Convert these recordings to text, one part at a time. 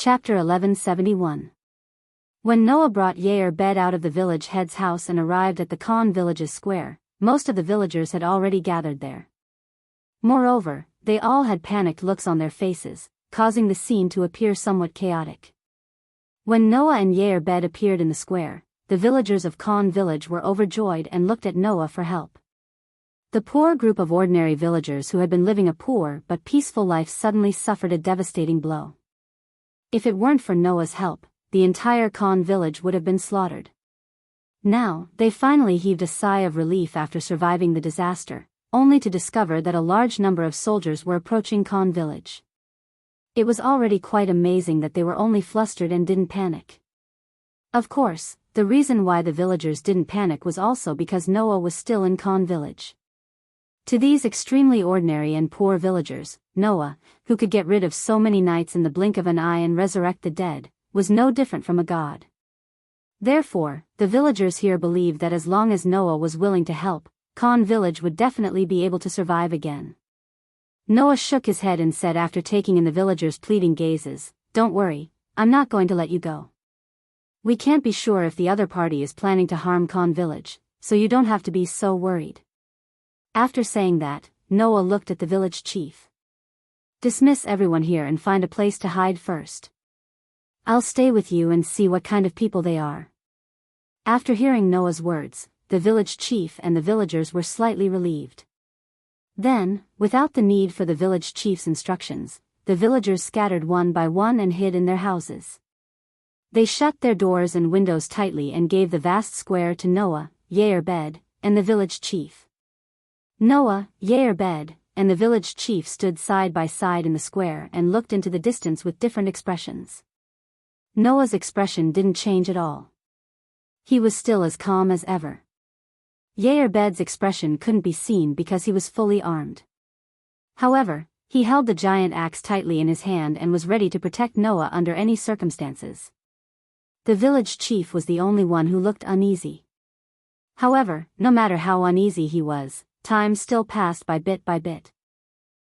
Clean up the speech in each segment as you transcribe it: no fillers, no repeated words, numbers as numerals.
Chapter 1171. When Noah brought Yair-bed out of the village head's house and arrived at the Khan village's square, most of the villagers had already gathered there. Moreover, they all had panicked looks on their faces, causing the scene to appear somewhat chaotic. When Noah and Yair-bed appeared in the square, the villagers of Khan village were overjoyed and looked at Noah for help. The poor group of ordinary villagers who had been living a poor but peaceful life suddenly suffered a devastating blow. If it weren't for Noah's help, the entire Khan village would have been slaughtered. Now, they finally heaved a sigh of relief after surviving the disaster, only to discover that a large number of soldiers were approaching Khan village. It was already quite amazing that they were only flustered and didn't panic. Of course, the reason why the villagers didn't panic was also because Noah was still in Khan village. To these extremely ordinary and poor villagers, Noah, who could get rid of so many nights in the blink of an eye and resurrect the dead, was no different from a god. Therefore, the villagers here believed that as long as Noah was willing to help, Khan village would definitely be able to survive again. Noah shook his head and said after taking in the villagers' pleading gazes, "Don't worry, I'm not going to let you go. We can't be sure if the other party is planning to harm Khan village, so you don't have to be so worried." After saying that, Noah looked at the village chief. "Dismiss everyone here and find a place to hide first. I'll stay with you and see what kind of people they are." After hearing Noah's words, the village chief and the villagers were slightly relieved. Then, without the need for the village chief's instructions, the villagers scattered one by one and hid in their houses. They shut their doors and windows tightly and gave the vast square to Noah, Yair-bed, and the village chief. Noah, Yair-bed, and the village chief stood side by side in the square and looked into the distance with different expressions. Noah's expression didn't change at all. He was still as calm as ever. Yair-bed's expression couldn't be seen because he was fully armed. However, he held the giant axe tightly in his hand and was ready to protect Noah under any circumstances. The village chief was the only one who looked uneasy. However, no matter how uneasy he was, time still passed by bit.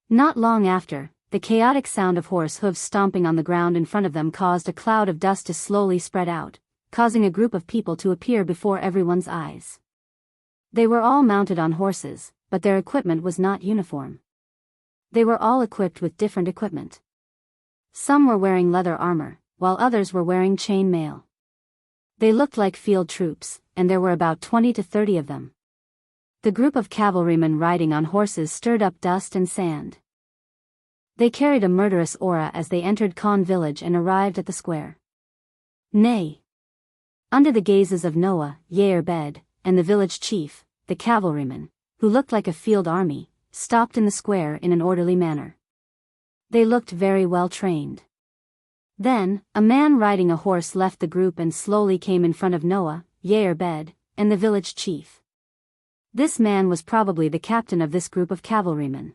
Not long after, the chaotic sound of horse hooves stomping on the ground in front of them caused a cloud of dust to slowly spread out, causing a group of people to appear before everyone's eyes. They were all mounted on horses, but their equipment was not uniform. They were all equipped with different equipment. Some were wearing leather armor, while others were wearing chain mail. They looked like field troops, and there were about 20 to 30 of them. The group of cavalrymen riding on horses stirred up dust and sand. They carried a murderous aura as they entered Khan village and arrived at the square. Nay! Under the gazes of Noah, Yair-bed, and the village chief, the cavalrymen, who looked like a field army, stopped in the square in an orderly manner. They looked very well trained. Then, a man riding a horse left the group and slowly came in front of Noah, Yair-bed, and the village chief. This man was probably the captain of this group of cavalrymen.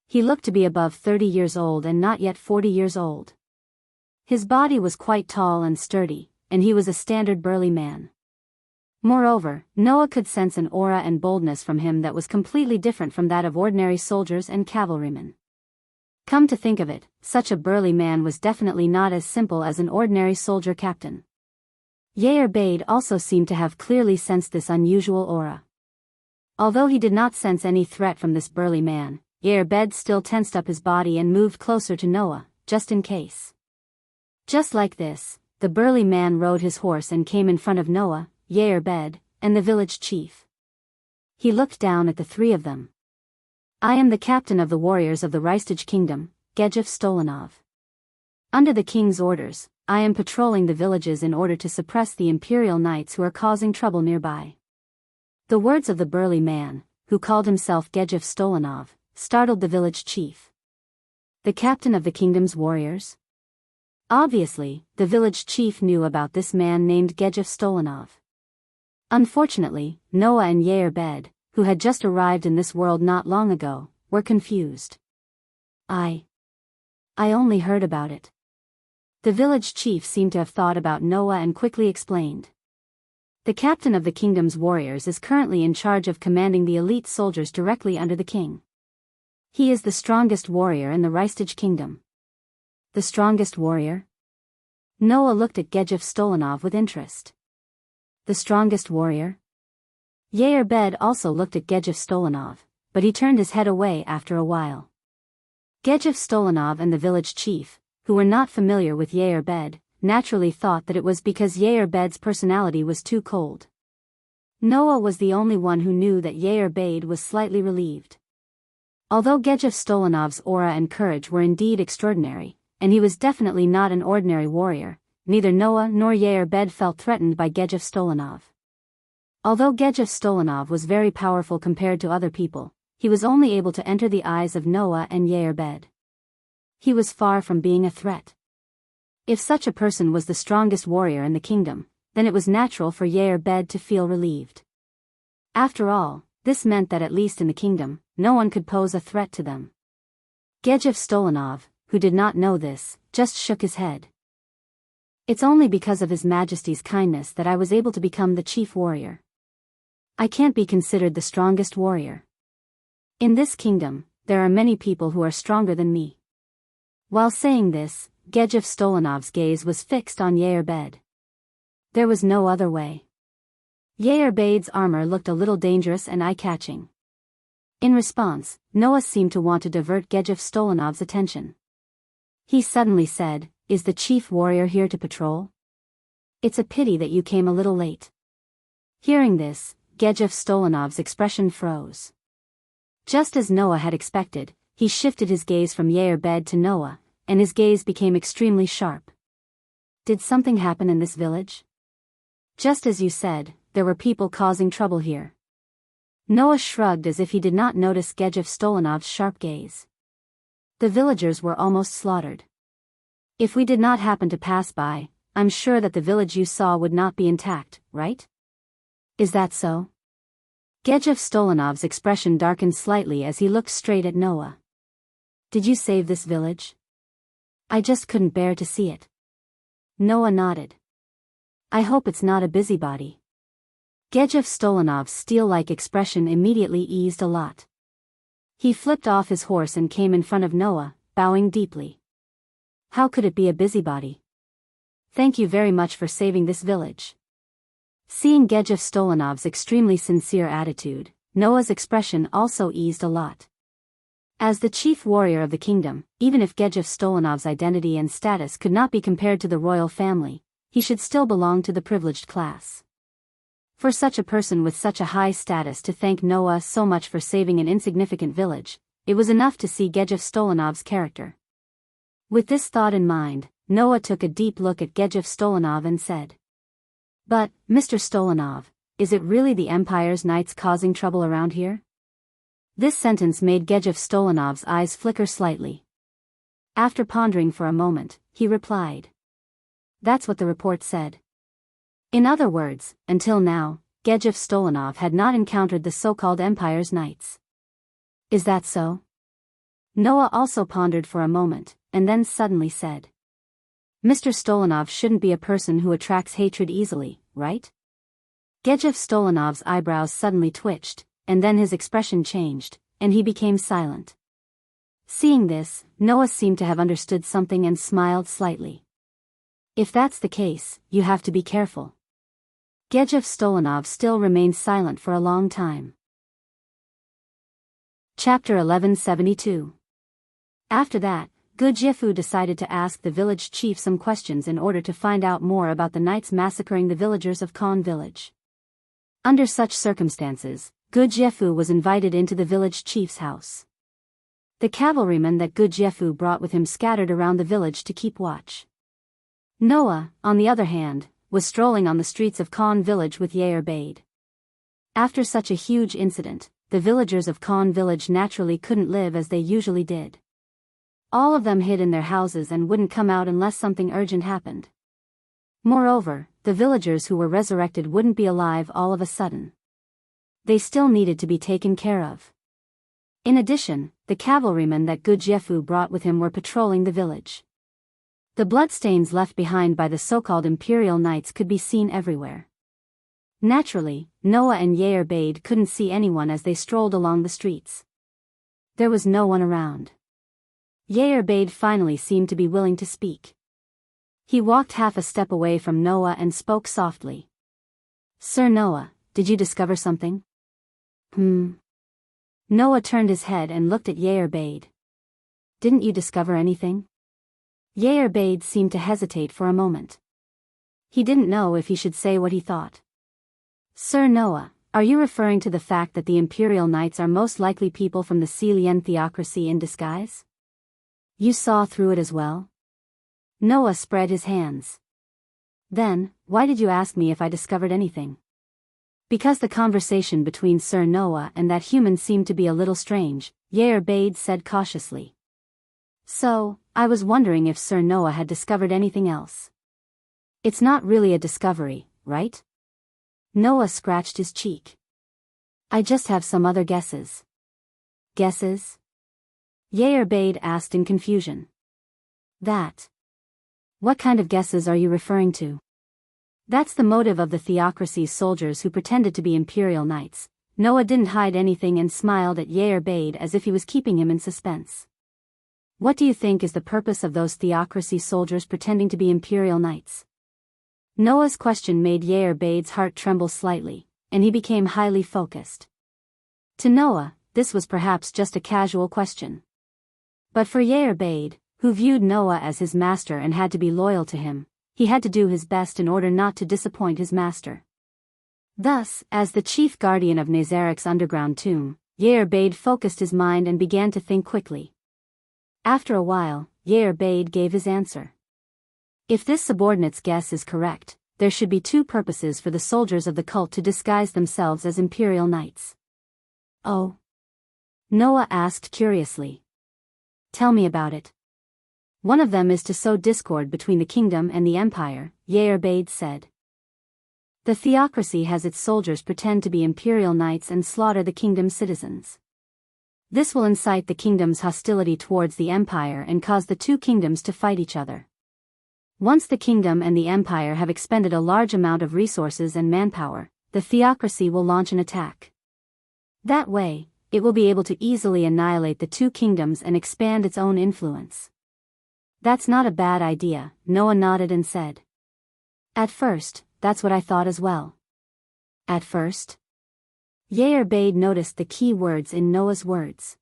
He looked to be above 30 years old and not yet 40 years old. His body was quite tall and sturdy, and he was a standard burly man. Moreover, Noah could sense an aura and boldness from him that was completely different from that of ordinary soldiers and cavalrymen. Come to think of it, such a burly man was definitely not as simple as an ordinary soldier captain. Yair-bed also seemed to have clearly sensed this unusual aura. Although he did not sense any threat from this burly man, Yair-bed still tensed up his body and moved closer to Noah, just in case. Just like this, the burly man rode his horse and came in front of Noah, Yair-bed, and the village chief. He looked down at the three of them. "I am the captain of the warriors of the Ristage kingdom, Gejef Stolanov. Under the king's orders, I am patrolling the villages in order to suppress the imperial knights who are causing trouble nearby." The words of the burly man, who called himself Gejef Stolanov, startled the village chief. The captain of the kingdom's warriors? Obviously, the village chief knew about this man named Gejef Stolanov. Unfortunately, Noah and Yair-bed, who had just arrived in this world not long ago, were confused. I only heard about it." The village chief seemed to have thought about Noah and quickly explained. The captain of the kingdom's warriors is currently in charge of commanding the elite soldiers directly under the king. He is the strongest warrior in the Ristage kingdom. The strongest warrior? Noah looked at Gejef Stolanov with interest. The strongest warrior? Yair Bed also looked at Gejef Stolanov, but he turned his head away after a while. Gejef Stolanov and the village chief, who were not familiar with Yair Bed, naturally thought that it was because Yair Bed's personality was too cold. Noah was the only one who knew that Yair Bed was slightly relieved. Although Gejef Stolanov's aura and courage were indeed extraordinary, and he was definitely not an ordinary warrior, neither Noah nor Yair Bed felt threatened by Gejef Stolanov. Although Gejef Stolanov was very powerful compared to other people, he was only able to enter the eyes of Noah and Yair Bed. He was far from being a threat. If such a person was the strongest warrior in the kingdom, then it was natural for Yair Bed to feel relieved. After all, this meant that at least in the kingdom, no one could pose a threat to them. Gejef Stolanov, who did not know this, just shook his head. It's only because of His Majesty's kindness that I was able to become the chief warrior. I can't be considered the strongest warrior. In this kingdom, there are many people who are stronger than me. While saying this, Gejef Stolanov's gaze was fixed on Yair Bed. There was no other way. Yair Bed's armor looked a little dangerous and eye-catching. In response, Noah seemed to want to divert Gejef Stolanov's attention. He suddenly said, "Is the chief warrior here to patrol? It's a pity that you came a little late." Hearing this, Gejef Stolanov's expression froze. Just as Noah had expected, he shifted his gaze from Yair Bed to Noah, and his gaze became extremely sharp. Did something happen in this village? Just as you said, there were people causing trouble here. Noah shrugged as if he did not notice Gejef Stolanov's sharp gaze. The villagers were almost slaughtered. If we did not happen to pass by, I'm sure that the village you saw would not be intact, right? Is that so? Gejef Stolanov's expression darkened slightly as he looked straight at Noah. Did you save this village? I just couldn't bear to see it. Noah nodded. I hope it's not a busybody. Gejef Stolanov's steel-like expression immediately eased a lot. He flipped off his horse and came in front of Noah, bowing deeply. How could it be a busybody? Thank you very much for saving this village. Seeing Gejef Stolanov's extremely sincere attitude, Noah's expression also eased a lot. As the chief warrior of the kingdom, even if Gejef Stolanov's identity and status could not be compared to the royal family, he should still belong to the privileged class. For such a person with such a high status to thank Noah so much for saving an insignificant village, it was enough to see Gejef Stolanov's character. With this thought in mind, Noah took a deep look at Gejef Stolanov and said, "But, Mr. Stolanov, is it really the Empire's knights causing trouble around here?" This sentence made Gejef Stolanov's eyes flicker slightly. After pondering for a moment, he replied, "That's what the report said." In other words, until now, Gejef Stolanov had not encountered the so-called Empire's knights. Is that so? Noah also pondered for a moment, and then suddenly said, "Mr. Stolanov shouldn't be a person who attracts hatred easily, right?" Gejef Stolanov's eyebrows suddenly twitched, and then his expression changed, and he became silent. Seeing this, Noah seemed to have understood something and smiled slightly. If that's the case, you have to be careful. Gejef Stolanov still remained silent for a long time. Chapter 1172. After that, Gujiefu decided to ask the village chief some questions in order to find out more about the knights massacring the villagers of Khan village. Under such circumstances, Gujiefu was invited into the village chief's house. The cavalrymen that Gujiefu brought with him scattered around the village to keep watch. Noah, on the other hand, was strolling on the streets of Khan village with Yair Bed. After such a huge incident, the villagers of Khan village naturally couldn't live as they usually did. All of them hid in their houses and wouldn't come out unless something urgent happened. Moreover, the villagers who were resurrected wouldn't be alive all of a sudden. They still needed to be taken care of. In addition, the cavalrymen that Gujiefu brought with him were patrolling the village. The bloodstains left behind by the so-called Imperial Knights could be seen everywhere. Naturally, Noah and Yair Bed couldn't see anyone as they strolled along the streets. There was no one around. Yair Bed finally seemed to be willing to speak. He walked half a step away from Noah and spoke softly. Sir Noah, did you discover something? Noah turned his head and looked at Yair-Bade. Didn't you discover anything? Yair-Bade seemed to hesitate for a moment. He didn't know if he should say what he thought. Sir Noah, are you referring to the fact that the Imperial Knights are most likely people from the Celian theocracy in disguise? You saw through it as well? Noah spread his hands. Then, why did you ask me if I discovered anything? Because the conversation between Sir Noah and that human seemed to be a little strange, Yair-Bade said cautiously. So, I was wondering if Sir Noah had discovered anything else. It's not really a discovery, right? Noah scratched his cheek. I just have some other guesses. Guesses? Yair-Bade asked in confusion. That. What kind of guesses are you referring to? That's the motive of the theocracy's soldiers who pretended to be Imperial Knights. Noah didn't hide anything and smiled at Yair-Bade as if he was keeping him in suspense. What do you think is the purpose of those theocracy soldiers pretending to be Imperial Knights? Noah's question made Yair-Bade's heart tremble slightly, and he became highly focused. To Noah, this was perhaps just a casual question. But for Yair-Bade, who viewed Noah as his master and had to be loyal to him, he had to do his best in order not to disappoint his master. Thus, as the chief guardian of Nazarik's underground tomb, Yair-Bade focused his mind and began to think quickly. After a while, Yair-Bade gave his answer. If this subordinate's guess is correct, there should be two purposes for the soldiers of the cult to disguise themselves as Imperial Knights. Oh? Noah asked curiously. Tell me about it. One of them is to sow discord between the kingdom and the empire, Yair-Bade said. The theocracy has its soldiers pretend to be Imperial Knights and slaughter the kingdom's citizens. This will incite the kingdom's hostility towards the empire and cause the two kingdoms to fight each other. Once the kingdom and the empire have expended a large amount of resources and manpower, the theocracy will launch an attack. That way, it will be able to easily annihilate the two kingdoms and expand its own influence. That's not a bad idea, Noah nodded and said. At first, that's what I thought as well. At first? Yair-Bade noticed the key words in Noah's words.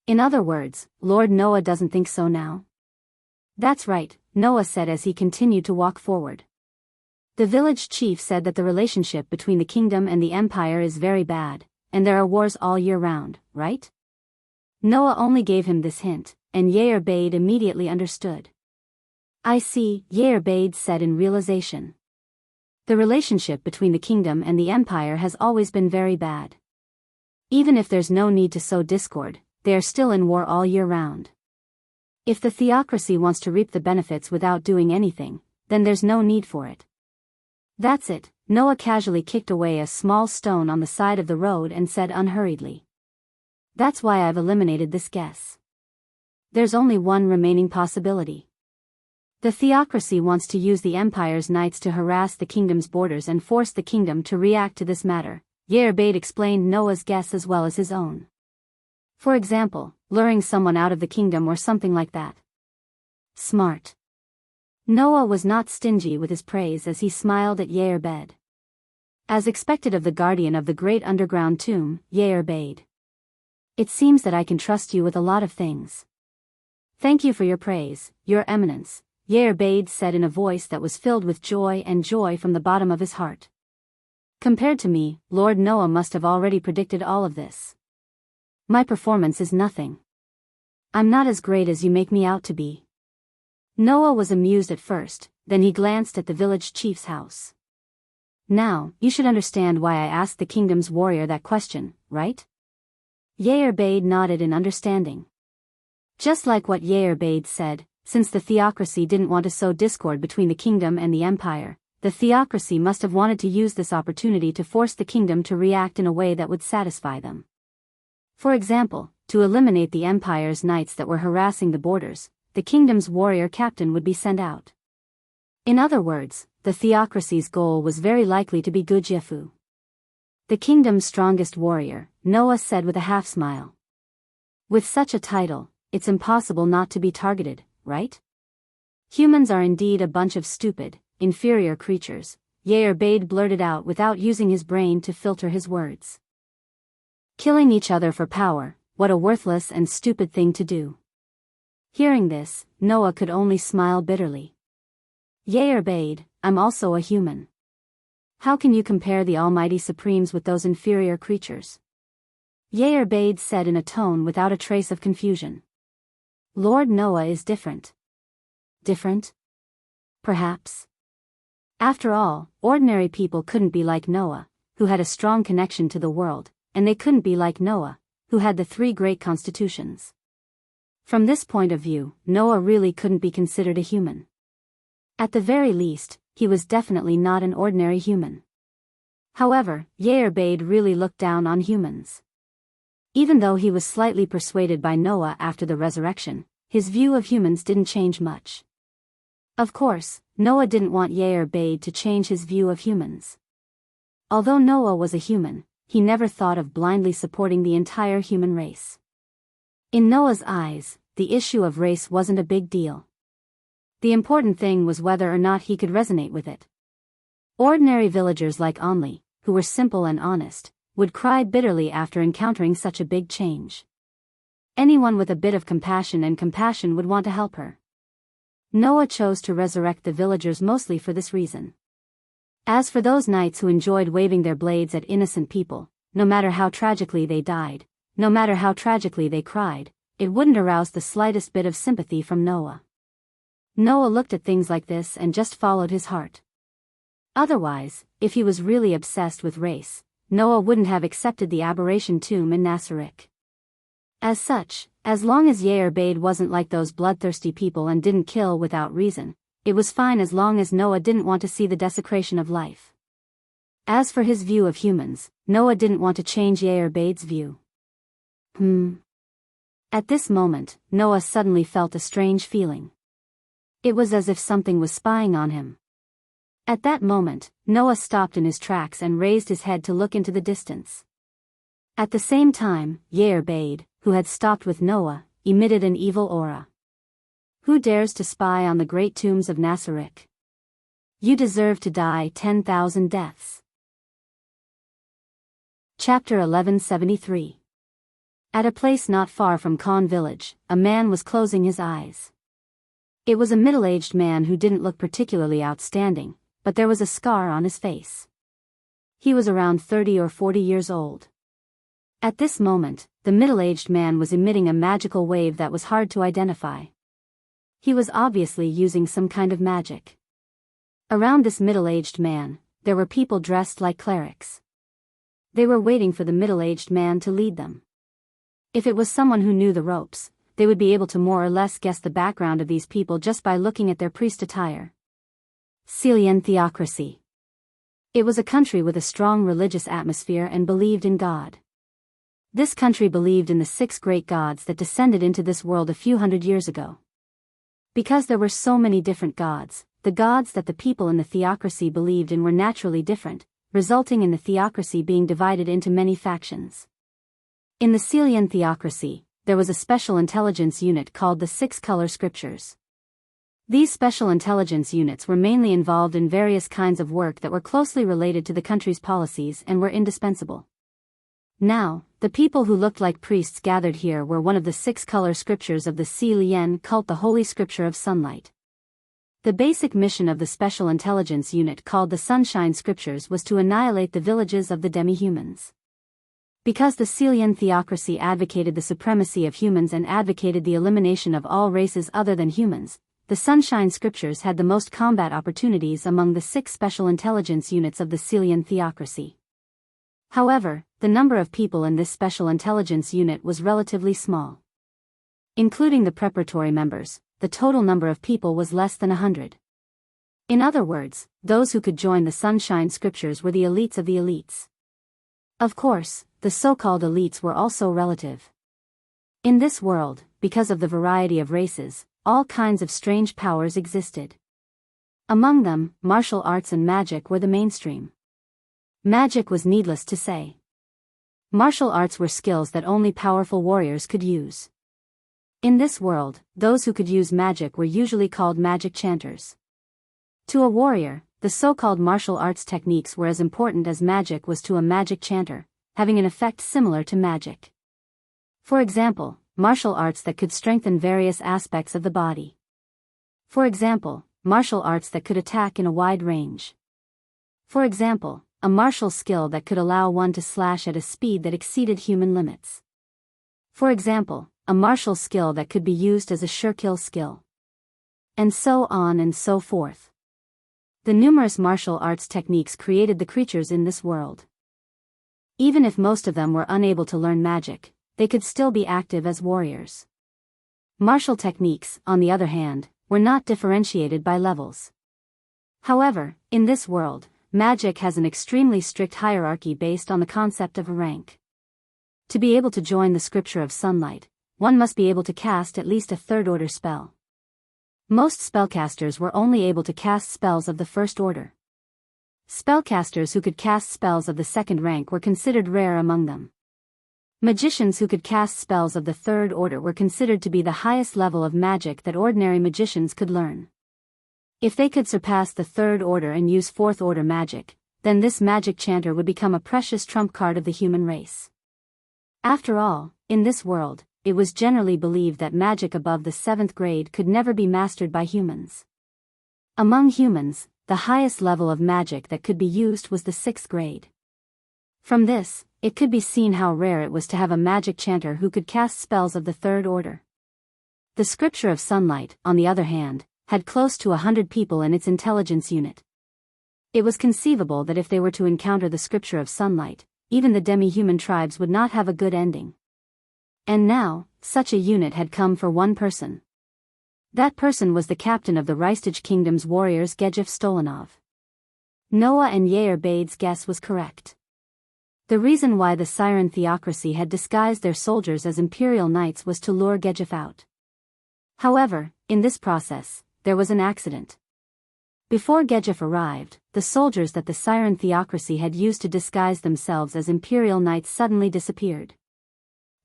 In other words, Lord Noah doesn't think so now? That's right, Noah said as he continued to walk forward. The village chief said that the relationship between the kingdom and the empire is very bad, and there are wars all year round, right? Noah only gave him this hint, and Yair-Bade immediately understood. I see, Yair-Bade said in realization. The relationship between the kingdom and the empire has always been very bad. Even if there's no need to sow discord, they are still in war all year round. If the theocracy wants to reap the benefits without doing anything, then there's no need for it. That's it, Noah casually kicked away a small stone on the side of the road and said unhurriedly. That's why I've eliminated this guess. There's only one remaining possibility. The theocracy wants to use the empire's knights to harass the kingdom's borders and force the kingdom to react to this matter. Yair-Bade explained Noah's guess as well as his own. For example, luring someone out of the kingdom or something like that. Smart. Noah was not stingy with his praise as he smiled at Yair-Bade. As expected of the guardian of the great underground tomb, Yair-Bade. It seems that I can trust you with a lot of things. Thank you for your praise, Your Eminence, Yair-Bade said in a voice that was filled with joy from the bottom of his heart. Compared to me, Lord Noah must have already predicted all of this. My performance is nothing. I'm not as great as you make me out to be. Noah was amused at first, then he glanced at the village chief's house. Now, you should understand why I asked the kingdom's warrior that question, right? Yair-Bade nodded in understanding. Just like what Yair-Bade said, since the theocracy didn't want to sow discord between the kingdom and the empire, the theocracy must have wanted to use this opportunity to force the kingdom to react in a way that would satisfy them. For example, to eliminate the empire's knights that were harassing the borders, the kingdom's warrior captain would be sent out. In other words, the theocracy's goal was very likely to be Gujiafu. The kingdom's strongest warrior, Noah said with a half-smile. With such a title, it's impossible not to be targeted, right? Humans are indeed a bunch of stupid, inferior creatures, Yair Bade blurted out without using his brain to filter his words. Killing each other for power, what a worthless and stupid thing to do. Hearing this, Noah could only smile bitterly. Yair Bade, I'm also a human. How can you compare the Almighty Supremes with those inferior creatures? Yair Bade said in a tone without a trace of confusion. Lord Noah is different. Different? Perhaps. After all, ordinary people couldn't be like Noah, who had a strong connection to the world, and they couldn't be like Noah, who had the 3 great constitutions. From this point of view, Noah really couldn't be considered a human. At the very least, he was definitely not an ordinary human. However, Yair Bade really looked down on humans. Even though he was slightly persuaded by Noah after the resurrection, his view of humans didn't change much. Of course, Noah didn't want Yair Bade to change his view of humans. Although Noah was a human, he never thought of blindly supporting the entire human race. In Noah's eyes, the issue of race wasn't a big deal. The important thing was whether or not he could resonate with it. Ordinary villagers like Onli, who were simple and honest, would cry bitterly after encountering such a big change. Anyone with a bit of compassion would want to help her. Noah chose to resurrect the villagers mostly for this reason. As for those knights who enjoyed waving their blades at innocent people, no matter how tragically they died, no matter how tragically they cried, it wouldn't arouse the slightest bit of sympathy from Noah. Noah looked at things like this and just followed his heart. Otherwise, if he was really obsessed with race, Noah wouldn't have accepted the aberration tomb in Nasarek. As such, as long as Yair Bade wasn't like those bloodthirsty people and didn't kill without reason, it was fine as long as Noah didn't want to see the desecration of life. As for his view of humans, Noah didn't want to change Yair Bade's view. At this moment, Noah suddenly felt a strange feeling. It was as if something was spying on him. At that moment, Noah stopped in his tracks and raised his head to look into the distance. At the same time, Yair Bade, who had stopped with Noah, emitted an evil aura. Who dares to spy on the great tombs of Nasarek? You deserve to die 10,000 deaths. Chapter 1173. At a place not far from Khan village, a man was closing his eyes. It was a middle-aged man who didn't look particularly outstanding, but there was a scar on his face. He was around 30 or 40 years old. At this moment, the middle-aged man was emitting a magical wave that was hard to identify. He was obviously using some kind of magic. Around this middle-aged man, there were people dressed like clerics. They were waiting for the middle-aged man to lead them. If it was someone who knew the ropes, they would be able to more or less guess the background of these people just by looking at their priest attire. Syrian theocracy. It was a country with a strong religious atmosphere and believed in God. This country believed in the 6 great gods that descended into this world a few hundred years ago. Because there were so many different gods, the gods that the people in the theocracy believed in were naturally different, resulting in the theocracy being divided into many factions. In the Syrian theocracy, there was a special intelligence unit called the 6 Color Scriptures. These special intelligence units were mainly involved in various kinds of work that were closely related to the country's policies and were indispensable. Now, the people who looked like priests gathered here were one of the 6 color scriptures of the Syrian cult, the Holy Scripture of Sunlight. The basic mission of the Special Intelligence Unit called the Sunshine Scriptures was to annihilate the villages of the demi-humans. Because the Syrian theocracy advocated the supremacy of humans and advocated the elimination of all races other than humans, the Sunshine Scriptures had the most combat opportunities among the 6 special intelligence units of the Syrian theocracy. However, the number of people in this special intelligence unit was relatively small. Including the preparatory members, the total number of people was less than 100. In other words, those who could join the Sunshine Scriptures were the elites of the elites. Of course, the so-called elites were also relative. In this world, because of the variety of races, all kinds of strange powers existed. Among them, martial arts and magic were the mainstream. Magic was needless to say. Martial arts were skills that only powerful warriors could use. In this world, those who could use magic were usually called magic chanters. To a warrior, the so-called martial arts techniques were as important as magic was to a magic chanter, having an effect similar to magic. For example, martial arts that could strengthen various aspects of the body. For example, martial arts that could attack in a wide range. For example, a martial skill that could allow one to slash at a speed that exceeded human limits. For example, a martial skill that could be used as a sure-kill skill. And so on and so forth. The numerous martial arts techniques created the creatures in this world. Even if most of them were unable to learn magic, they could still be active as warriors. Martial techniques, on the other hand, were not differentiated by levels. However, in this world, magic has an extremely strict hierarchy based on the concept of a rank. To be able to join the scripture of sunlight, one must be able to cast at least a third-order spell. Most spellcasters were only able to cast spells of the first order. Spellcasters who could cast spells of the second rank were considered rare among them. Magicians who could cast spells of the third order were considered to be the highest level of magic that ordinary magicians could learn. If they could surpass the third order and use fourth-order magic, then this magic chanter would become a precious trump card of the human race. After all, in this world, it was generally believed that magic above the 7th grade could never be mastered by humans. Among humans, the highest level of magic that could be used was the 6th grade. From this, it could be seen how rare it was to have a magic chanter who could cast spells of the third order. The Scripture of Sunlight, on the other hand, had close to 100 people in its intelligence unit. It was conceivable that if they were to encounter the Scripture of Sunlight, even the demi-human tribes would not have a good ending. And now, such a unit had come for one person. That person was the captain of the Ristage Kingdom's warriors, Gejef Stolanov. Noah and Yair Bade's guess was correct. The reason why the Siren theocracy had disguised their soldiers as imperial knights was to lure Gejef out. However, in this process, there was an accident. Before Gejef arrived, the soldiers that the Siren theocracy had used to disguise themselves as imperial knights suddenly disappeared.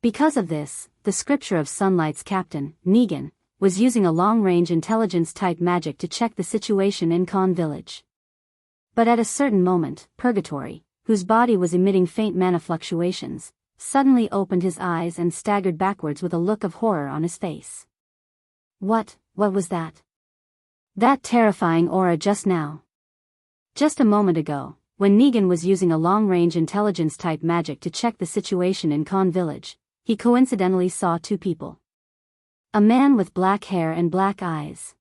Because of this, the Scripture of Sunlight's captain, Negan, was using a long-range intelligence-type magic to check the situation in Khan village. But at a certain moment, Purgatory, whose body was emitting faint mana fluctuations, suddenly opened his eyes and staggered backwards with a look of horror on his face. What was that? That terrifying aura just now. Just a moment ago, when Negan was using a long-range intelligence-type magic to check the situation in Khan village, he coincidentally saw two people. A man with black hair and black eyes.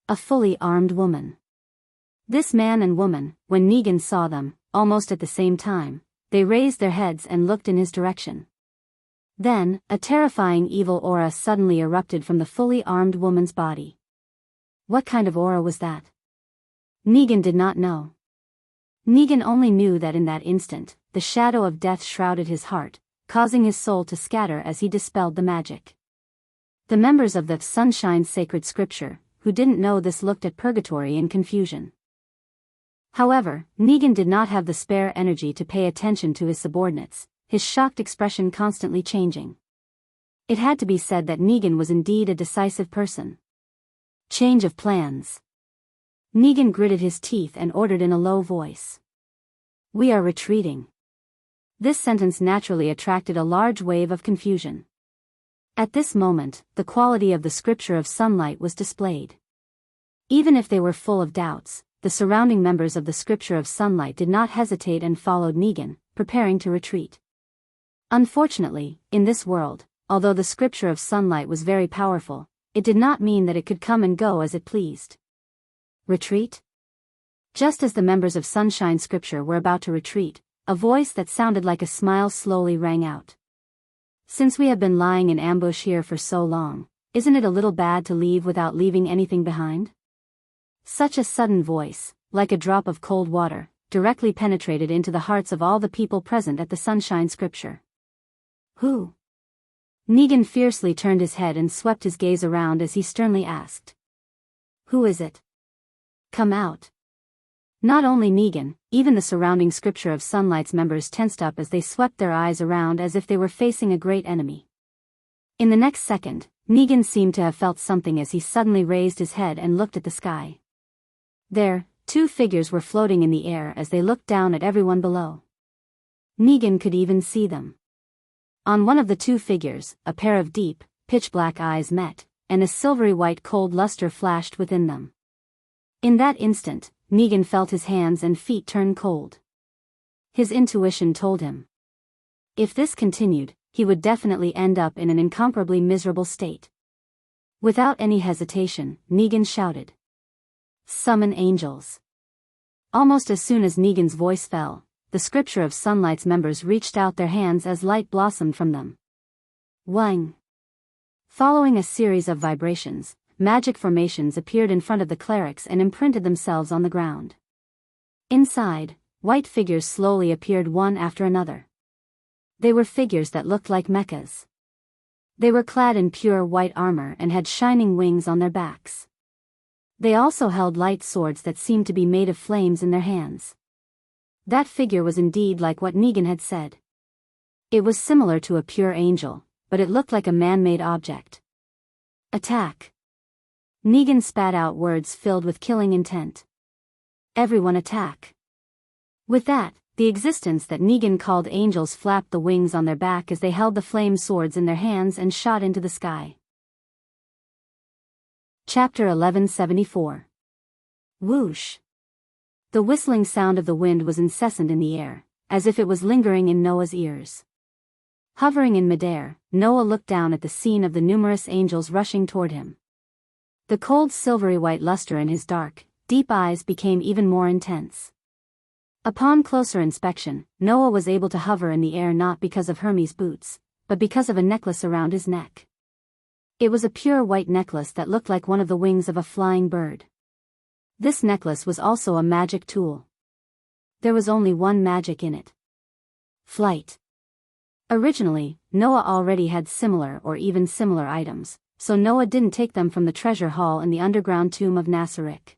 A fully armed woman. This man and woman, when Negan saw them, almost at the same time, they raised their heads and looked in his direction. Then, a terrifying evil aura suddenly erupted from the fully armed woman's body. What kind of aura was that? Negan did not know. Negan only knew that in that instant, the shadow of death shrouded his heart, causing his soul to scatter as he dispelled the magic. The members of the Sunshine's sacred scripture, who didn't know this, looked at Purgatory in confusion. However, Negan did not have the spare energy to pay attention to his subordinates, his shocked expression constantly changing. It had to be said that Negan was indeed a decisive person. Change of plans. Negan gritted his teeth and ordered in a low voice. We are retreating. This sentence naturally attracted a large wave of confusion. At this moment, the quality of the Scripture of Sunlight was displayed. Even if they were full of doubts, the surrounding members of the Scripture of Sunlight did not hesitate and followed Negan, preparing to retreat. Unfortunately, in this world, although the Scripture of Sunlight was very powerful, it did not mean that it could come and go as it pleased. Retreat? Just as the members of Sunshine Scripture were about to retreat, a voice that sounded like a smile slowly rang out. Since we have been lying in ambush here for so long, isn't it a little bad to leave without leaving anything behind? Such a sudden voice, like a drop of cold water, directly penetrated into the hearts of all the people present at the Sunshine Scripture. Who? Negan fiercely turned his head and swept his gaze around as he sternly asked. Who is it? Come out. Not only Negan, even the surrounding Scripture of Sunlight's members tensed up as they swept their eyes around as if they were facing a great enemy. In the next second, Negan seemed to have felt something as he suddenly raised his head and looked at the sky. There, two figures were floating in the air as they looked down at everyone below. Negan could even see them. On one of the two figures, a pair of deep, pitch-black eyes met, and a silvery-white cold luster flashed within them. In that instant, Negan felt his hands and feet turn cold. His intuition told him. If this continued, he would definitely end up in an incomparably miserable state. Without any hesitation, Negan shouted. Summon angels. Almost as soon as Negan's voice fell, the Scripture of Sunlight's members reached out their hands as light blossomed from them. Wang. Following a series of vibrations, magic formations appeared in front of the clerics and imprinted themselves on the ground. Inside, white figures slowly appeared one after another. They were figures that looked like mechas. They were clad in pure white armor and had shining wings on their backs. They also held light swords that seemed to be made of flames in their hands. That figure was indeed like what Negan had said. It was similar to a pure angel, but it looked like a man-made object. Attack. Negan spat out words filled with killing intent. Everyone attack. With that, the existence that Negan called angels flapped the wings on their back as they held the flame swords in their hands and shot into the sky. Chapter 1174. Whoosh. The whistling sound of the wind was incessant in the air, as if it was lingering in Noah's ears. Hovering in midair, Noah looked down at the scene of the numerous angels rushing toward him. The cold silvery white luster in his dark, deep eyes became even more intense. Upon closer inspection, Noah was able to hover in the air not because of Hermes' boots, but because of a necklace around his neck. It was a pure white necklace that looked like one of the wings of a flying bird. This necklace was also a magic tool. There was only one magic in it. Flight. Originally, Noah already had similar or even similar items, so Noah didn't take them from the treasure hall in the underground tomb of Nasarek.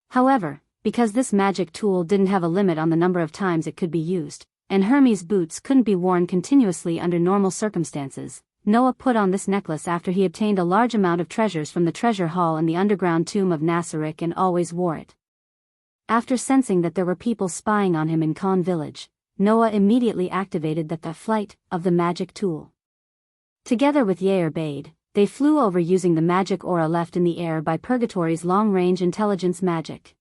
However, because this magic tool didn't have a limit on the number of times it could be used, and Hermes' boots couldn't be worn continuously under normal circumstances, Noah put on this necklace after he obtained a large amount of treasures from the treasure hall in the underground tomb of Nasarek and always wore it. After sensing that there were people spying on him in Khan village, Noah immediately activated the flight of the magic tool. Together with Yair Bade, they flew over using the magic aura left in the air by Purgatory's long-range intelligence magic.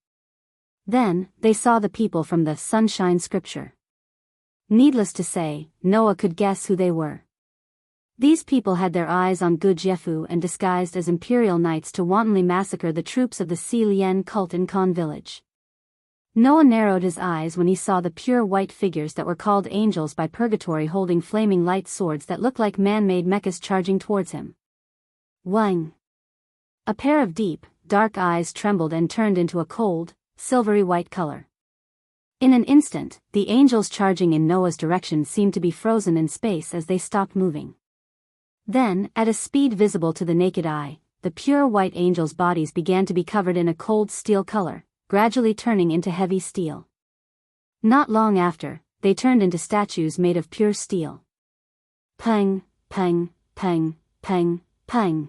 Then, they saw the people from the Sunshine Scripture. Needless to say, Noah could guess who they were. These people had their eyes on Gu Jiefu and disguised as imperial knights to wantonly massacre the troops of the Si Lien cult in Khan village. Noah narrowed his eyes when he saw the pure white figures that were called angels by Purgatory holding flaming light swords that looked like man-made mechas charging towards him. Wang. A pair of deep, dark eyes trembled and turned into a cold, silvery white color. In an instant, the angels charging in Noah's direction seemed to be frozen in space as they stopped moving. Then, at a speed visible to the naked eye, the pure white angels' bodies began to be covered in a cold steel color, gradually turning into heavy steel. Not long after, they turned into statues made of pure steel. Pang, pang, pang, pang, pang.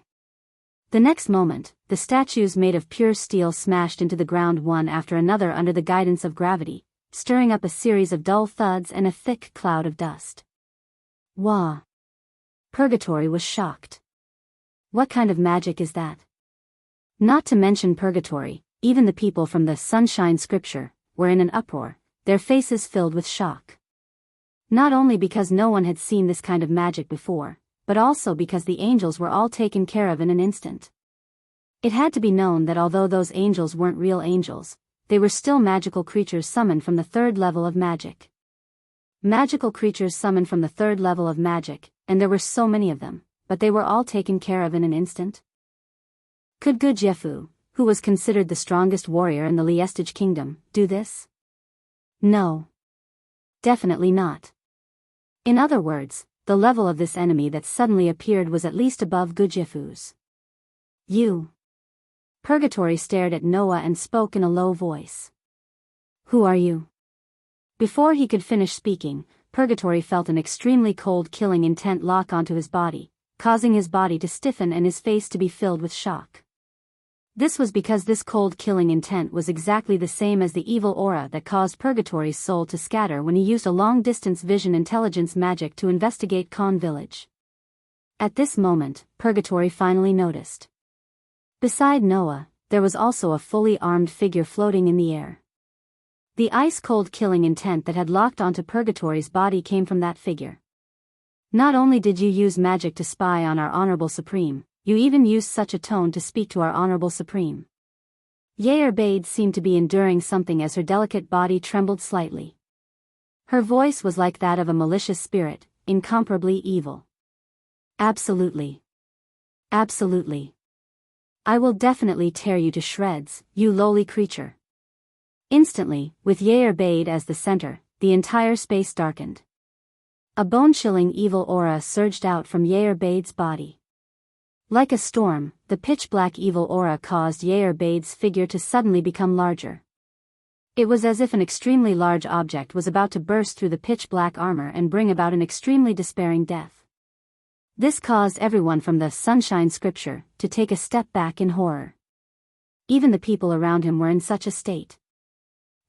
The next moment, the statues made of pure steel smashed into the ground one after another under the guidance of gravity, stirring up a series of dull thuds and a thick cloud of dust. Wah! Purgatory was shocked. What kind of magic is that? Not to mention Purgatory, even the people from the Sunshine Scripture were in an uproar, their faces filled with shock. Not only because no one had seen this kind of magic before, but also because the angels were all taken care of in an instant. It had to be known that although those angels weren't real angels, they were still magical creatures summoned from the third level of magic. Magical creatures summoned from the third level of magic, and there were so many of them, but they were all taken care of in an instant. Could Gu Jiefu, who was considered the strongest warrior in the Liestage kingdom, do this? No. Definitely not. In other words, the level of this enemy that suddenly appeared was at least above Gu Jiefu's. You. Purgatory stared at Noah and spoke in a low voice. Who are you? Before he could finish speaking, Purgatory felt an extremely cold killing intent lock onto his body, causing his body to stiffen and his face to be filled with shock. This was because this cold killing intent was exactly the same as the evil aura that caused Purgatory's soul to scatter when he used a long-distance vision intelligence magic to investigate Khan village. At this moment, Purgatory finally noticed. Beside Noah, there was also a fully armed figure floating in the air. The ice-cold killing intent that had locked onto Purgatory's body came from that figure. Not only did you use magic to spy on our Honorable Supreme, you even used such a tone to speak to our Honorable Supreme. Yair seemed to be enduring something as her delicate body trembled slightly. Her voice was like that of a malicious spirit, incomparably evil. Absolutely. Absolutely. I will definitely tear you to shreds, you lowly creature. Instantly, with Yair as the center, the entire space darkened. A bone-chilling evil aura surged out from Yair body. Like a storm, the pitch-black evil aura caused Yair figure to suddenly become larger. It was as if an extremely large object was about to burst through the pitch-black armor and bring about an extremely despairing death. This caused everyone from the Sunshine Scripture to take a step back in horror. Even the people around him were in such a state.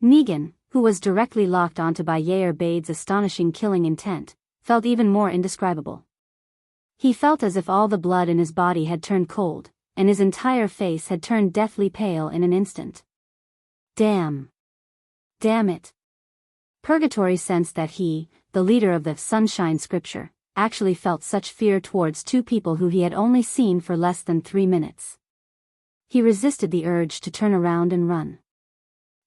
Negan, who was directly locked onto by Yair astonishing killing intent, felt even more indescribable. He felt as if all the blood in his body had turned cold, and his entire face had turned deathly pale in an instant. Damn. Damn it. Purgatory sensed that he, the leader of the Sunshine Scripture, actually felt such fear towards two people who he had only seen for less than 3 minutes. He resisted the urge to turn around and run.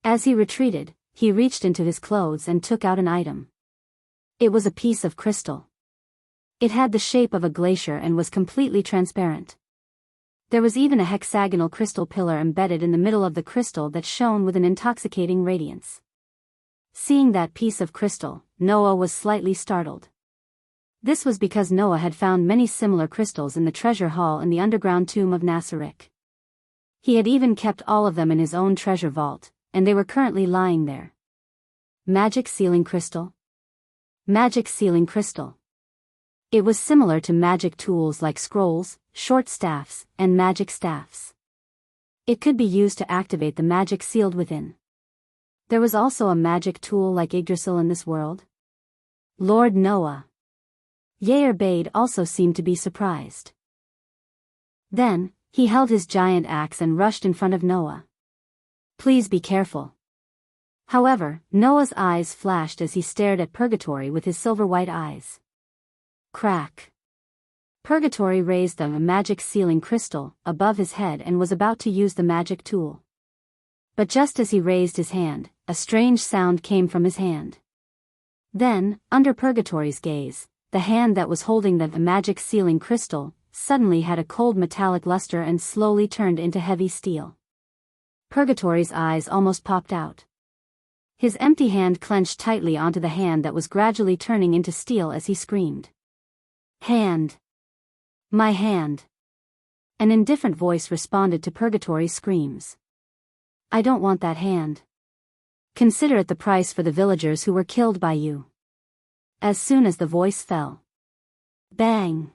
As he retreated, he reached into his clothes and took out an item. It was a piece of crystal. It had the shape of a glacier and was completely transparent. There was even a hexagonal crystal pillar embedded in the middle of the crystal that shone with an intoxicating radiance. Seeing that piece of crystal, Noah was slightly startled. This was because Noah had found many similar crystals in the treasure hall in the underground tomb of Nasarek. He had even kept all of them in his own treasure vault, and they were currently lying there. Magic sealing crystal? Magic sealing crystal. It was similar to magic tools like scrolls, short staffs, and magic staffs. It could be used to activate the magic sealed within. There was also a magic tool like Yggdrasil in this world. Lord Noah. Yair also seemed to be surprised. Then, he held his giant axe and rushed in front of Noah. Please be careful. However, Noah's eyes flashed as he stared at Purgatory with his silver-white eyes. Crack. Purgatory raised a magic sealing crystal above his head and was about to use the magic tool. But just as he raised his hand, a strange sound came from his hand. Then, under Purgatory's gaze, the hand that was holding the magic sealing crystal suddenly had a cold metallic luster and slowly turned into heavy steel. Purgatory's eyes almost popped out. His empty hand clenched tightly onto the hand that was gradually turning into steel as he screamed. Hand. My hand. An indifferent voice responded to Purgatory's screams. I don't want that hand. Consider it the price for the villagers who were killed by you. As soon as the voice fell. Bang.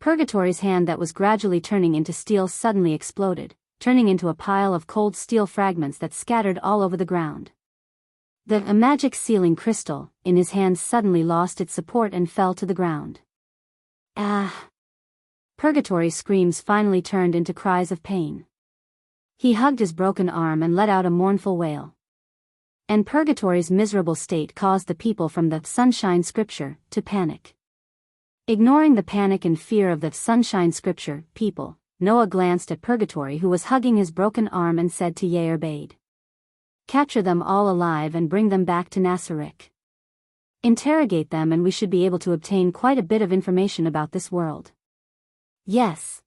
Purgatory's hand that was gradually turning into steel suddenly exploded, turning into a pile of cold steel fragments that scattered all over the ground. The magic sealing crystal in his hand suddenly lost its support and fell to the ground. Ah! Purgatory's screams finally turned into cries of pain. He hugged his broken arm and let out a mournful wail. And Purgatory's miserable state caused the people from the Sunshine Scripture to panic. Ignoring the panic and fear of the Sunshine Scripture people, Noah glanced at Purgatory who was hugging his broken arm and said to Yair, capture them all alive and bring them back to Nasarek. Interrogate them and we should be able to obtain quite a bit of information about this world. Yes.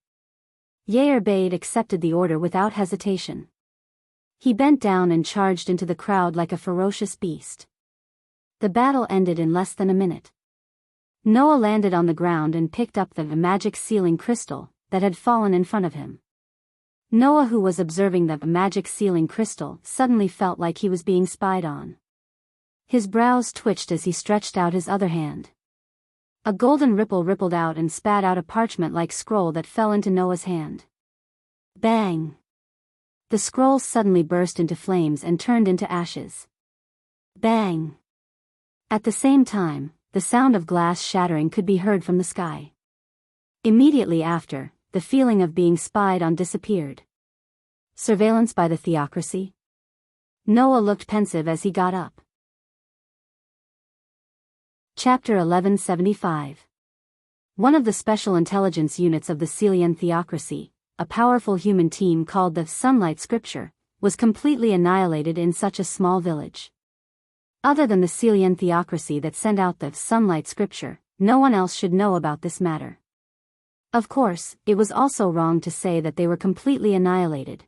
Yair accepted the order without hesitation. He bent down and charged into the crowd like a ferocious beast. The battle ended in less than a minute. Noah landed on the ground and picked up the magic sealing crystal that had fallen in front of him. Noah, who was observing the magic sealing crystal, suddenly felt like he was being spied on. His brows twitched as he stretched out his other hand. A golden ripple rippled out and spat out a parchment-like scroll that fell into Noah's hand. Bang! The scroll suddenly burst into flames and turned into ashes. Bang! At the same time, the sound of glass shattering could be heard from the sky. Immediately after, the feeling of being spied on disappeared. Surveillance by the theocracy? Noah looked pensive as he got up. Chapter 1175. One of the special intelligence units of the Celian theocracy, a powerful human team called the Sunlight Scripture, was completely annihilated in such a small village. Other than the Celian theocracy that sent out the Sunlight Scripture, no one else should know about this matter. Of course, it was also wrong to say that they were completely annihilated.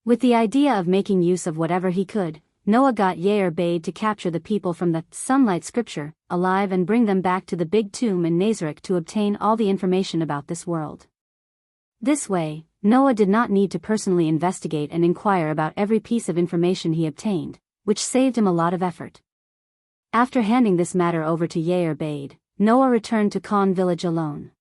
With the idea of making use of whatever he could, Noah got Yair bade to capture the people from the Sunlight Scripture alive and bring them back to the big tomb in Nazareth to obtain all the information about this world. This way, Noah did not need to personally investigate and inquire about every piece of information he obtained, which saved him a lot of effort. After handing this matter over to Yair bade, Noah returned to Khan village alone.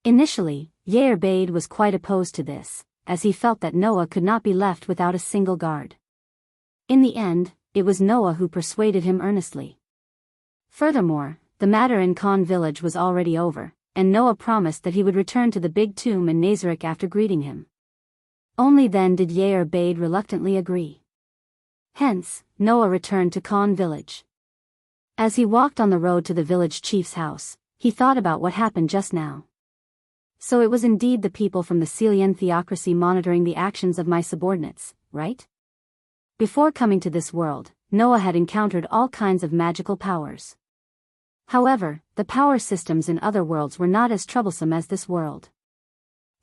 Initially, Yair bade was quite opposed to this, as he felt that Noah could not be left without a single guard. In the end, it was Noah who persuaded him earnestly. Furthermore, the matter in Khan village was already over, and Noah promised that he would return to the big tomb in Nazareth after greeting him. Only then did Yair bade reluctantly agree. Hence, Noah returned to Khan village. As he walked on the road to the village chief's house, he thought about what happened just now. So it was indeed the people from the Celian theocracy monitoring the actions of my subordinates, right? Before coming to this world, Noah had encountered all kinds of magical powers. However, the power systems in other worlds were not as troublesome as this world.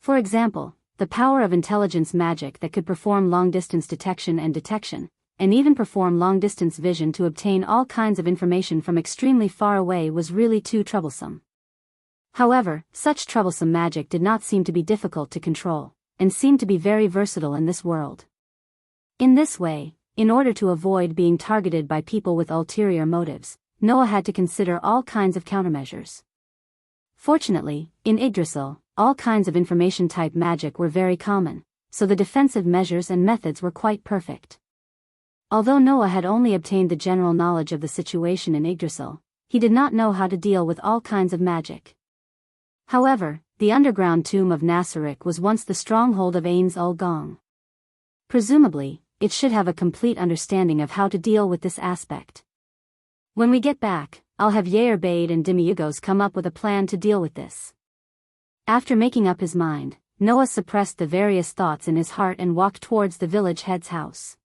For example, the power of intelligence magic that could perform long-distance detection and even perform long-distance vision to obtain all kinds of information from extremely far away was really too troublesome. However, such troublesome magic did not seem to be difficult to control, and seemed to be very versatile in this world. In this way, in order to avoid being targeted by people with ulterior motives, Noah had to consider all kinds of countermeasures. Fortunately, in Yggdrasil, all kinds of information-type magic were very common, so the defensive measures and methods were quite perfect. Although Noah had only obtained the general knowledge of the situation in Yggdrasil, he did not know how to deal with all kinds of magic. However, the underground tomb of Nazareth was once the stronghold of Ains-ul-Gong. Presumably, it should have a complete understanding of how to deal with this aspect. When we get back, I'll have Yair bade and Demiurgos come up with a plan to deal with this. After making up his mind, Noah suppressed the various thoughts in his heart and walked towards the village head's house.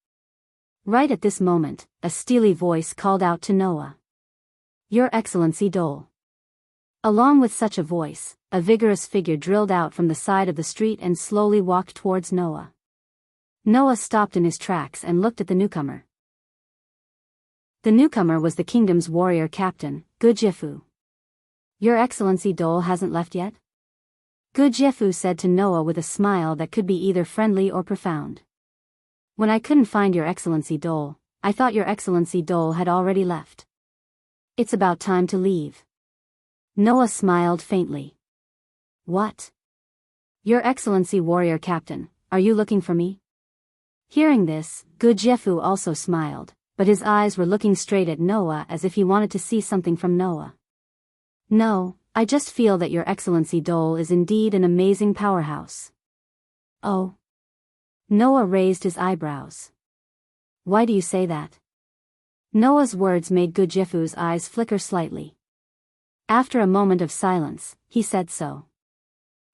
Right at this moment, a steely voice called out to Noah. "Your Excellency Dole." Along with such a voice, a vigorous figure drilled out from the side of the street and slowly walked towards Noah. Noah stopped in his tracks and looked at the newcomer. The newcomer was the kingdom's warrior captain, Gudjefu. "Your Excellency Dole hasn't left yet?" Gudjefu said to Noah with a smile that could be either friendly or profound. "When I couldn't find Your Excellency Dole, I thought Your Excellency Dole had already left. It's about time to leave." Noah smiled faintly. "What? Your Excellency warrior captain, are you looking for me?" Hearing this, Gudjefu also smiled, but his eyes were looking straight at Noah as if he wanted to see something from Noah. "No, I just feel that Your Excellency Dole is indeed an amazing powerhouse." "Oh?" Noah raised his eyebrows. "Why do you say that?" Noah's words made Gudjefu's eyes flicker slightly. After a moment of silence, he said so.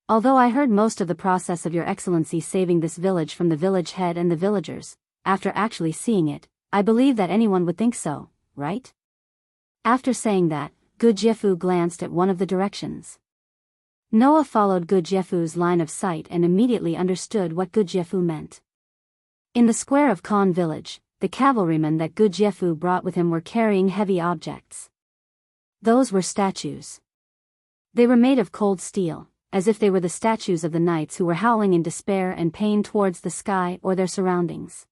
"Although I heard most of the process of Your Excellency saving this village from the village head and the villagers, after actually seeing it, I believe that anyone would think so, right?" After saying that, Gudjefu glanced at one of the directions. Noah followed Gudjefu's line of sight and immediately understood what Gudjefu meant. In the square of Khan village, the cavalrymen that Gudjefu brought with him were carrying heavy objects. Those were statues. They were made of cold steel, as if they were the statues of the knights who were howling in despair and pain towards the sky or their surroundings.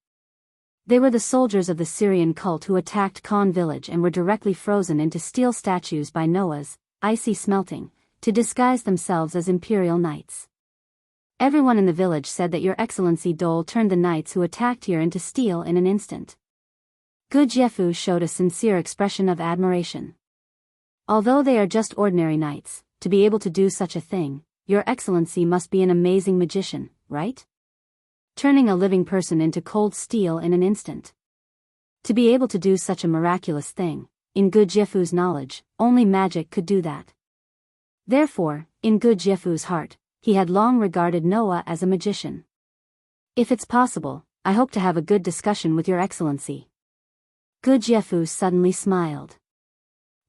They were the soldiers of the Syrian cult who attacked Khan village and were directly frozen into steel statues by Noah's, icy smelting, to disguise themselves as imperial knights. Everyone in the village said that Your Excellency Dole turned the knights who attacked here into steel in an instant. Gu Jiefu showed a sincere expression of admiration. Although they are just ordinary knights, to be able to do such a thing, Your Excellency must be an amazing magician, right? Turning a living person into cold steel in an instant. To be able to do such a miraculous thing, in Gu Jiefu's knowledge, only magic could do that. Therefore, in Gu Jiefu's heart, he had long regarded Noah as a magician. If it's possible, I hope to have a good discussion with Your Excellency. Gu Jiefu suddenly smiled.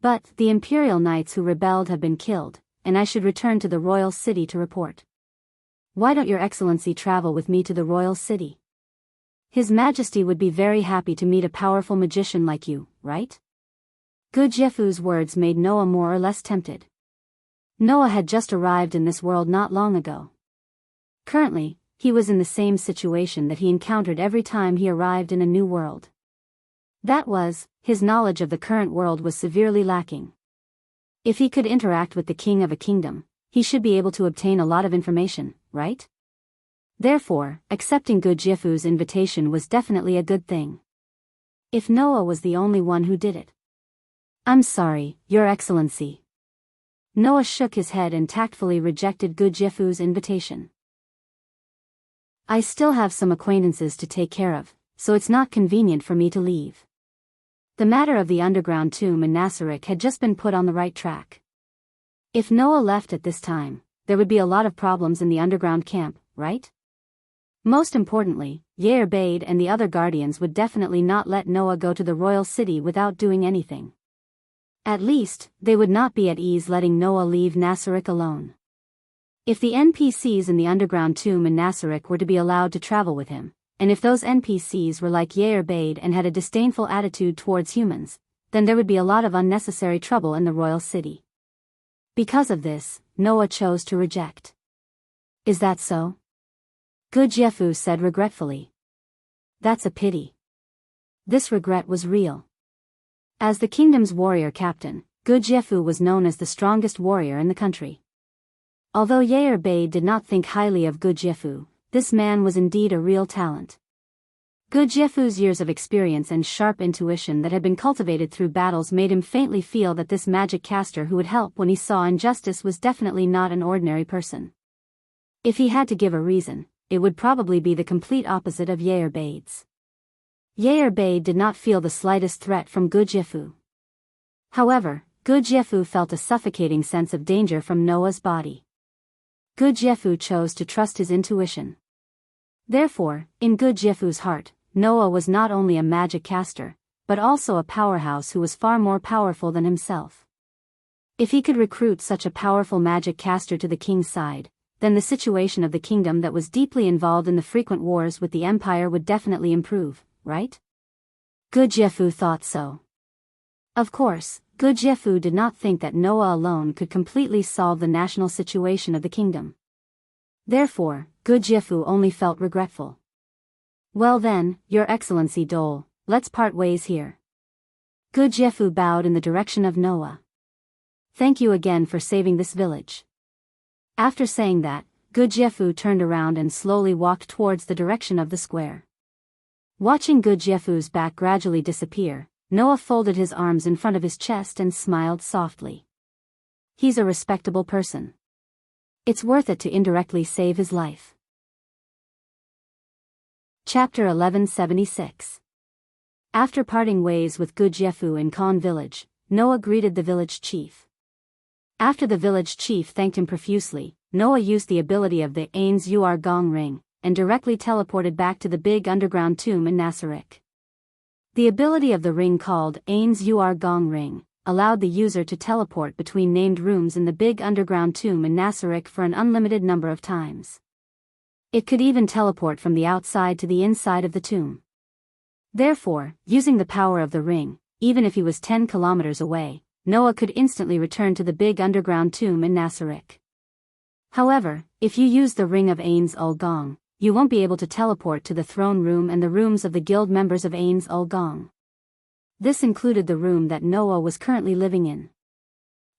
But the imperial knights who rebelled have been killed, and I should return to the royal city to report. Why don't Your Excellency travel with me to the royal city? His Majesty would be very happy to meet a powerful magician like you, right? Gu Jiefu's words made Noah more or less tempted. Noah had just arrived in this world not long ago. Currently, he was in the same situation that he encountered every time he arrived in a new world. That was, his knowledge of the current world was severely lacking. If he could interact with the king of a kingdom, he should be able to obtain a lot of information, right? Therefore, accepting Gu Jiefu's invitation was definitely a good thing. If Noah was the only one who did it. I'm sorry, Your Excellency. Noah shook his head and tactfully rejected Gu Jiefu's invitation. I still have some acquaintances to take care of, so it's not convenient for me to leave. The matter of the underground tomb in Nasaric had just been put on the right track. If Noah left at this time, there would be a lot of problems in the underground camp, right? Most importantly, Yair Bade and the other guardians would definitely not let Noah go to the royal city without doing anything. At least, they would not be at ease letting Noah leave Nasaric alone. If the NPCs in the underground tomb in Nasaric were to be allowed to travel with him, and if those NPCs were like Yair Bade and had a disdainful attitude towards humans, then there would be a lot of unnecessary trouble in the royal city. Because of this, Noah chose to reject. Is that so? Gu Jiefu said regretfully. That's a pity. This regret was real. As the kingdom's warrior captain, Gu Jiefu was known as the strongest warrior in the country. Although Yair Bade did not think highly of Gu Jiefu, this man was indeed a real talent. Gu Jiefu's years of experience and sharp intuition that had been cultivated through battles made him faintly feel that this magic caster who would help when he saw injustice was definitely not an ordinary person. If he had to give a reason, it would probably be the complete opposite of Yair Bade's. Yair Bade did not feel the slightest threat from Gu Jiefu. However, Gu Jiefu felt a suffocating sense of danger from Noah's body. Gu Jiefu chose to trust his intuition. Therefore, in Gu Jiefu's heart, Noah was not only a magic caster, but also a powerhouse who was far more powerful than himself. If he could recruit such a powerful magic caster to the king's side, then the situation of the kingdom that was deeply involved in the frequent wars with the empire would definitely improve, right? Gu Jiefu thought so. Of course, Gu Jiefu did not think that Noah alone could completely solve the national situation of the kingdom. Therefore, Gu Jiefu only felt regretful. Well then, Your Excellency Dole, let's part ways here. Gu Jiefu bowed in the direction of Noah. Thank you again for saving this village. After saying that, Gu Jiefu turned around and slowly walked towards the direction of the square. Watching Gu Jiefu's back gradually disappear, Noah folded his arms in front of his chest and smiled softly. He's a respectable person. It's worth it to indirectly save his life. Chapter 1176. After parting ways with Gu Jiefu in Khan village, Noah greeted the village chief. After the village chief thanked him profusely, Noah used the ability of the Ains Uar Gong ring, and directly teleported back to the big underground tomb in Nasaric. The ability of the ring called Ains Uar Gong ring allowed the user to teleport between named rooms in the big underground tomb in Nasaric for an unlimited number of times. It could even teleport from the outside to the inside of the tomb. Therefore, using the power of the ring, even if he was 10 kilometers away, Noah could instantly return to the big underground tomb in Nasaric. However, if you use the ring of Ains Ul Gong, you won't be able to teleport to the throne room and the rooms of the guild members of Ains Ul Gong. This included the room that Noah was currently living in.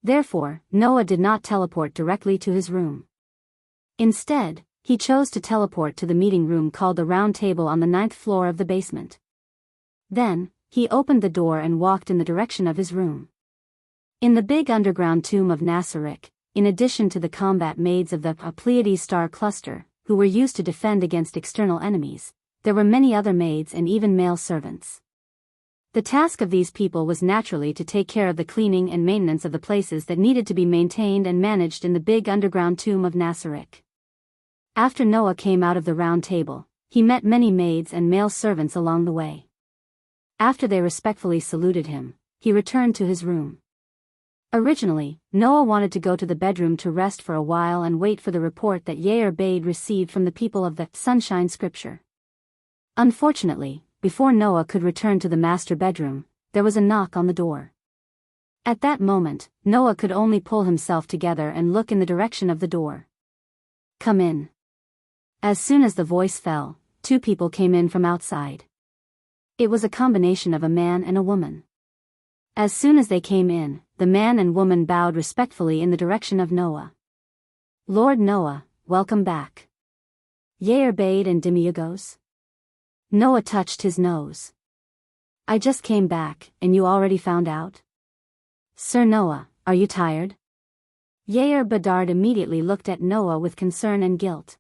Therefore, Noah did not teleport directly to his room. Instead, he chose to teleport to the meeting room called the Round Table on the 9th floor of the basement. Then, he opened the door and walked in the direction of his room. In the big underground tomb of Nasarek, in addition to the combat maids of the Pleiades star cluster, who were used to defend against external enemies, there were many other maids and even male servants. The task of these people was naturally to take care of the cleaning and maintenance of the places that needed to be maintained and managed in the big underground tomb of Nasarek. After Noah came out of the Round Table, he met many maids and male servants along the way. After they respectfully saluted him, he returned to his room. Originally, Noah wanted to go to the bedroom to rest for a while and wait for the report that Yair Bade received from the people of the Sunshine Scripture. Unfortunately, before Noah could return to the master bedroom, there was a knock on the door. At that moment, Noah could only pull himself together and look in the direction of the door. "Come in." As soon as the voice fell, two people came in from outside. It was a combination of a man and a woman. As soon as they came in, the man and woman bowed respectfully in the direction of Noah. "Lord Noah, welcome back." "Yair Bade and Demiurgos?" Noah touched his nose. "I just came back, and you already found out?" "Sir Noah, are you tired?" Yair Bedard immediately looked at Noah with concern and guilt.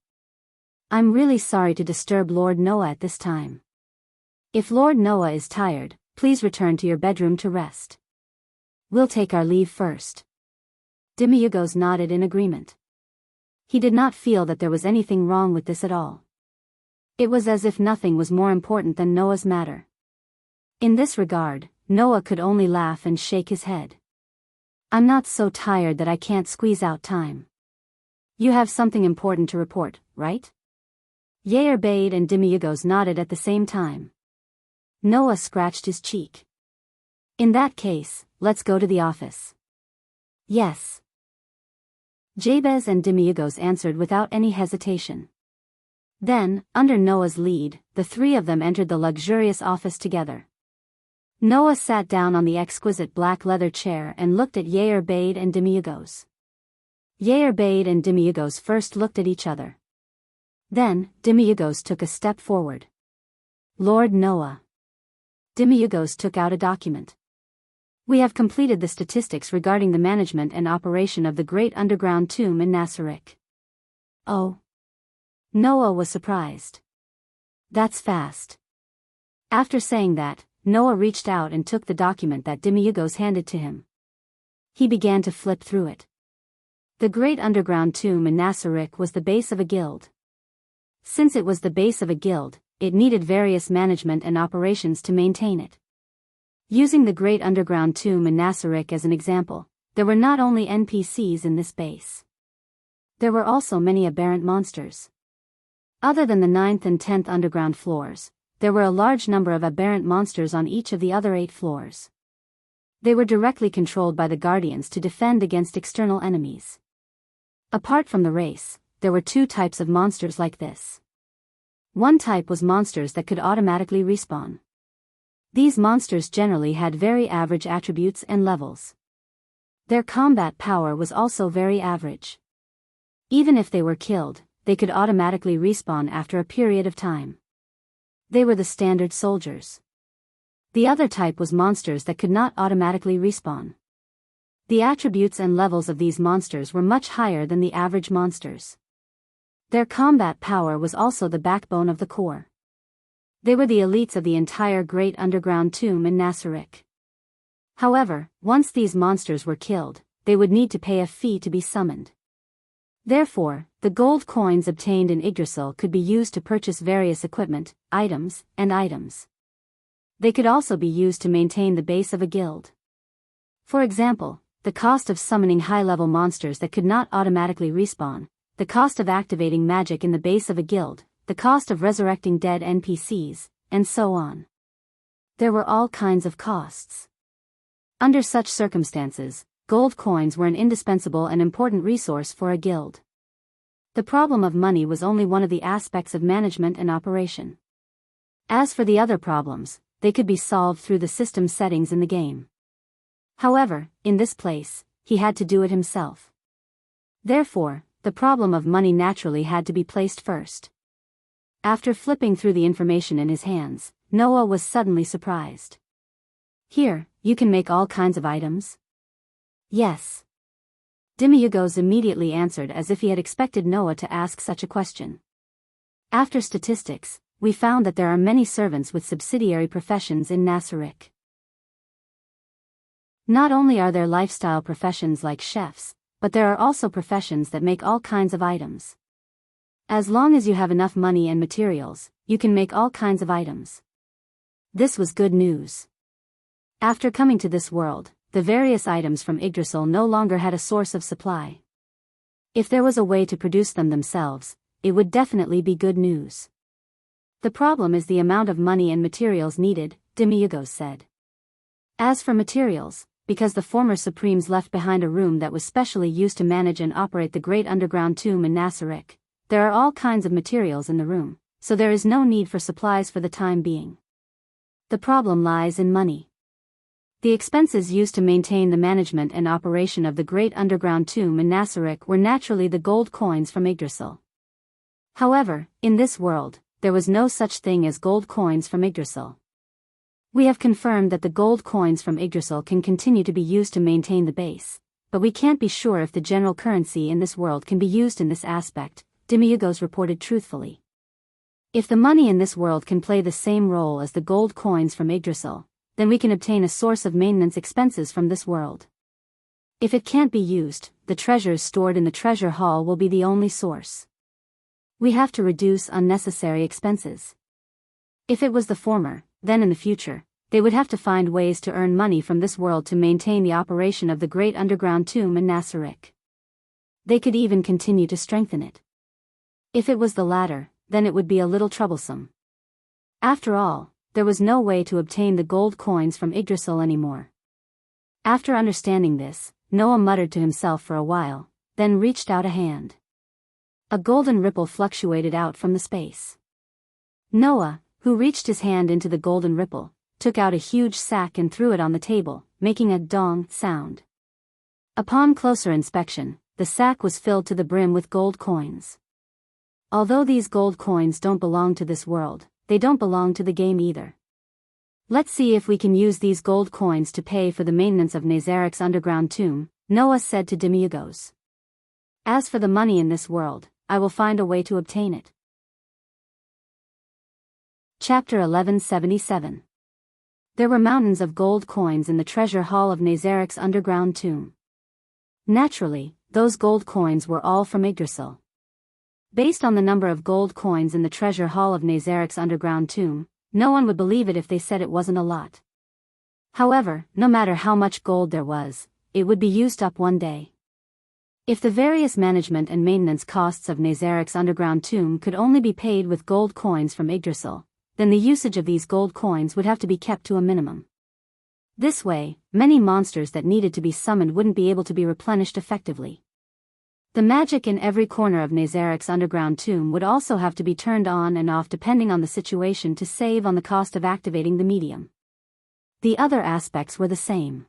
"I'm really sorry to disturb Lord Noah at this time. If Lord Noah is tired, please return to your bedroom to rest. We'll take our leave first." Demiurgos nodded in agreement. He did not feel that there was anything wrong with this at all. It was as if nothing was more important than Noah's matter. In this regard, Noah could only laugh and shake his head. "I'm not so tired that I can't squeeze out time. You have something important to report, right?" Yair Bade and Demiurgos nodded at the same time. Noah scratched his cheek. "In that case, let's go to the office." "Yes." Jabez and Demiurgos answered without any hesitation. Then, under Noah's lead, the three of them entered the luxurious office together. Noah sat down on the exquisite black leather chair and looked at Yair Bade and Demiurgos. Yair Bade and Demiurgos first looked at each other. Then, Demiurgos took a step forward. "Lord Noah." Demiurgos took out a document. "We have completed the statistics regarding the management and operation of the great underground tomb in Nasarek." "Oh." Noah was surprised. "That's fast." After saying that, Noah reached out and took the document that Demiurgos handed to him. He began to flip through it. The great underground tomb in Nasarek was the base of a guild. Since it was the base of a guild, it needed various management and operations to maintain it. Using the great underground tomb in Nasarek as an example, there were not only NPCs in this base. There were also many aberrant monsters. Other than the 9th and 10th underground floors, there were a large number of aberrant monsters on each of the other 8 floors. They were directly controlled by the Guardians to defend against external enemies. Apart from the race, there were 2 types of monsters like this. One type was monsters that could automatically respawn. These monsters generally had very average attributes and levels. Their combat power was also very average. Even if they were killed, they could automatically respawn after a period of time. They were the standard soldiers. The other type was monsters that could not automatically respawn. The attributes and levels of these monsters were much higher than the average monsters. Their combat power was also the backbone of the core. They were the elites of the entire great underground tomb in Nasarek. However, once these monsters were killed, they would need to pay a fee to be summoned. Therefore, the gold coins obtained in Yggdrasil could be used to purchase various equipment, items. They could also be used to maintain the base of a guild. For example, the cost of summoning high-level monsters that could not automatically respawn, the cost of activating magic in the base of a guild, the cost of resurrecting dead NPCs, and so on. There were all kinds of costs. Under such circumstances, gold coins were an indispensable and important resource for a guild. The problem of money was only one of the aspects of management and operation. As for the other problems, they could be solved through the system settings in the game. However, in this place, he had to do it himself. Therefore, the problem of money naturally had to be placed first. After flipping through the information in his hands, Noah was suddenly surprised. "Here, you can make all kinds of items?" "Yes." Demiurgos immediately answered as if he had expected Noah to ask such a question. "After statistics, we found that there are many servants with subsidiary professions in Nasarek. Not only are there lifestyle professions like chefs, but there are also professions that make all kinds of items. As long as you have enough money and materials, you can make all kinds of items." This was good news. After coming to this world, the various items from Yggdrasil no longer had a source of supply. If there was a way to produce them themselves, it would definitely be good news. "The problem is the amount of money and materials needed," Demiurgos said. "As for materials, because the former Supremes left behind a room that was specially used to manage and operate the great underground tomb in Nasarek, there are all kinds of materials in the room, so there is no need for supplies for the time being. The problem lies in money. The expenses used to maintain the management and operation of the great underground tomb in Nasarek were naturally the gold coins from Yggdrasil. However, in this world, there was no such thing as gold coins from Yggdrasil. We have confirmed that the gold coins from Yggdrasil can continue to be used to maintain the base, but we can't be sure if the general currency in this world can be used in this aspect," Demiurgos reported truthfully. "If the money in this world can play the same role as the gold coins from Yggdrasil, then we can obtain a source of maintenance expenses from this world. If it can't be used, the treasures stored in the treasure hall will be the only source. We have to reduce unnecessary expenses. If it was the former, then in the future, they would have to find ways to earn money from this world to maintain the operation of the great underground tomb in Nasarek. They could even continue to strengthen it. If it was the latter, then it would be a little troublesome. After all, there was no way to obtain the gold coins from Yggdrasil anymore." After understanding this, Noah muttered to himself for a while, then reached out a hand. A golden ripple fluctuated out from the space. Noah, who reached his hand into the golden ripple, took out a huge sack and threw it on the table, making a dong sound. Upon closer inspection, the sack was filled to the brim with gold coins. Although these gold coins don't belong to this world, they don't belong to the game either. "Let's see if we can use these gold coins to pay for the maintenance of Nazarek's underground tomb," Noah said to Demiurgos. "As for the money in this world, I will find a way to obtain it." Chapter 1177. There were mountains of gold coins in the treasure hall of Nazarek's underground tomb. Naturally, those gold coins were all from Yggdrasil. Based on the number of gold coins in the treasure hall of Nazarek's underground tomb, no one would believe it if they said it wasn't a lot. However, no matter how much gold there was, it would be used up one day. If the various management and maintenance costs of Nazarek's underground tomb could only be paid with gold coins from Yggdrasil, then the usage of these gold coins would have to be kept to a minimum. This way, many monsters that needed to be summoned wouldn't be able to be replenished effectively. The magic in every corner of Nazarek's underground tomb would also have to be turned on and off depending on the situation to save on the cost of activating the medium. The other aspects were the same.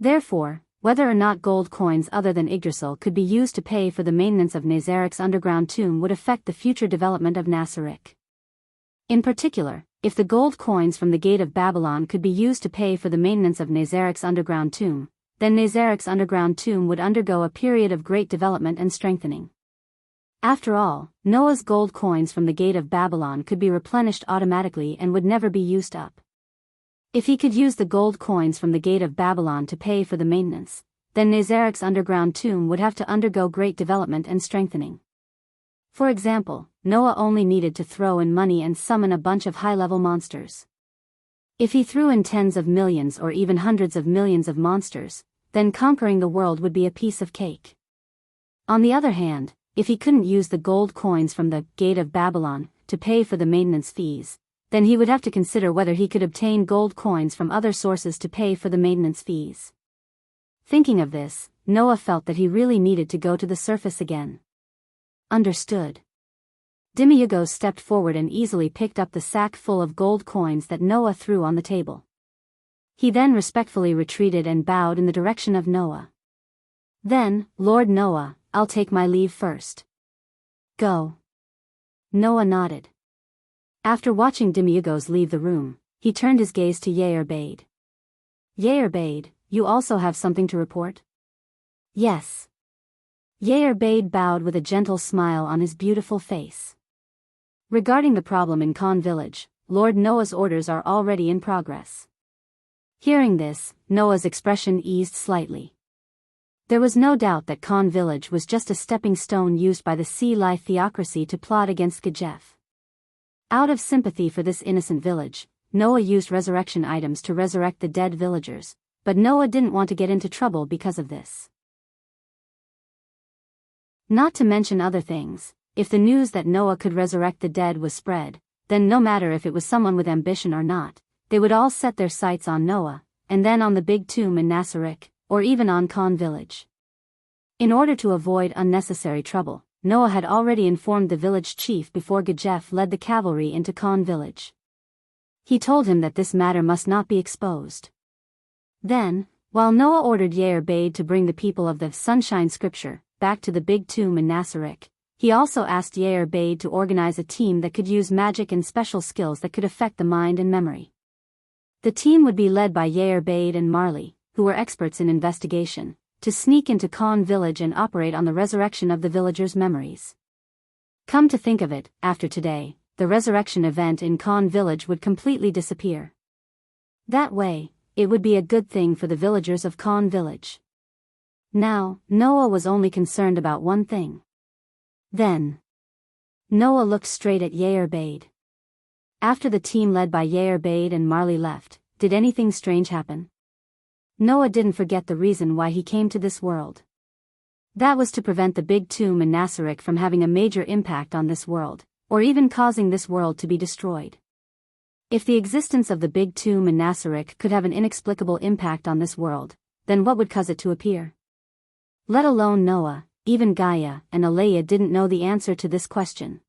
Therefore, whether or not gold coins other than Yggdrasil could be used to pay for the maintenance of Nazarek's underground tomb would affect the future development of Nasarek. In particular, if the gold coins from the Gate of Babylon could be used to pay for the maintenance of Nazarek's underground tomb, then Nazarek's underground tomb would undergo a period of great development and strengthening. After all, Noah's gold coins from the Gate of Babylon could be replenished automatically and would never be used up. If he could use the gold coins from the Gate of Babylon to pay for the maintenance, then Nazarek's underground tomb would have to undergo great development and strengthening. For example, Noah only needed to throw in money and summon a bunch of high-level monsters. If he threw in tens of millions or even hundreds of millions of monsters, then conquering the world would be a piece of cake. On the other hand, if he couldn't use the gold coins from the Gate of Babylon to pay for the maintenance fees, then he would have to consider whether he could obtain gold coins from other sources to pay for the maintenance fees. Thinking of this, Noah felt that he really needed to go to the surface again. Understood. Demiurgos stepped forward and easily picked up the sack full of gold coins that Noah threw on the table. He then respectfully retreated and bowed in the direction of Noah. Then, Lord Noah, I'll take my leave first. Go. Noah nodded. After watching Demiurgos leave the room, he turned his gaze to Yair-Bade. Yair-Bade, you also have something to report? Yes. Yair-Bade bowed with a gentle smile on his beautiful face. Regarding the problem in Khan village, Lord Noah's orders are already in progress. Hearing this, Noah's expression eased slightly. There was no doubt that Khan village was just a stepping stone used by the sea life theocracy to plot against Gajef. Out of sympathy for this innocent village, Noah used resurrection items to resurrect the dead villagers, but Noah didn't want to get into trouble because of this. Not to mention other things, if the news that Noah could resurrect the dead was spread, then no matter if it was someone with ambition or not, they would all set their sights on Noah, and then on the big tomb in Nasarek, or even on Khan village. In order to avoid unnecessary trouble, Noah had already informed the village chief before Gajef led the cavalry into Khan village. He told him that this matter must not be exposed. Then, while Noah ordered Yair-Bade to bring the people of the Sunshine Scripture back to the big tomb in Nasarek, he also asked Yair-Bade to organize a team that could use magic and special skills that could affect the mind and memory. The team would be led by Yair-Bade and Marley, who were experts in investigation, to sneak into Khan village and operate on the resurrection of the villagers' memories. Come to think of it, after today, the resurrection event in Khan village would completely disappear. That way, it would be a good thing for the villagers of Khan village. Now, Noah was only concerned about one thing. Then, Noah looked straight at Yair-Bade. After the team led by Yair-Bade and Marley left, did anything strange happen? Noah didn't forget the reason why he came to this world. That was to prevent the big tomb in Nasarek from having a major impact on this world, or even causing this world to be destroyed. If the existence of the big tomb in Nasarek could have an inexplicable impact on this world, then what would cause it to appear? Let alone Noah, even Gaia and Alea didn't know the answer to this question.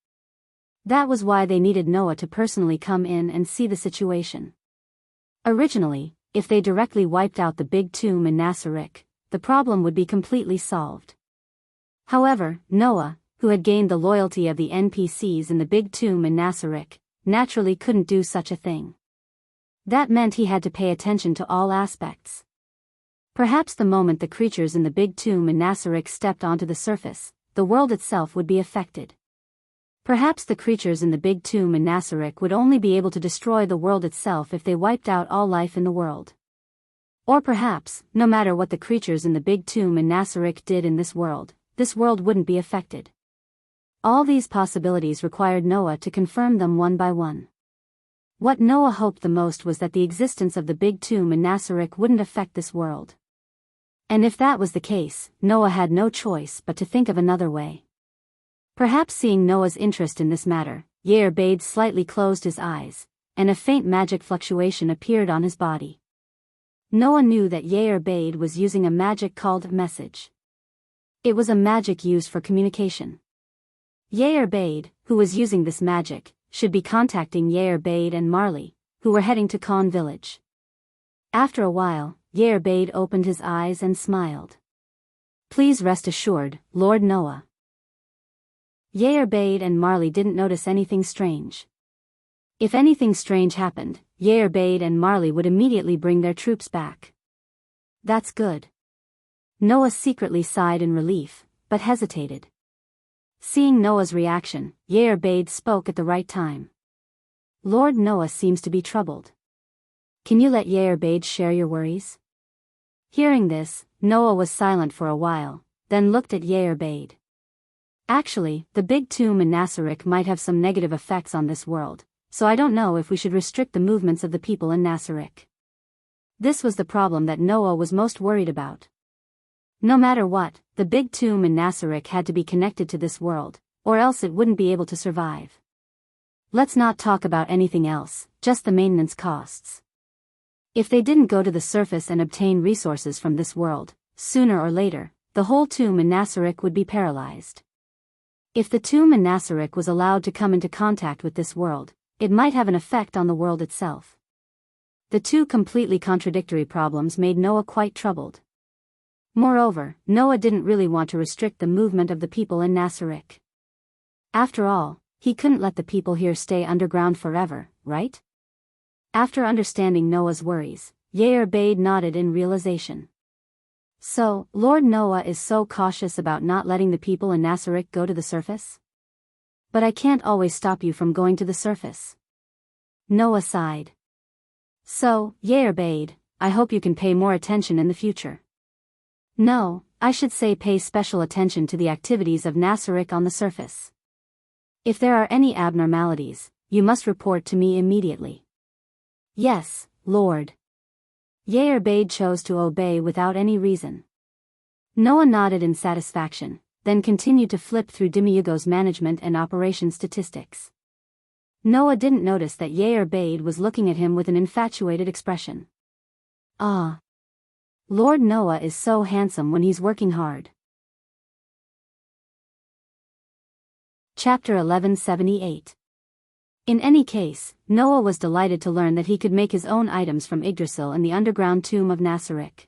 That was why they needed Noah to personally come in and see the situation. Originally, if they directly wiped out the big tomb in Nasarek, the problem would be completely solved. However, Noah, who had gained the loyalty of the NPCs in the big tomb in Nasarek, naturally couldn't do such a thing. That meant he had to pay attention to all aspects. Perhaps the moment the creatures in the big tomb in Nasarek stepped onto the surface, the world itself would be affected. Perhaps the creatures in the big tomb in Nasarek would only be able to destroy the world itself if they wiped out all life in the world. Or perhaps, no matter what the creatures in the big tomb in Nasarek did in this world wouldn't be affected. All these possibilities required Noah to confirm them one by one. What Noah hoped the most was that the existence of the big tomb in Nasarek wouldn't affect this world. And if that was the case, Noah had no choice but to think of another way. Perhaps seeing Noah's interest in this matter, Yair-Bade slightly closed his eyes, and a faint magic fluctuation appeared on his body. Noah knew that Yair-Bade was using a magic called message. It was a magic used for communication. Yair-Bade, who was using this magic, should be contacting Yair-Bade and Marley, who were heading to Khan village. After a while, Yair-Bade opened his eyes and smiled. Please rest assured, Lord Noah. Yair-Bade and Marley didn't notice anything strange. If anything strange happened, Yair-Bade and Marley would immediately bring their troops back. That's good. Noah secretly sighed in relief, but hesitated. Seeing Noah's reaction, Yair-Bade spoke at the right time. Lord Noah seems to be troubled. Can you let Yair-Bade share your worries? Hearing this, Noah was silent for a while, then looked at Yair-Bade. Actually, the big tomb in Nasarek might have some negative effects on this world, so I don't know if we should restrict the movements of the people in Nasarek. This was the problem that Noah was most worried about. No matter what, the big tomb in Nasarek had to be connected to this world, or else it wouldn't be able to survive. Let's not talk about anything else, just the maintenance costs. If they didn't go to the surface and obtain resources from this world, sooner or later, the whole tomb in Nasarek would be paralyzed. If the tomb in Nasarek was allowed to come into contact with this world, it might have an effect on the world itself. The two completely contradictory problems made Noah quite troubled. Moreover, Noah didn't really want to restrict the movement of the people in Nasarek. After all, he couldn't let the people here stay underground forever, right? After understanding Noah's worries, Yair Bade nodded in realization. So, Lord Noah is so cautious about not letting the people in Nasarek go to the surface? But I can't always stop you from going to the surface. Noah sighed. So, Yair Bade, I hope you can pay more attention in the future. No, I should say pay special attention to the activities of Nasarek on the surface. If there are any abnormalities, you must report to me immediately. Yes, Lord. Yair Bade chose to obey without any reason. Noah nodded in satisfaction, then continued to flip through Demiurgo's management and operation statistics. Noah didn't notice that Yair Bade was looking at him with an infatuated expression. Ah. Lord Noah is so handsome when he's working hard. Chapter 1178. In any case, Noah was delighted to learn that he could make his own items from Yggdrasil in the underground tomb of Nasarek.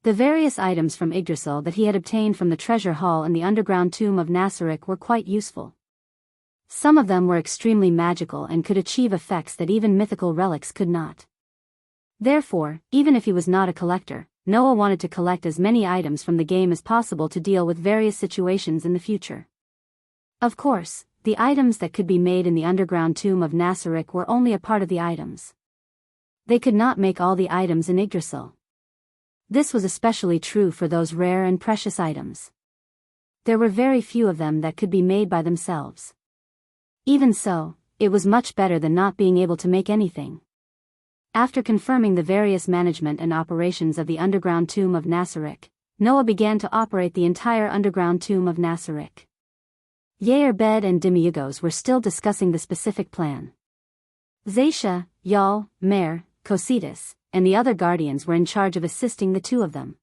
The various items from Yggdrasil that he had obtained from the treasure hall in the underground tomb of Nasarek were quite useful. Some of them were extremely magical and could achieve effects that even mythical relics could not. Therefore, even if he was not a collector, Noah wanted to collect as many items from the game as possible to deal with various situations in the future. Of course, the items that could be made in the underground tomb of Nasarek were only a part of the items. They could not make all the items in Yggdrasil. This was especially true for those rare and precious items. There were very few of them that could be made by themselves. Even so, it was much better than not being able to make anything. After confirming the various management and operations of the underground tomb of Nasarek, Noah began to operate the entire underground tomb of Nasarek. Yair Bed and Demiurgos were still discussing the specific plan. Zaisha, Yal, Mer, Cositas, and the other guardians were in charge of assisting the two of them.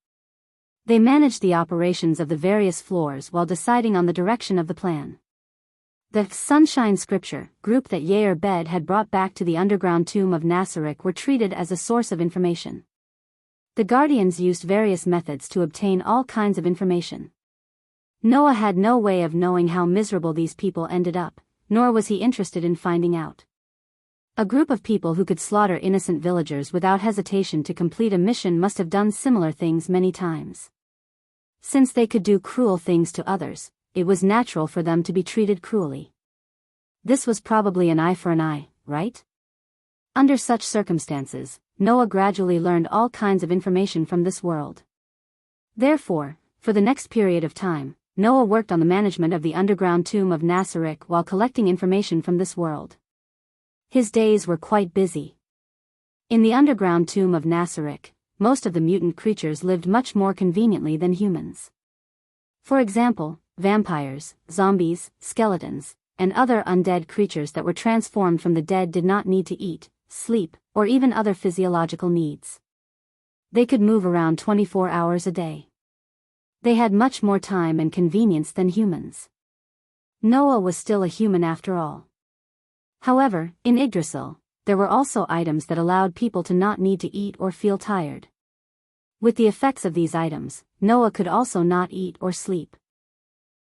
They managed the operations of the various floors while deciding on the direction of the plan. The Sunshine Scripture group that Yair Bed had brought back to the underground tomb of Nasarek were treated as a source of information. The guardians used various methods to obtain all kinds of information. Noah had no way of knowing how miserable these people ended up, nor was he interested in finding out. A group of people who could slaughter innocent villagers without hesitation to complete a mission must have done similar things many times. Since they could do cruel things to others, it was natural for them to be treated cruelly. This was probably an eye for an eye, right? Under such circumstances, Noah gradually learned all kinds of information from this world. Therefore, for the next period of time, Noah worked on the management of the underground tomb of Nasarek while collecting information from this world. His days were quite busy. In the underground tomb of Nasarek, most of the mutant creatures lived much more conveniently than humans. For example, vampires, zombies, skeletons, and other undead creatures that were transformed from the dead did not need to eat, sleep, or even other physiological needs. They could move around 24 hours a day. They had much more time and convenience than humans. Noah was still a human after all. However, in Yggdrasil, there were also items that allowed people to not need to eat or feel tired. With the effects of these items, Noah could also not eat or sleep.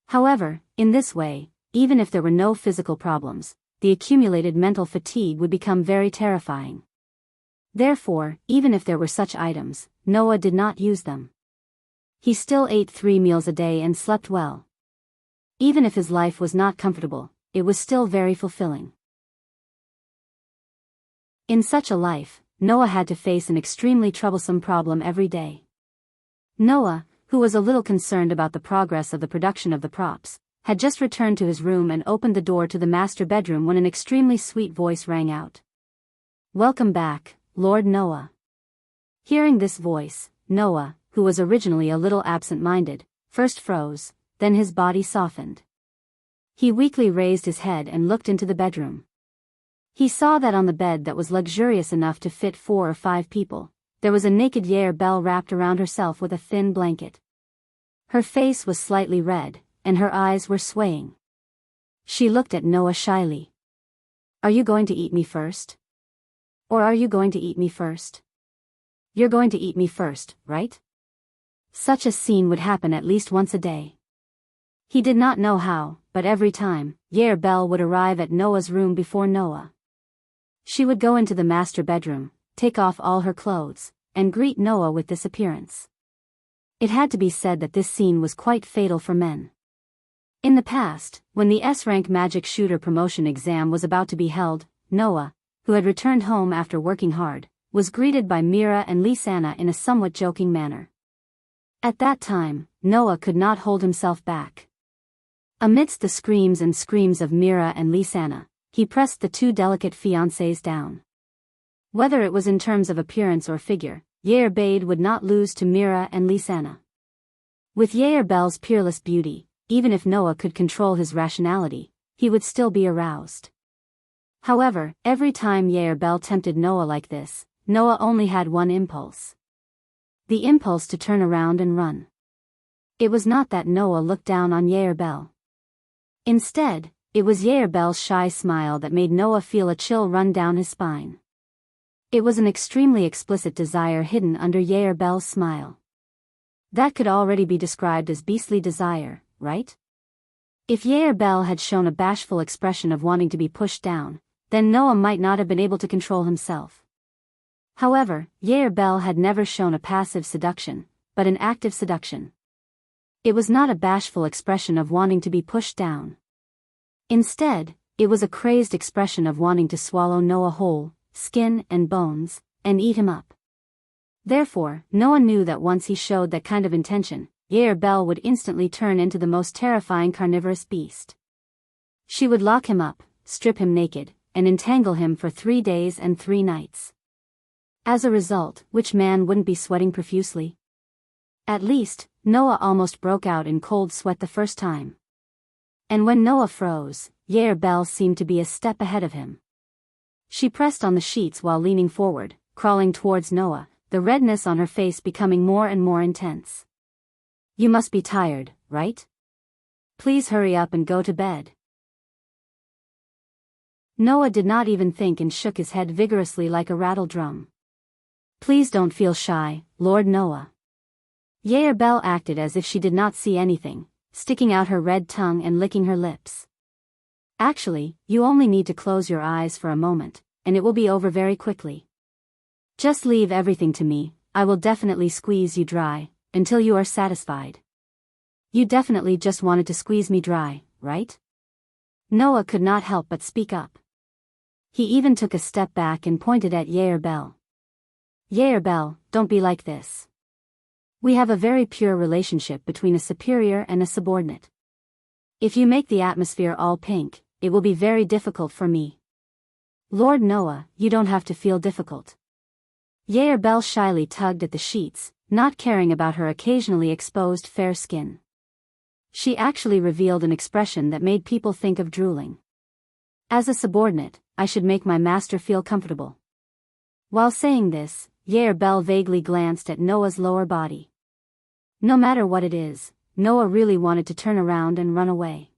However, in this way, even if there were no physical problems, the accumulated mental fatigue would become very terrifying. Therefore, even if there were such items, Noah did not use them. He still ate 3 meals a day and slept well. Even if his life was not comfortable, it was still very fulfilling. In such a life, Noah had to face an extremely troublesome problem every day. Noah, who was a little concerned about the progress of the production of the props, had just returned to his room and opened the door to the master bedroom when an extremely sweet voice rang out. "Welcome back, Lord Noah." Hearing this voice, Noah, who was originally a little absent-minded, first froze, then his body softened. He weakly raised his head and looked into the bedroom. He saw that on the bed that was luxurious enough to fit 4 or 5 people, there was a naked Yair Bell wrapped around herself with a thin blanket. Her face was slightly red, and her eyes were swaying. She looked at Noah shyly. "Are you going to eat me first? Or are you going to eat me first? You're going to eat me first, right?" Such a scene would happen at least once a day. He did not know how, but every time, Yair Bel would arrive at Noah's room before Noah. She would go into the master bedroom, take off all her clothes, and greet Noah with this appearance. It had to be said that this scene was quite fatal for men. In the past, when the S-rank magic shooter promotion exam was about to be held, Noah, who had returned home after working hard, was greeted by Mira and Lisanna in a somewhat joking manner. At that time, Noah could not hold himself back. Amidst the screams and screams of Mira and Lisanna, he pressed the two delicate fiancées down. Whether it was in terms of appearance or figure, Yair Bel would not lose to Mira and Lisanna. With Yair Bel's peerless beauty, even if Noah could control his rationality, he would still be aroused. However, every time Yair Bel tempted Noah like this, Noah only had one impulse. The impulse to turn around and run. It was not that Noah looked down on Yair Bel. Instead, it was Yair Bel's shy smile that made Noah feel a chill run down his spine. It was an extremely explicit desire hidden under Yair Bel's smile. That could already be described as beastly desire, right? If Yair Bel had shown a bashful expression of wanting to be pushed down, then Noah might not have been able to control himself. However, Yair Bel had never shown a passive seduction, but an active seduction. It was not a bashful expression of wanting to be pushed down. Instead, it was a crazed expression of wanting to swallow Noah whole, skin and bones, and eat him up. Therefore, Noah knew that once he showed that kind of intention, Yair Bel would instantly turn into the most terrifying carnivorous beast. She would lock him up, strip him naked, and entangle him for 3 days and 3 nights. As a result, which man wouldn't be sweating profusely? At least, Noah almost broke out in cold sweat the first time. And when Noah froze, Yair Bel seemed to be a step ahead of him. She pressed on the sheets while leaning forward, crawling towards Noah, the redness on her face becoming more and more intense. "You must be tired, right? Please hurry up and go to bed." Noah did not even think and shook his head vigorously like a rattle drum. "Please don't feel shy, Lord Noah." Yair Bel acted as if she did not see anything, sticking out her red tongue and licking her lips. "Actually, you only need to close your eyes for a moment, and it will be over very quickly. Just leave everything to me, I will definitely squeeze you dry, until you are satisfied." "You definitely just wanted to squeeze me dry, right?" Noah could not help but speak up. He even took a step back and pointed at Yair Bel. "Yair Bel, don't be like this. We have a very pure relationship between a superior and a subordinate. If you make the atmosphere all pink, it will be very difficult for me." "Lord Noah, you don't have to feel difficult." Yair Bel shyly tugged at the sheets, not caring about her occasionally exposed fair skin. She actually revealed an expression that made people think of drooling. "As a subordinate, I should make my master feel comfortable." While saying this, Yair Bel vaguely glanced at Noah's lower body. No matter what it is, Noah really wanted to turn around and run away.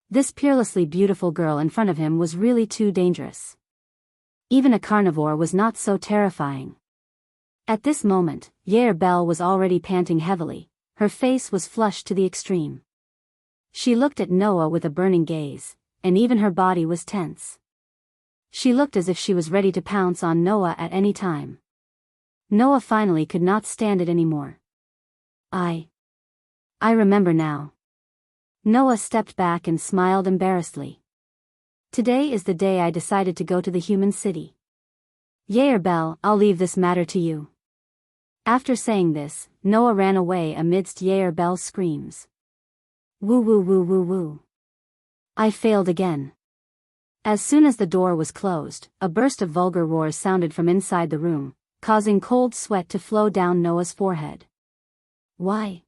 This peerlessly beautiful girl in front of him was really too dangerous. Even a carnivore was not so terrifying. At this moment, Yair Bel was already panting heavily, her face was flushed to the extreme. She looked at Noah with a burning gaze, and even her body was tense. She looked as if she was ready to pounce on Noah at any time. Noah finally could not stand it anymore. I remember now." Noah stepped back and smiled embarrassedly. "Today is the day I decided to go to the human city. Yair Bel, I'll leave this matter to you." After saying this, Noah ran away amidst Yair Bel's screams. "Woo woo woo woo woo. I failed again." As soon as the door was closed, a burst of vulgar roars sounded from inside the room, causing cold sweat to flow down Noah's forehead. Why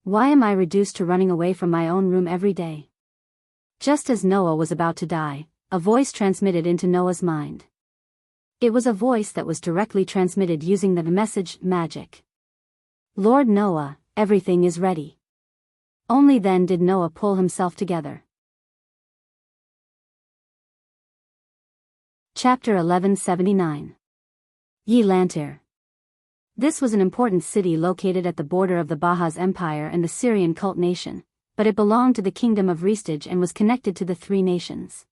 am I reduced to running away from my own room every day?" Just as Noah was about to die, a voice transmitted into Noah's mind. It was a voice that was directly transmitted using the message magic. "Lord Noah, everything is ready." Only then did Noah pull himself together. Chapter 1179. Ye Lantir. This was an important city located at the border of the Bahaz Empire and the Syrian cult nation, but it belonged to the kingdom of Restige and was connected to the three nations.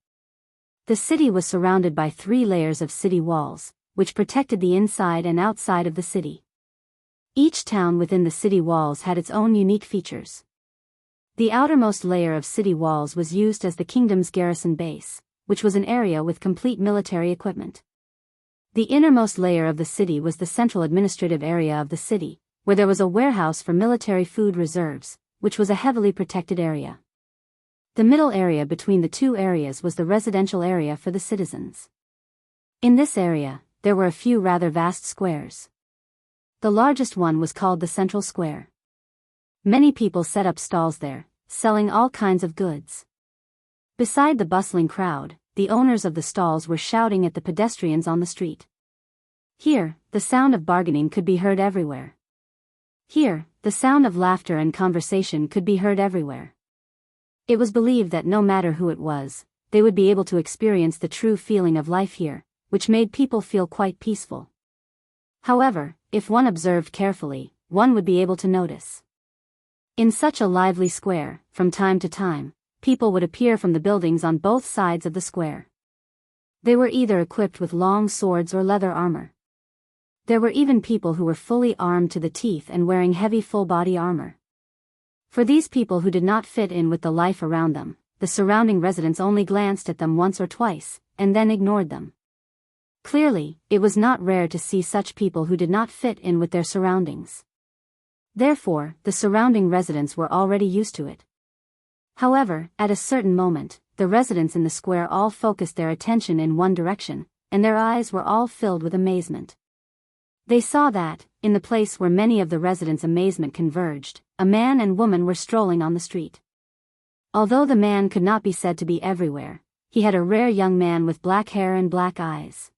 The city was surrounded by 3 layers of city walls, which protected the inside and outside of the city. Each town within the city walls had its own unique features. The outermost layer of city walls was used as the kingdom's garrison base, which was an area with complete military equipment. The innermost layer of the city was the central administrative area of the city, where there was a warehouse for military food reserves, which was a heavily protected area. The middle area between the 2 areas was the residential area for the citizens. In this area, there were a few rather vast squares. The largest one was called the Central Square. Many people set up stalls there, selling all kinds of goods. Beside the bustling crowd, the owners of the stalls were shouting at the pedestrians on the street. Here, the sound of bargaining could be heard everywhere. Here, the sound of laughter and conversation could be heard everywhere. It was believed that no matter who it was, they would be able to experience the true feeling of life here, which made people feel quite peaceful. However, if one observed carefully, one would be able to notice. In such a lively square, from time to time, people would appear from the buildings on both sides of the square. They were either equipped with long swords or leather armor. There were even people who were fully armed to the teeth and wearing heavy full-body armor. For these people who did not fit in with the life around them, the surrounding residents only glanced at them once or twice, and then ignored them. Clearly, it was not rare to see such people who did not fit in with their surroundings. Therefore, the surrounding residents were already used to it. However, at a certain moment, the residents in the square all focused their attention in one direction, and their eyes were all filled with amazement. They saw that, in the place where many of the residents' amazement converged, a man and woman were strolling on the street. Although the man could not be said to be everywhere, he had a rare young man with black hair and black eyes.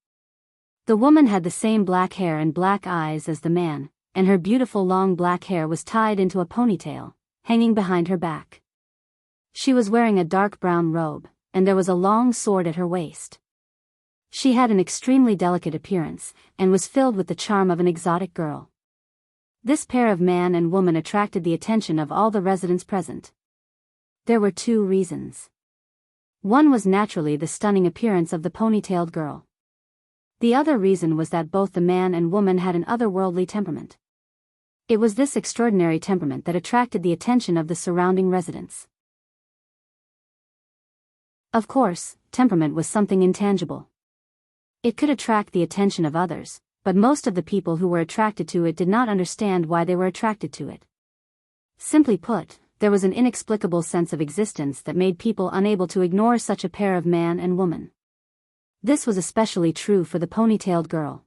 The woman had the same black hair and black eyes as the man, and her beautiful long black hair was tied into a ponytail, hanging behind her back. She was wearing a dark brown robe, and there was a long sword at her waist. She had an extremely delicate appearance, and was filled with the charm of an exotic girl. This pair of man and woman attracted the attention of all the residents present. There were 2 reasons. One was naturally the stunning appearance of the ponytailed girl. The other reason was that both the man and woman had an otherworldly temperament. It was this extraordinary temperament that attracted the attention of the surrounding residents. Of course, temperament was something intangible. It could attract the attention of others, but most of the people who were attracted to it did not understand why they were attracted to it. Simply put, there was an inexplicable sense of existence that made people unable to ignore such a pair of man and woman. This was especially true for the ponytailed girl.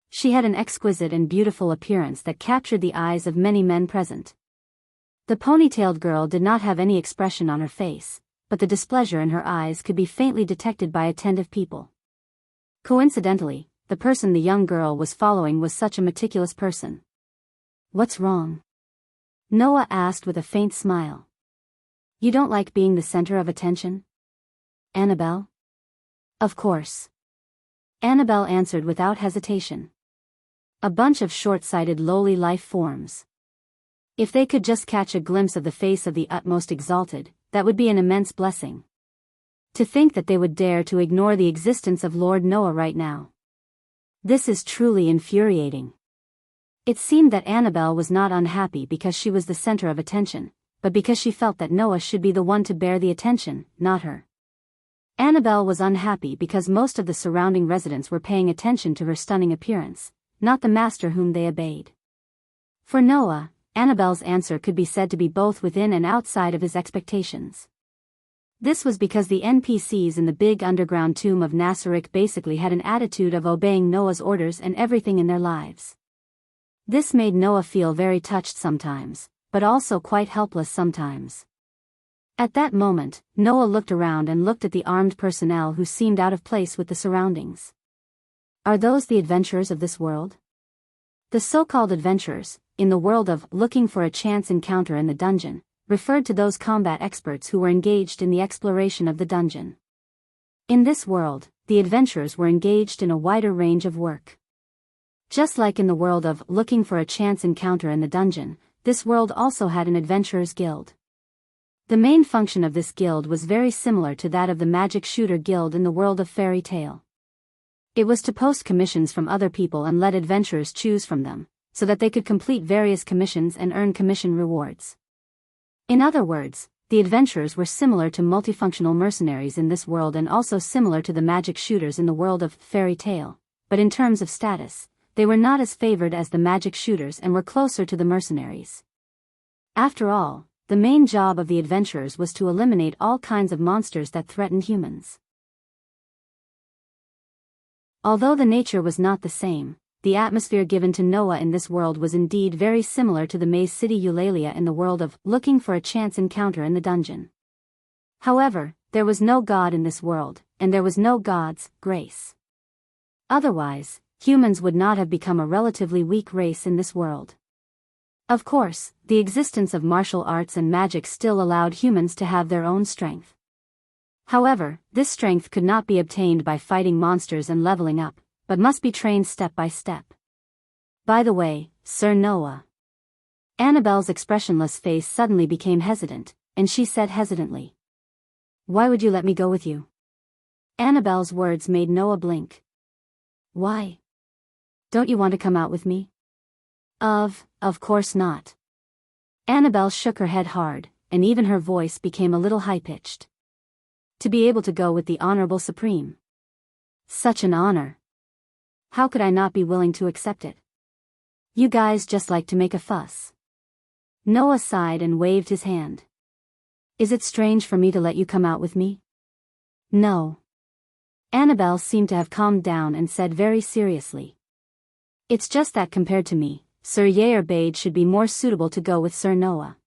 She had an exquisite and beautiful appearance that captured the eyes of many men present. The ponytailed girl did not have any expression on her face, but the displeasure in her eyes could be faintly detected by attentive people. Coincidentally, the person the young girl was following was such a meticulous person. "What's wrong?" Noah asked with a faint smile. "You don't like being the center of attention, Annabelle?" "Of course." Annabelle answered without hesitation. "A bunch of short-sighted lowly life forms. If they could just catch a glimpse of the face of the utmost exalted, that would be an immense blessing. To think that they would dare to ignore the existence of Lord Noah right now. This is truly infuriating." It seemed that Annabelle was not unhappy because she was the center of attention, but because she felt that Noah should be the one to bear the attention, not her. Annabelle was unhappy because most of the surrounding residents were paying attention to her stunning appearance, not the master whom they obeyed. For Noah, Annabelle's answer could be said to be both within and outside of his expectations. This was because the NPCs in the big underground tomb of Nassarik basically had an attitude of obeying Noah's orders and everything in their lives. This made Noah feel very touched sometimes, but also quite helpless sometimes. At that moment, Noah looked around and looked at the armed personnel who seemed out of place with the surroundings. Are those the adventurers of this world? The so-called adventurers, in the world of looking for a chance encounter in the dungeon, referred to those combat experts who were engaged in the exploration of the dungeon. In this world, the adventurers were engaged in a wider range of work. Just like in the world of Looking for a Chance Encounter in the Dungeon, this world also had an Adventurers Guild. The main function of this guild was very similar to that of the Magic Shooter Guild in the world of Fairy Tale. It was to post commissions from other people and let adventurers choose from them, so that they could complete various commissions and earn commission rewards. In other words, the adventurers were similar to multifunctional mercenaries in this world and also similar to the magic shooters in the world of Fairy Tale, but in terms of status, they were not as favored as the magic shooters and were closer to the mercenaries. After all, the main job of the adventurers was to eliminate all kinds of monsters that threatened humans. Although the nature was not the same, the atmosphere given to Noah in this world was indeed very similar to the Maze City Eulalia in the world of Looking for a Chance Encounter in the Dungeon. However, there was no god in this world, and there was no god's grace. Otherwise, humans would not have become a relatively weak race in this world. Of course, the existence of martial arts and magic still allowed humans to have their own strength. However, this strength could not be obtained by fighting monsters and leveling up, but must be trained step by step. By the way, Sir Noah. Annabelle's expressionless face suddenly became hesitant, and she said hesitantly, "Why would you let me go with you?" Annabelle's words made Noah blink. "Why? Don't you want to come out with me?" Of course not." Annabelle shook her head hard, and even her voice became a little high-pitched. "To be able to go with the Honorable Supreme. Such an honor. How could I not be willing to accept it? You guys just like to make a fuss." Noah sighed and waved his hand. "Is it strange for me to let you come out with me?" "No." Annabelle seemed to have calmed down and said very seriously, "It's just that compared to me, Sir Yair Bade should be more suitable to go with Sir Noah."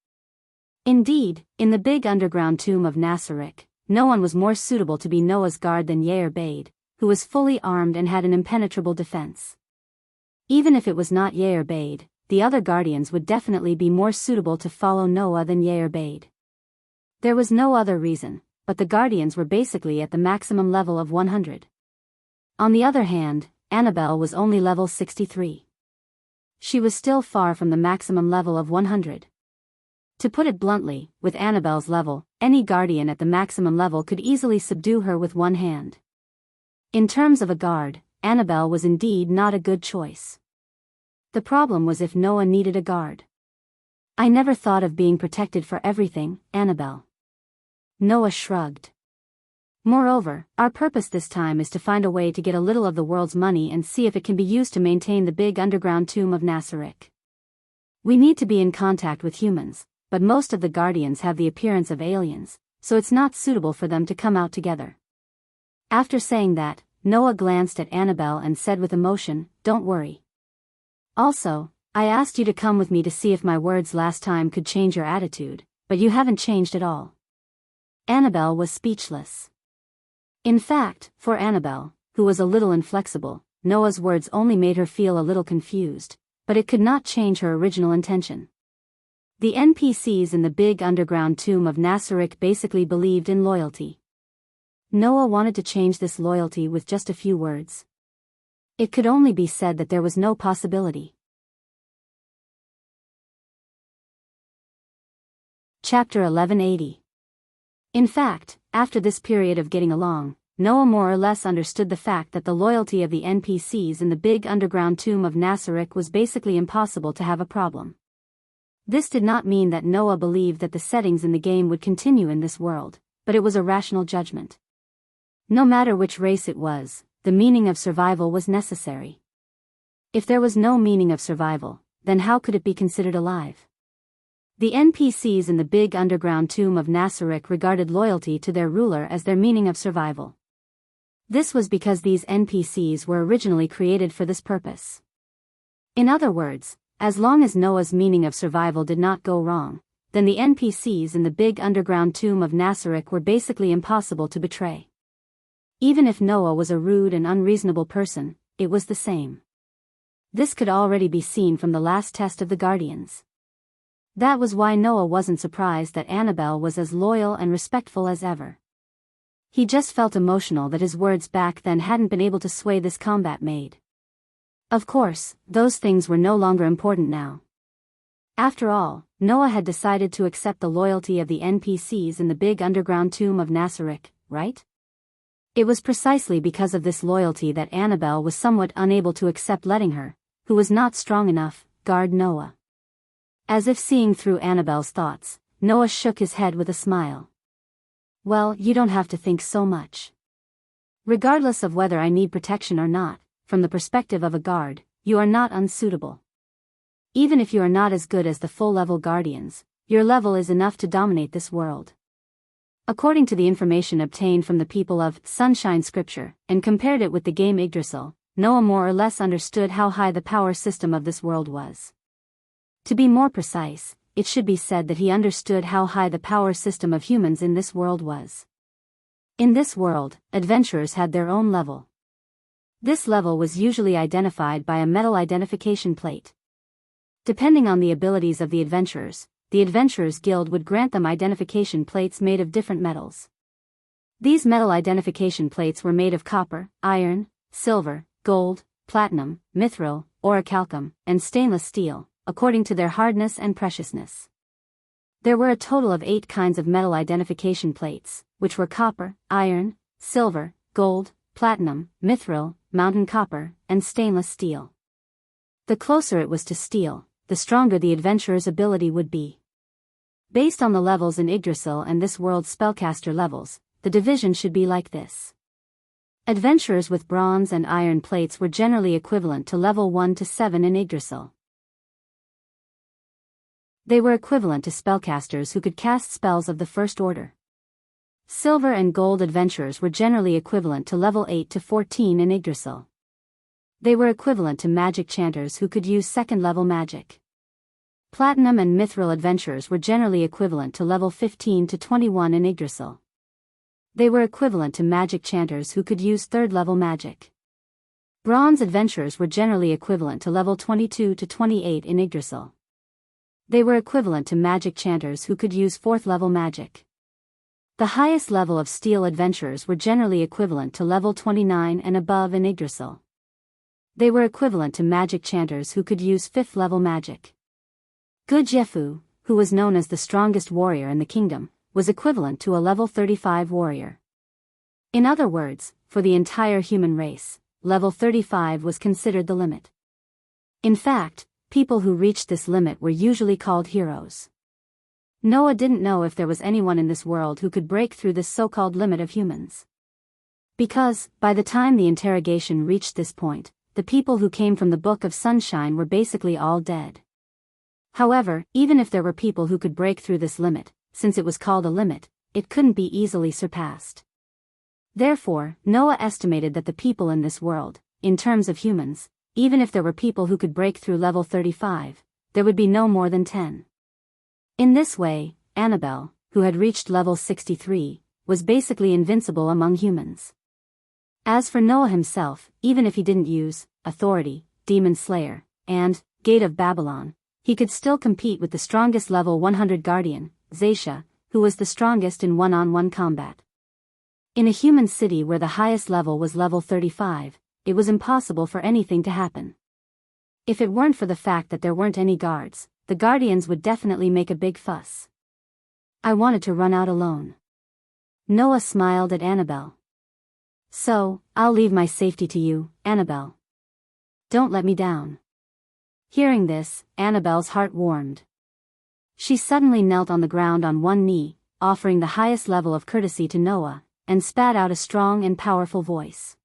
Indeed, in the big underground tomb of Nassarik, no one was more suitable to be Noah's guard than Yair Bade, who was fully armed and had an impenetrable defense. Even if it was not Yair Bade, the other guardians would definitely be more suitable to follow Noah than Yair Bade. There was no other reason, but the guardians were basically at the maximum level of 100. On the other hand, Annabelle was only level 63. She was still far from the maximum level of 100. To put it bluntly, with Annabelle's level, any guardian at the maximum level could easily subdue her with one hand. In terms of a guard, Annabelle was indeed not a good choice. The problem was if Noah needed a guard. "I never thought of being protected for everything, Annabelle." Noah shrugged. "Moreover, our purpose this time is to find a way to get a little of the world's money and see if it can be used to maintain the big underground tomb of Nassarik. We need to be in contact with humans, but most of the guardians have the appearance of aliens, so it's not suitable for them to come out together." After saying that, Noah glanced at Annabelle and said with emotion, "Don't worry. Also, I asked you to come with me to see if my words last time could change your attitude, but you haven't changed at all." Annabelle was speechless. In fact, for Annabelle, who was a little inflexible, Noah's words only made her feel a little confused, but it could not change her original intention. The NPCs in the big underground tomb of Nassarik basically believed in loyalty. Noah wanted to change this loyalty with just a few words. It could only be said that there was no possibility. Chapter 1180. In fact, after this period of getting along, Noah more or less understood the fact that the loyalty of the NPCs in the big underground tomb of Nassarik was basically impossible to have a problem. This did not mean that Noah believed that the settings in the game would continue in this world, but it was a rational judgment. No matter which race it was, the meaning of survival was necessary. If there was no meaning of survival, then how could it be considered alive? The NPCs in the big underground tomb of Nassarik regarded loyalty to their ruler as their meaning of survival. This was because these NPCs were originally created for this purpose. In other words, as long as Noah's meaning of survival did not go wrong, then the NPCs in the big underground tomb of Nassarik were basically impossible to betray. Even if Noah was a rude and unreasonable person, it was the same. This could already be seen from the last test of the Guardians. That was why Noah wasn't surprised that Annabelle was as loyal and respectful as ever. He just felt emotional that his words back then hadn't been able to sway this combat maid. Of course, those things were no longer important now. After all, Noah had decided to accept the loyalty of the NPCs in the big underground tomb of Nasarek, right? It was precisely because of this loyalty that Annabelle was somewhat unable to accept letting her, who was not strong enough, guard Noah. As if seeing through Annabelle's thoughts, Noah shook his head with a smile. Well, you don't have to think so much. Regardless of whether I need protection or not, from the perspective of a guard, you are not unsuitable. Even if you are not as good as the full-level guardians, your level is enough to dominate this world. According to the information obtained from the people of Sunshine Scripture, and compared it with the game Yggdrasil, Noah more or less understood how high the power system of this world was. To be more precise, it should be said that he understood how high the power system of humans in this world was. In this world, adventurers had their own level. This level was usually identified by a metal identification plate. Depending on the abilities of the Adventurers Guild would grant them identification plates made of different metals. These metal identification plates were made of copper, iron, silver, gold, platinum, mithril, orichalcum, and stainless steel, according to their hardness and preciousness. There were a total of 8 kinds of metal identification plates, which were copper, iron, silver, gold, platinum, mithril, mountain copper, and stainless steel. The closer it was to steel, the stronger the adventurer's ability would be. Based on the levels in Yggdrasil and this world's spellcaster levels, the division should be like this. Adventurers with bronze and iron plates were generally equivalent to level 1 to 7 in Yggdrasil. They were equivalent to spellcasters who could cast spells of the first order. Silver and gold adventurers were generally equivalent to level 8 to 14 in Yggdrasil. They were equivalent to magic chanters who could use second-level magic. Platinum and mithril adventurers were generally equivalent to level 15 to 21 in Yggdrasil. They were equivalent to magic chanters who could use third-level magic. Bronze adventurers were generally equivalent to level 22 to 28 in Yggdrasil. They were equivalent to magic chanters who could use fourth-level magic. The highest level of steel adventurers were generally equivalent to level 29 and above in Yggdrasil. They were equivalent to magic chanters who could use fifth-level magic. Good Jefu, who was known as the strongest warrior in the kingdom, was equivalent to a level 35 warrior. In other words, for the entire human race, level 35 was considered the limit. In fact, people who reached this limit were usually called heroes. Noah didn't know if there was anyone in this world who could break through this so-called limit of humans. Because, by the time the interrogation reached this point, the people who came from the Book of Sunshine were basically all dead. However, even if there were people who could break through this limit, since it was called a limit, it couldn't be easily surpassed. Therefore, Noah estimated that the people in this world, in terms of humans, even if there were people who could break through level 35, there would be no more than 10. In this way, Annabelle, who had reached level 63, was basically invincible among humans. As for Noah himself, even if he didn't use Authority, Demon Slayer, and Gate of Babylon, he could still compete with the strongest level 100 Guardian, Zaisha, who was the strongest in one-on-one combat. In a human city where the highest level was level 35, it was impossible for anything to happen. If it weren't for the fact that there weren't any guards, the Guardians would definitely make a big fuss. I wanted to run out alone. Noah smiled at Annabelle. So, I'll leave my safety to you, Annabelle. Don't let me down. Hearing this, Annabelle's heart warmed. She suddenly knelt on the ground on one knee, offering the highest level of courtesy to Noah, and spat out a strong and powerful voice.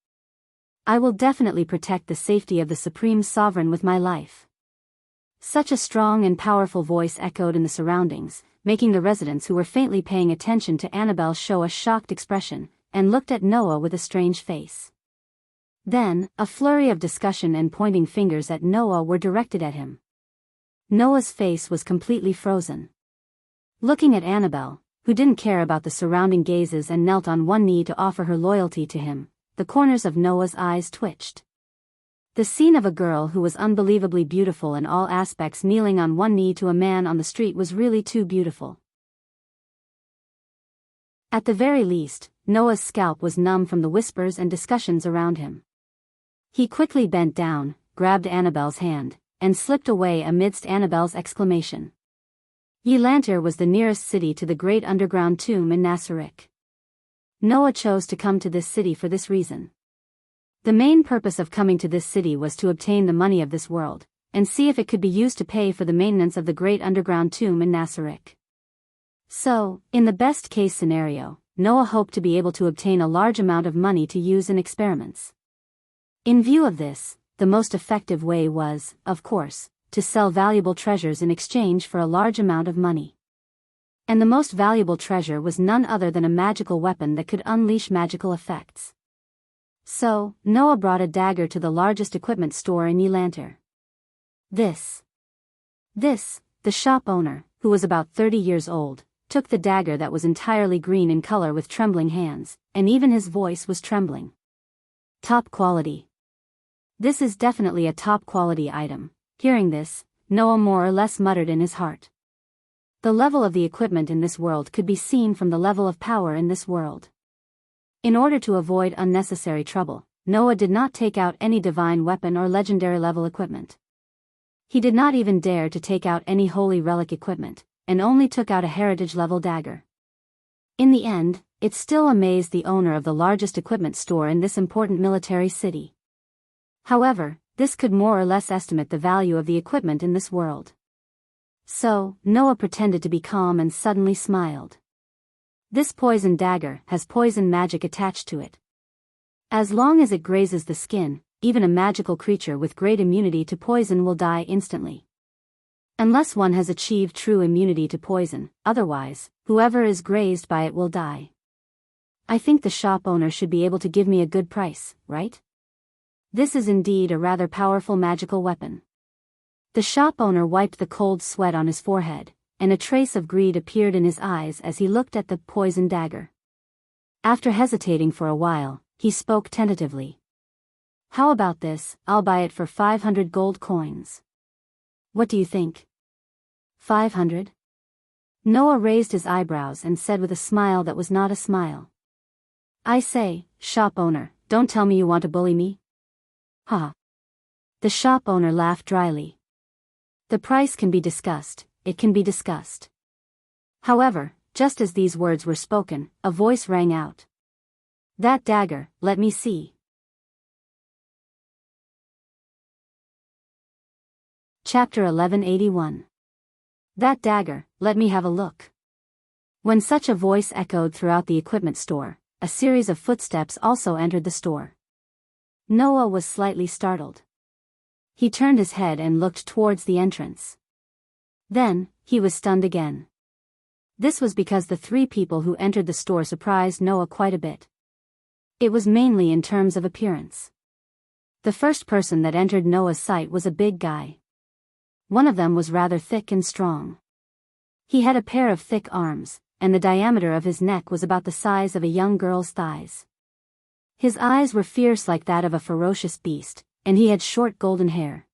I will definitely protect the safety of the Supreme Sovereign with my life. Such a strong and powerful voice echoed in the surroundings, making the residents who were faintly paying attention to Annabelle show a shocked expression, and looked at Noah with a strange face. Then, a flurry of discussion and pointing fingers at Noah were directed at him. Noah's face was completely frozen. Looking at Annabelle, who didn't care about the surrounding gazes and knelt on one knee to offer her loyalty to him, the corners of Noah's eyes twitched. The scene of a girl who was unbelievably beautiful in all aspects kneeling on one knee to a man on the street was really too beautiful. At the very least, Noah's scalp was numb from the whispers and discussions around him. He quickly bent down, grabbed Annabelle's hand, and slipped away amidst Annabelle's exclamation. Elanter was the nearest city to the great underground tomb in Nasarek. Noah chose to come to this city for this reason. The main purpose of coming to this city was to obtain the money of this world, and see if it could be used to pay for the maintenance of the great underground tomb in Nasarek. So, in the best-case scenario, Noah hoped to be able to obtain a large amount of money to use in experiments. In view of this, the most effective way was, of course, to sell valuable treasures in exchange for a large amount of money. And the most valuable treasure was none other than a magical weapon that could unleash magical effects. So, Noah brought a dagger to the largest equipment store in Elanter. This, the shop owner, who was about 30 years old, took the dagger that was entirely green in color with trembling hands, and even his voice was trembling. Top quality. This is definitely a top quality item. Hearing this, Noah more or less muttered in his heart. The level of the equipment in this world could be seen from the level of power in this world. In order to avoid unnecessary trouble, Noah did not take out any divine weapon or legendary level equipment. He did not even dare to take out any holy relic equipment, and only took out a heritage level dagger. In the end, it still amazed the owner of the largest equipment store in this important military city. However, this could more or less estimate the value of the equipment in this world. So, Noah pretended to be calm and suddenly smiled. This poison dagger has poison magic attached to it. As long as it grazes the skin, even a magical creature with great immunity to poison will die instantly. Unless one has achieved true immunity to poison, otherwise, whoever is grazed by it will die. I think the shop owner should be able to give me a good price, right? This is indeed a rather powerful magical weapon. The shop owner wiped the cold sweat on his forehead, and a trace of greed appeared in his eyes as he looked at the poison dagger. After hesitating for a while, he spoke tentatively. How about this? I'll buy it for 500 gold coins. What do you think? 500? Noah raised his eyebrows and said with a smile that was not a smile. I say, shop owner, don't tell me you want to bully me. Ha. The shop owner laughed dryly. The price can be discussed, it can be discussed. However, just as these words were spoken, a voice rang out. That dagger, let me see. Chapter 1181. That dagger, let me have a look. When such a voice echoed throughout the equipment store, a series of footsteps also entered the store. Noah was slightly startled. He turned his head and looked towards the entrance. Then, he was stunned again. This was because the three people who entered the store surprised Noah quite a bit. It was mainly in terms of appearance. The first person that entered Noah's sight was a big guy. One of them was rather thick and strong. He had a pair of thick arms, and the diameter of his neck was about the size of a young girl's thighs. His eyes were fierce like that of a ferocious beast, and he had short golden hair.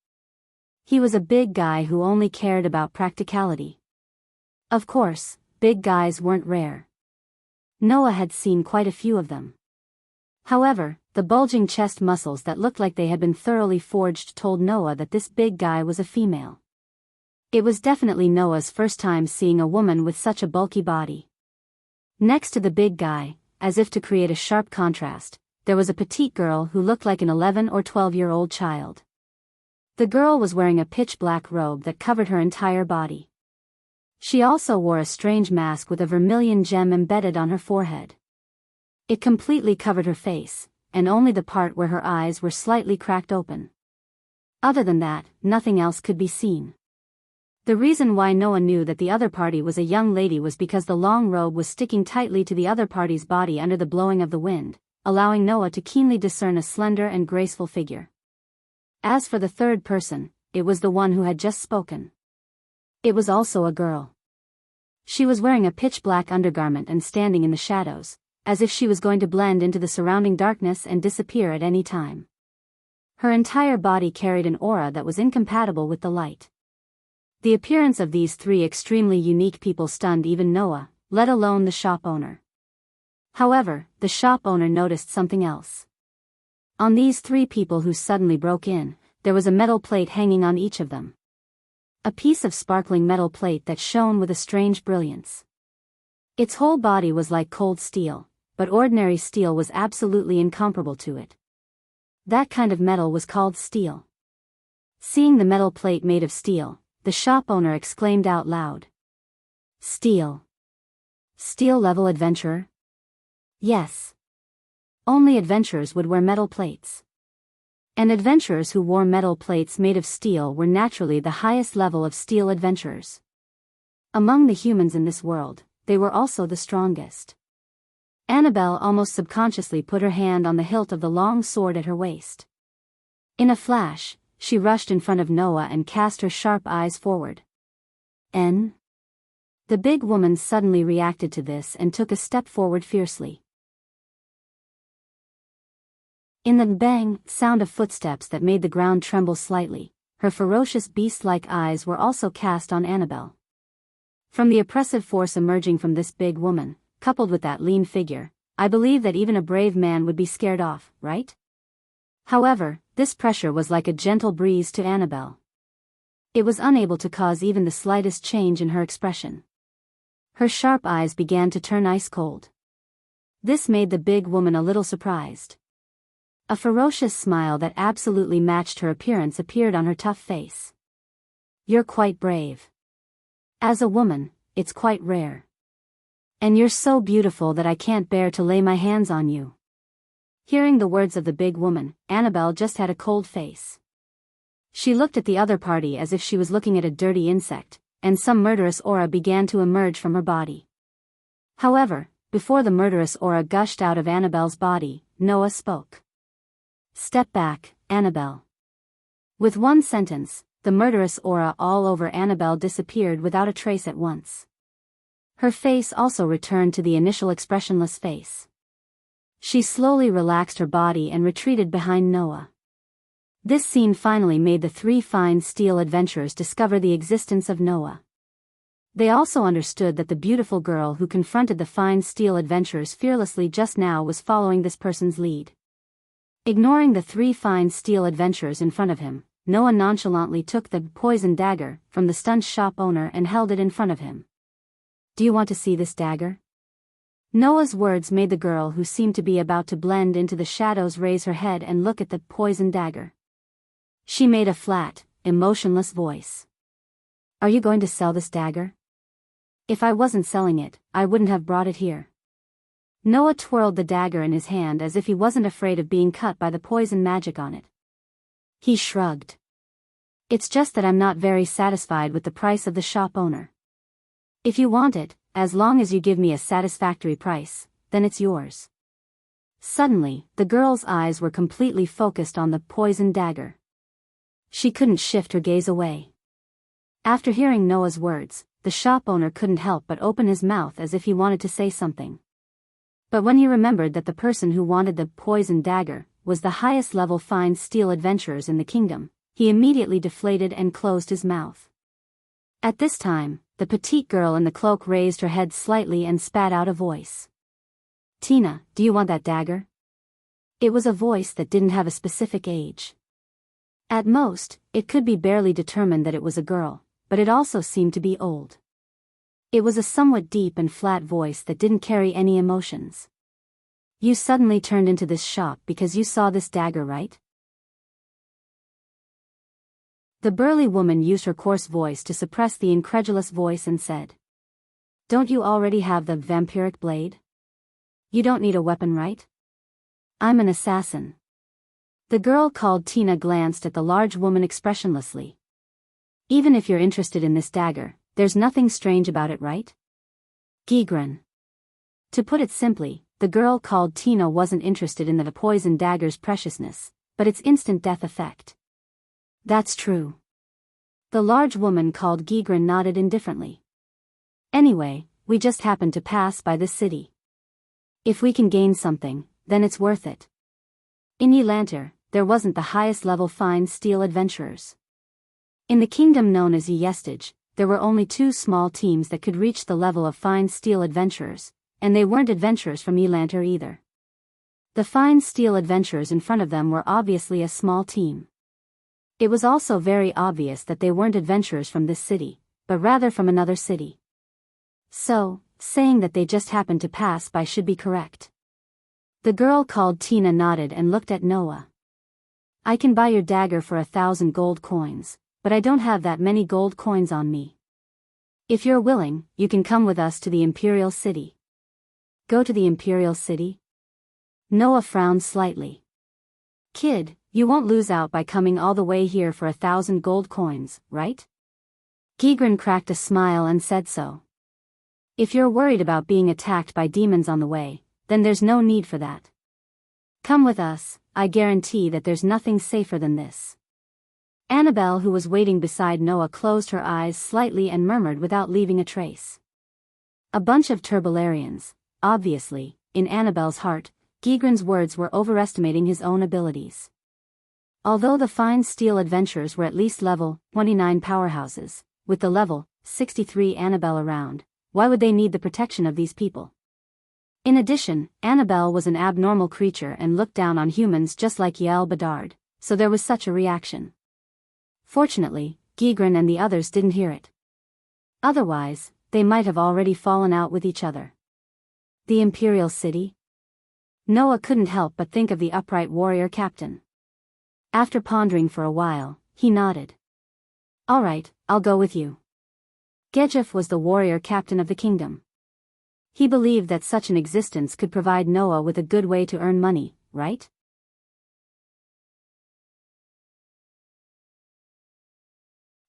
He was a big guy who only cared about practicality. Of course, big guys weren't rare. Noah had seen quite a few of them. However, the bulging chest muscles that looked like they had been thoroughly forged told Noah that this big guy was a female. It was definitely Noah's first time seeing a woman with such a bulky body. Next to the big guy, as if to create a sharp contrast, there was a petite girl who looked like an 11 or 12-year-old child. The girl was wearing a pitch-black robe that covered her entire body. She also wore a strange mask with a vermilion gem embedded on her forehead. It completely covered her face, and only the part where her eyes were slightly cracked open. Other than that, nothing else could be seen. The reason why Noah knew that the other party was a young lady was because the long robe was sticking tightly to the other party's body under the blowing of the wind, allowing Noah to keenly discern a slender and graceful figure. As for the third person, it was the one who had just spoken. It was also a girl. She was wearing a pitch-black undergarment and standing in the shadows, as if she was going to blend into the surrounding darkness and disappear at any time. Her entire body carried an aura that was incompatible with the light. The appearance of these three extremely unique people stunned even Noah, let alone the shop owner. However, the shop owner noticed something else. On these three people who suddenly broke in, there was a metal plate hanging on each of them. A piece of sparkling metal plate that shone with a strange brilliance. Its whole body was like cold steel, but ordinary steel was absolutely incomparable to it. That kind of metal was called steel. Seeing the metal plate made of steel, the shop owner exclaimed out loud. Steel. Steel-level adventurer? Yes. Only adventurers would wear metal plates. And adventurers who wore metal plates made of steel were naturally the highest level of steel adventurers. Among the humans in this world, they were also the strongest. Annabelle almost subconsciously put her hand on the hilt of the long sword at her waist. In a flash, she rushed in front of Noah and cast her sharp eyes forward. The big woman suddenly reacted to this and took a step forward fiercely. In the bang sound of footsteps that made the ground tremble slightly, her ferocious beast-like eyes were also cast on Annabelle. From the oppressive force emerging from this big woman, coupled with that lean figure, I believe that even a brave man would be scared off, right? However, this pressure was like a gentle breeze to Annabelle. It was unable to cause even the slightest change in her expression. Her sharp eyes began to turn ice cold. This made the big woman a little surprised. A ferocious smile that absolutely matched her appearance appeared on her tough face. You're quite brave. As a woman, it's quite rare. And you're so beautiful that I can't bear to lay my hands on you. Hearing the words of the big woman, Annabelle just had a cold face. She looked at the other party as if she was looking at a dirty insect, and some murderous aura began to emerge from her body. However, before the murderous aura gushed out of Annabelle's body, Noah spoke. Step back, Annabelle. With one sentence, the murderous aura all over Annabelle disappeared without a trace at once. Her face also returned to the initial expressionless face. She slowly relaxed her body and retreated behind Noah. This scene finally made the three fine steel adventurers discover the existence of Noah. They also understood that the beautiful girl who confronted the fine steel adventurers fearlessly just now was following this person's lead. Ignoring the three fine steel adventurers in front of him, Noah nonchalantly took the poison dagger from the stunned shop owner and held it in front of him. Do you want to see this dagger? Noah's words made the girl who seemed to be about to blend into the shadows raise her head and look at the poison dagger. She made a flat, emotionless voice. Are you going to sell this dagger? If I wasn't selling it, I wouldn't have brought it here. Noah twirled the dagger in his hand as if he wasn't afraid of being cut by the poison magic on it. He shrugged. It's just that I'm not very satisfied with the price of the shop owner. If you want it, as long as you give me a satisfactory price, then it's yours. Suddenly, the girl's eyes were completely focused on the poison dagger. She couldn't shift her gaze away. After hearing Noah's words, the shop owner couldn't help but open his mouth as if he wanted to say something. But when he remembered that the person who wanted the poison dagger was the highest level fine steel adventurers in the kingdom, he immediately deflated and closed his mouth. At this time, the petite girl in the cloak raised her head slightly and spat out a voice. Tina, do you want that dagger? It was a voice that didn't have a specific age. At most, it could be barely determined that it was a girl, but it also seemed to be old. It was a somewhat deep and flat voice that didn't carry any emotions. You suddenly turned into this shop because you saw this dagger, right? The burly woman used her coarse voice to suppress the incredulous voice and said. Don't you already have the vampiric blade? You don't need a weapon, right? I'm an assassin. The girl called Tina glanced at the large woman expressionlessly. Even if you're interested in this dagger, there's nothing strange about it, right? Gigran. To put it simply, the girl called Tina wasn't interested in the poison dagger's preciousness, but its instant death effect. That's true. The large woman called Gigran nodded indifferently. Anyway, we just happened to pass by this city. If we can gain something, then it's worth it. In Yelanter, there wasn't the highest level fine steel adventurers. In the kingdom known as Yestage, there were only 2 small teams that could reach the level of fine steel adventurers, and they weren't adventurers from Yelanter either. The fine steel adventurers in front of them were obviously a small team. It was also very obvious that they weren't adventurers from this city, but rather from another city. So, saying that they just happened to pass by should be correct. The girl called Tina nodded and looked at Noah. I can buy your dagger for 1,000 gold coins, but I don't have that many gold coins on me. If you're willing, you can come with us to the Imperial City. Go to the Imperial City? Noah frowned slightly. Kid, you won't lose out by coming all the way here for 1,000 gold coins, right? Gigrin cracked a smile and said so. If you're worried about being attacked by demons on the way, then there's no need for that. Come with us, I guarantee that there's nothing safer than this. Annabelle, who was waiting beside Noah, closed her eyes slightly and murmured without leaving a trace. A bunch of Turbolarians, obviously. In Annabelle's heart, Gigrin's words were overestimating his own abilities. Although the fine steel adventurers were at least level 29 powerhouses, with the level 63 Annabelle around, why would they need the protection of these people? In addition, Annabelle was an abnormal creature and looked down on humans just like Yael Bedard, so there was such a reaction. Fortunately, Gigrin and the others didn't hear it. Otherwise, they might have already fallen out with each other. The Imperial City? Noah couldn't help but think of the upright warrior captain. After pondering for a while, he nodded. All right, I'll go with you. Gejef was the warrior captain of the kingdom. He believed that such an existence could provide Noah with a good way to earn money, right?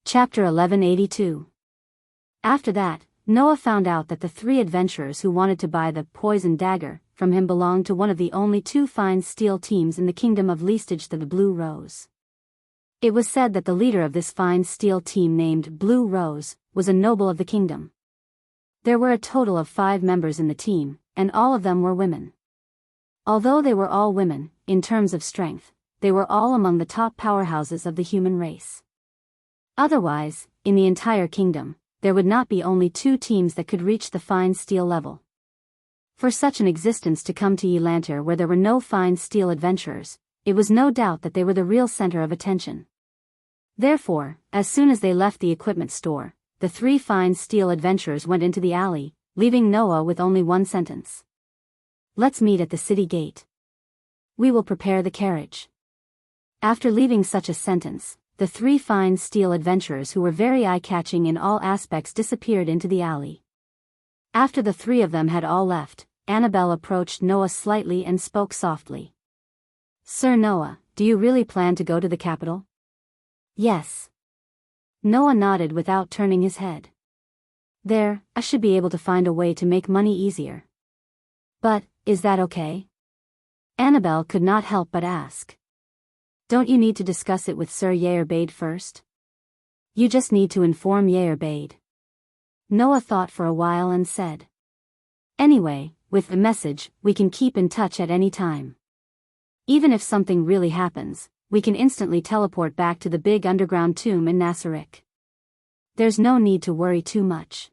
Chapter 1182. After that, Noah found out that the 3 adventurers who wanted to buy the poison dagger from him belonged to one of the only 2 fine steel teams in the kingdom of Leastage, the Blue Rose. It was said that the leader of this fine steel team, named Blue Rose, was a noble of the kingdom. There were a total of 5 members in the team, and all of them were women. Although they were all women, in terms of strength, they were all among the top powerhouses of the human race. Otherwise, in the entire kingdom, there would not be only 2 teams that could reach the fine steel level. For such an existence to come to Yelantir where there were no fine steel adventurers, it was no doubt that they were the real center of attention. Therefore, as soon as they left the equipment store, the 3 fine steel adventurers went into the alley, leaving Noah with only one sentence. Let's meet at the city gate. We will prepare the carriage. After leaving such a sentence, the 3 fine steel adventurers, who were very eye-catching in all aspects, disappeared into the alley. After the 3 of them had all left, Annabelle approached Noah slightly and spoke softly. Sir Noah, do you really plan to go to the capital? Yes. Noah nodded without turning his head. There, I should be able to find a way to make money easier. But, is that okay? Annabelle could not help but ask. Don't you need to discuss it with Sir Yerbade first? You just need to inform Yerbade. Noah thought for a while and said. Anyway, with the message, we can keep in touch at any time. Even if something really happens, we can instantly teleport back to the big underground tomb in Nasarick. There's no need to worry too much.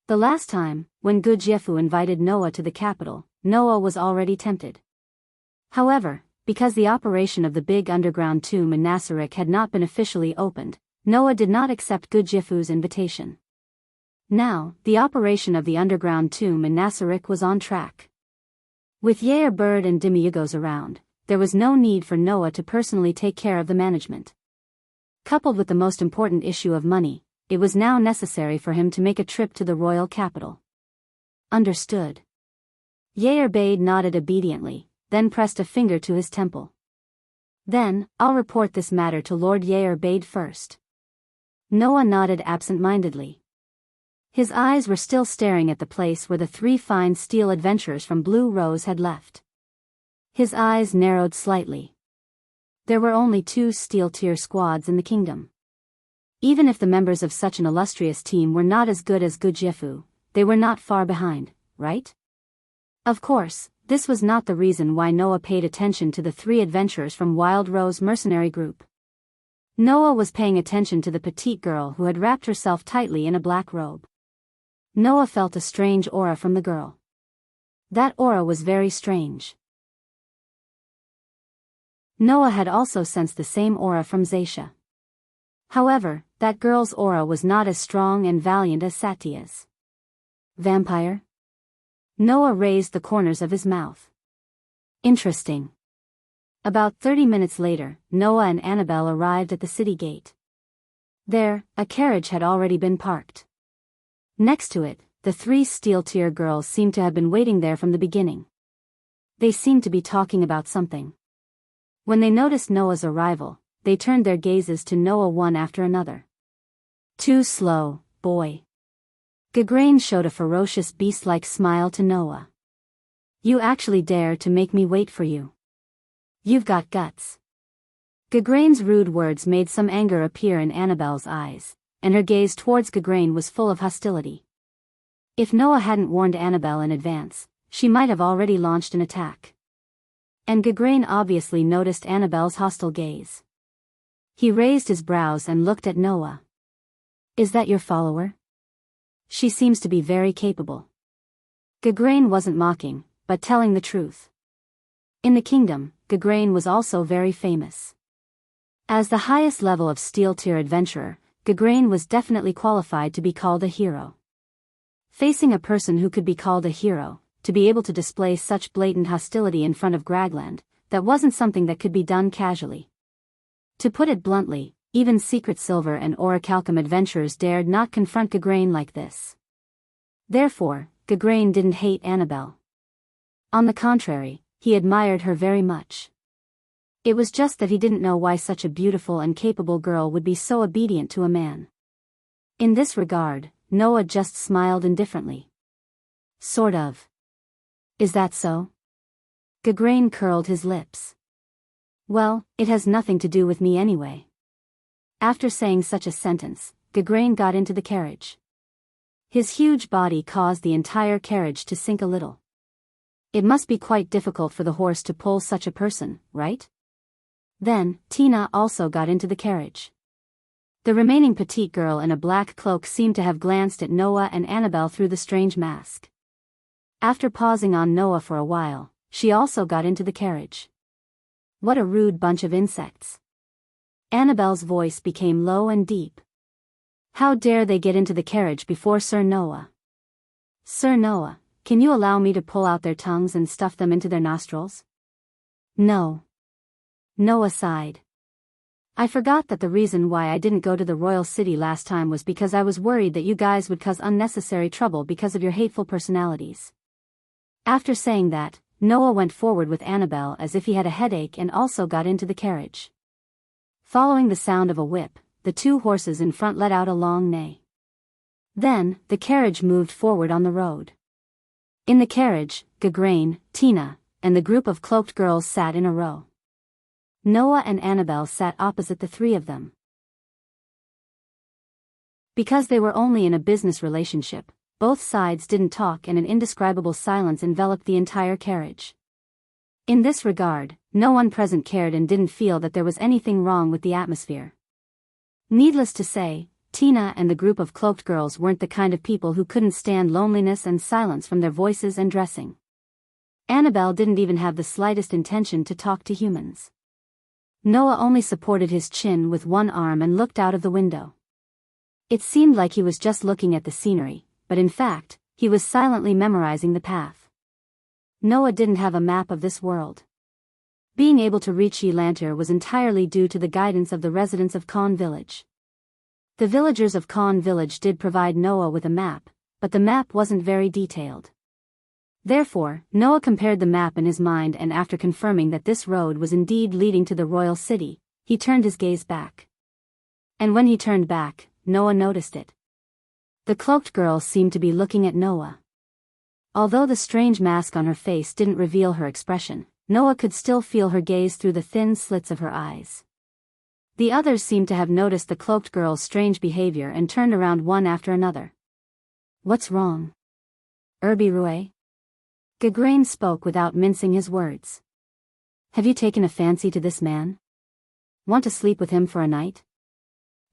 The last time, when Gujiefu invited Noah to the capital, Noah was already tempted. However, because the operation of the big underground tomb in Nasarick had not been officially opened, Noah did not accept Gujiefu's invitation. Now, the operation of the underground tomb in Nasarick was on track. With Yair Bird and Demiugos around, there was no need for Noah to personally take care of the management. Coupled with the most important issue of money, it was now necessary for him to make a trip to the royal capital. Understood. Yair Bade nodded obediently, then pressed a finger to his temple. Then, I'll report this matter to Lord Yair Bade first. Noah nodded absent-mindedly. His eyes were still staring at the place where the 3 fine steel adventurers from Blue Rose had left. His eyes narrowed slightly. There were only 2 steel tier squads in the kingdom. Even if the members of such an illustrious team were not as good as Gujiefu, they were not far behind, right? Of course, this was not the reason why Noah paid attention to the 3 adventurers from Wild Rose mercenary group. Noah was paying attention to the petite girl who had wrapped herself tightly in a black robe. Noah felt a strange aura from the girl. That aura was very strange. Noah had also sensed the same aura from Zaisha. However, that girl's aura was not as strong and valiant as Satya's. Vampire? Noah raised the corners of his mouth. Interesting. About 30 minutes later, Noah and Annabelle arrived at the city gate. There, a carriage had already been parked. Next to it, the three steel-tier girls seemed to have been waiting there from the beginning. They seemed to be talking about something. When they noticed Noah's arrival, they turned their gazes to Noah one after another. Too slow, boy. Gagrain showed a ferocious beast-like smile to Noah. You actually dare to make me wait for you. You've got guts. Gagrain's rude words made some anger appear in Annabelle's eyes, and her gaze towards Gagrain was full of hostility. If Noah hadn't warned Annabelle in advance, she might have already launched an attack. And Gagrain obviously noticed Annabelle's hostile gaze. He raised his brows and looked at Noah. Is that your follower? She seems to be very capable. Gagrain wasn't mocking, but telling the truth. In the kingdom, Gagrain was also very famous. As the highest level of steel-tier adventurer, Gagrain was definitely qualified to be called a hero. Facing a person who could be called a hero, to be able to display such blatant hostility in front of Gragland, that wasn't something that could be done casually. To put it bluntly, even Secret Silver and Orichalcum adventurers dared not confront Gagrain like this. Therefore, Gagrain didn't hate Annabelle. On the contrary, he admired her very much. It was just that he didn't know why such a beautiful and capable girl would be so obedient to a man. In this regard, Noah just smiled indifferently. Sort of. Is that so? Gagrain curled his lips. Well, it has nothing to do with me anyway. After saying such a sentence, Gagrain got into the carriage. His huge body caused the entire carriage to sink a little. It must be quite difficult for the horse to pull such a person, right? Then, Tina also got into the carriage. The remaining petite girl in a black cloak seemed to have glanced at Noah and Annabelle through the strange mask. After pausing on Noah for a while, she also got into the carriage. What a rude bunch of insects. Annabelle's voice became low and deep. How dare they get into the carriage before Sir Noah? Sir Noah, can you allow me to pull out their tongues and stuff them into their nostrils? No. Noah sighed. I forgot that the reason why I didn't go to the royal city last time was because I was worried that you guys would cause unnecessary trouble because of your hateful personalities. After saying that, Noah went forward with Annabelle as if he had a headache and also got into the carriage. Following the sound of a whip, the two horses in front let out a long neigh. Then, the carriage moved forward on the road. In the carriage, Gagrain, Tina, and the group of cloaked girls sat in a row. Noah and Annabelle sat opposite the three of them. Because they were only in a business relationship, both sides didn't talk and an indescribable silence enveloped the entire carriage. In this regard, no one present cared and didn't feel that there was anything wrong with the atmosphere. Needless to say, Tina and the group of cloaked girls weren't the kind of people who couldn't stand loneliness and silence from their voices and dressing. Annabelle didn't even have the slightest intention to talk to humans. Noah only supported his chin with one arm and looked out of the window. It seemed like he was just looking at the scenery, but in fact, he was silently memorizing the path. Noah didn't have a map of this world. Being able to reach Elantir was entirely due to the guidance of the residents of Khan Village. The villagers of Khan Village did provide Noah with a map, but the map wasn't very detailed. Therefore, Noah compared the map in his mind and after confirming that this road was indeed leading to the royal city, he turned his gaze back. And when he turned back, Noah noticed it. The cloaked girl seemed to be looking at Noah. Although the strange mask on her face didn't reveal her expression, Noah could still feel her gaze through the thin slits of her eyes. The others seemed to have noticed the cloaked girl's strange behavior and turned around one after another. What's wrong? Rue? Gagrain spoke without mincing his words. Have you taken a fancy to this man? Want to sleep with him for a night?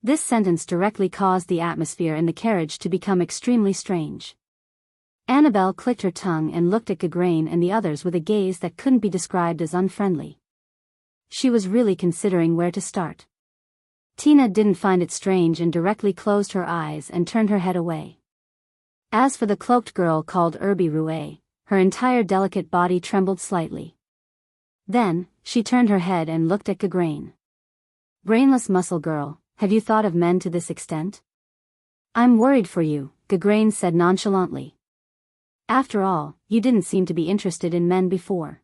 This sentence directly caused the atmosphere in the carriage to become extremely strange. Annabelle clicked her tongue and looked at Gagrain and the others with a gaze that couldn't be described as unfriendly. She was really considering where to start. Tina didn't find it strange and directly closed her eyes and turned her head away. As for the cloaked girl called Irby Rouet, her entire delicate body trembled slightly. Then, she turned her head and looked at Gagraine. Brainless muscle girl, have you thought of men to this extent? I'm worried for you, Gagraine said nonchalantly. After all, you didn't seem to be interested in men before.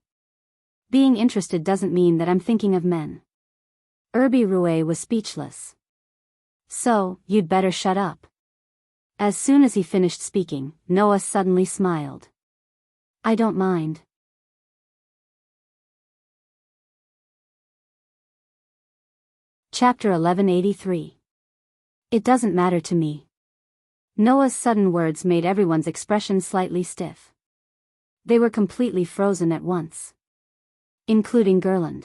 Being interested doesn't mean that I'm thinking of men. Irby Rouet was speechless. So, you'd better shut up. As soon as he finished speaking, Noah suddenly smiled. I don't mind. Chapter 1183. It doesn't matter to me. Noah's sudden words made everyone's expression slightly stiff. They were completely frozen at once. Including Gerland.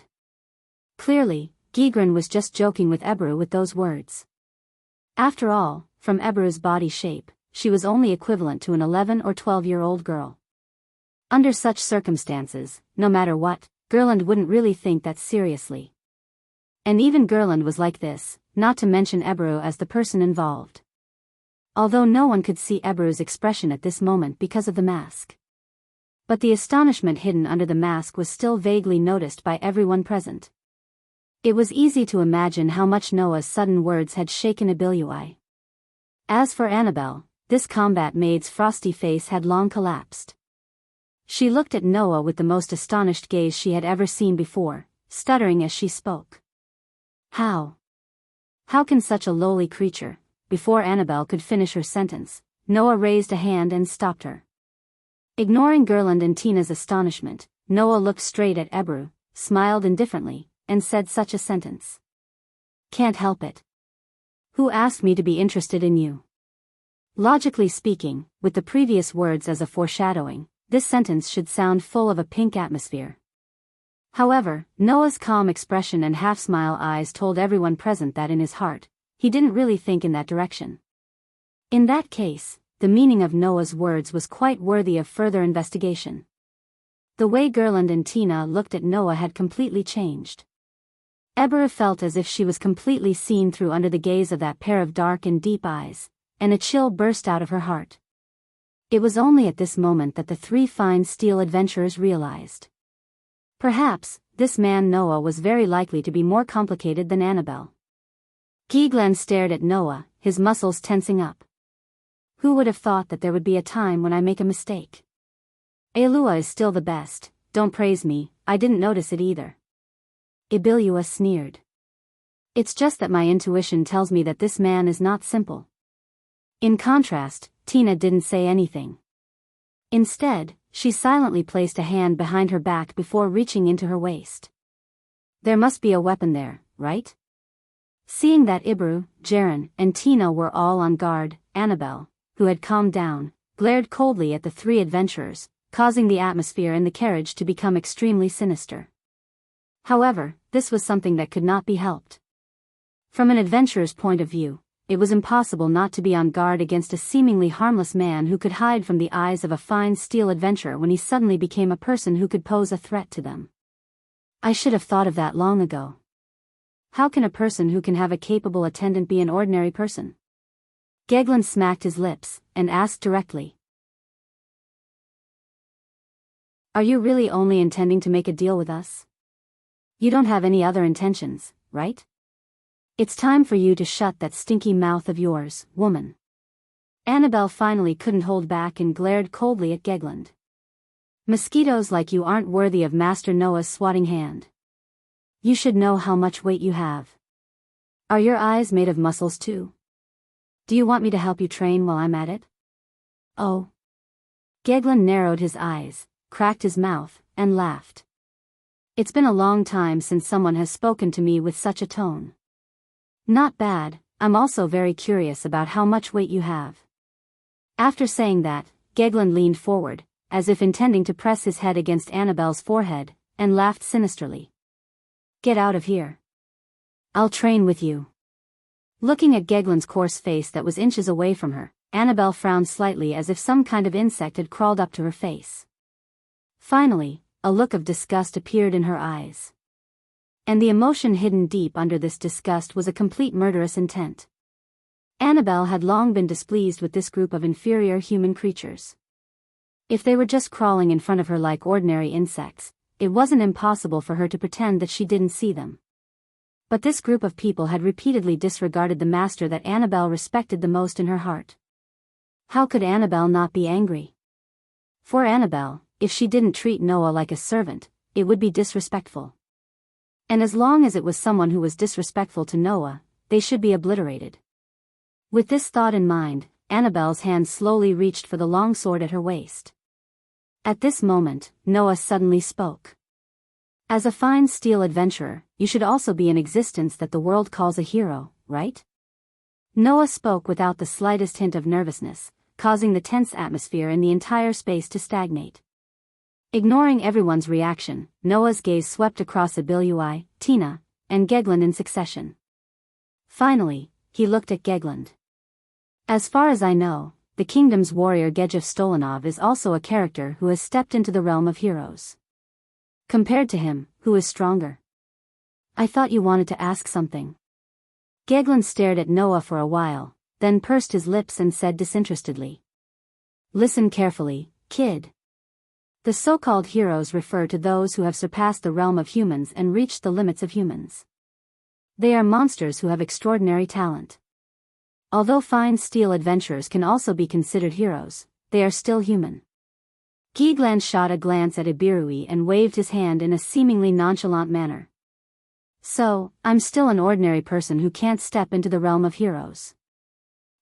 Clearly, Gigran was just joking with Ebru with those words. After all, from Ebru's body shape, she was only equivalent to an 11 or 12-year-old girl. Under such circumstances, no matter what, Gerland wouldn't really think that seriously. And even Gerland was like this, not to mention Ebru as the person involved. Although no one could see Ebru's expression at this moment because of the mask. But the astonishment hidden under the mask was still vaguely noticed by everyone present. It was easy to imagine how much Noah's sudden words had shaken Ibilui. As for Annabelle, this combat maid's frosty face had long collapsed. She looked at Noah with the most astonished gaze she had ever seen before, stuttering as she spoke. How can such a lowly creature? Before Annabelle could finish her sentence, Noah raised a hand and stopped her. Ignoring Gerland and Tina's astonishment, Noah looked straight at Ebru, smiled indifferently, and said such a sentence. Can't help it. Who asked me to be interested in you? Logically speaking, with the previous words as a foreshadowing, this sentence should sound full of a pink atmosphere. However, Noah's calm expression and half-smile eyes told everyone present that in his heart, he didn't really think in that direction. In that case, the meaning of Noah's words was quite worthy of further investigation. The way Gerland and Tina looked at Noah had completely changed. Ebru felt as if she was completely seen through under the gaze of that pair of dark and deep eyes, and a chill burst out of her heart. It was only at this moment that the three fine steel adventurers realized. Perhaps, this man Noah was very likely to be more complicated than Annabelle. Giglan stared at Noah, his muscles tensing up. Who would have thought that there would be a time when I make a mistake? Elua is still the best, don't praise me, I didn't notice it either. Ibilua sneered. It's just that my intuition tells me that this man is not simple. In contrast, Tina didn't say anything. Instead, she silently placed a hand behind her back before reaching into her waist. There must be a weapon there, right? Seeing that Ibru, Jaren, and Tina were all on guard, Annabelle, who had calmed down, glared coldly at the three adventurers, causing the atmosphere in the carriage to become extremely sinister. However, this was something that could not be helped. From an adventurer's point of view, it was impossible not to be on guard against a seemingly harmless man who could hide from the eyes of a fine steel adventurer when he suddenly became a person who could pose a threat to them. I should have thought of that long ago. How can a person who can have a capable attendant be an ordinary person? Gaglan smacked his lips, and asked directly. Are you really only intending to make a deal with us? You don't have any other intentions, right? It's time for you to shut that stinky mouth of yours, woman. Annabelle finally couldn't hold back and glared coldly at Gegland. Mosquitoes like you aren't worthy of Master Noah's swatting hand. You should know how much weight you have. Are your eyes made of muscles too? Do you want me to help you train while I'm at it? Oh. Gegland narrowed his eyes, cracked his mouth, and laughed. It's been a long time since someone has spoken to me with such a tone. Not bad, I'm also very curious about how much weight you have. After saying that, Gegland leaned forward, as if intending to press his head against Annabelle's forehead, and laughed sinisterly. Get out of here. I'll train with you. Looking at Gegland's coarse face that was inches away from her, Annabelle frowned slightly as if some kind of insect had crawled up to her face. Finally, a look of disgust appeared in her eyes. And the emotion hidden deep under this disgust was a complete murderous intent. Annabelle had long been displeased with this group of inferior human creatures. If they were just crawling in front of her like ordinary insects, it wasn't impossible for her to pretend that she didn't see them. But this group of people had repeatedly disregarded the master that Annabelle respected the most in her heart. How could Annabelle not be angry? For Annabelle, if she didn't treat Noah like a servant, it would be disrespectful. And as long as it was someone who was disrespectful to Noah, they should be obliterated. With this thought in mind, Annabelle's hand slowly reached for the long sword at her waist. At this moment, Noah suddenly spoke. As a fine steel adventurer, you should also be an existence that the world calls a hero, right? Noah spoke without the slightest hint of nervousness, causing the tense atmosphere in the entire space to stagnate. Ignoring everyone's reaction, Noah's gaze swept across Abilui, Tina, and Gegland in succession. Finally, he looked at Gegland. As far as I know, the kingdom's warrior Gejef Stolanov is also a character who has stepped into the realm of heroes. Compared to him, who is stronger? I thought you wanted to ask something. Gegland stared at Noah for a while, then pursed his lips and said disinterestedly. Listen carefully, kid. The so-called heroes refer to those who have surpassed the realm of humans and reached the limits of humans. They are monsters who have extraordinary talent. Although fine steel adventurers can also be considered heroes, they are still human. Gegland shot a glance at Ibirui and waved his hand in a seemingly nonchalant manner. So, I'm still an ordinary person who can't step into the realm of heroes.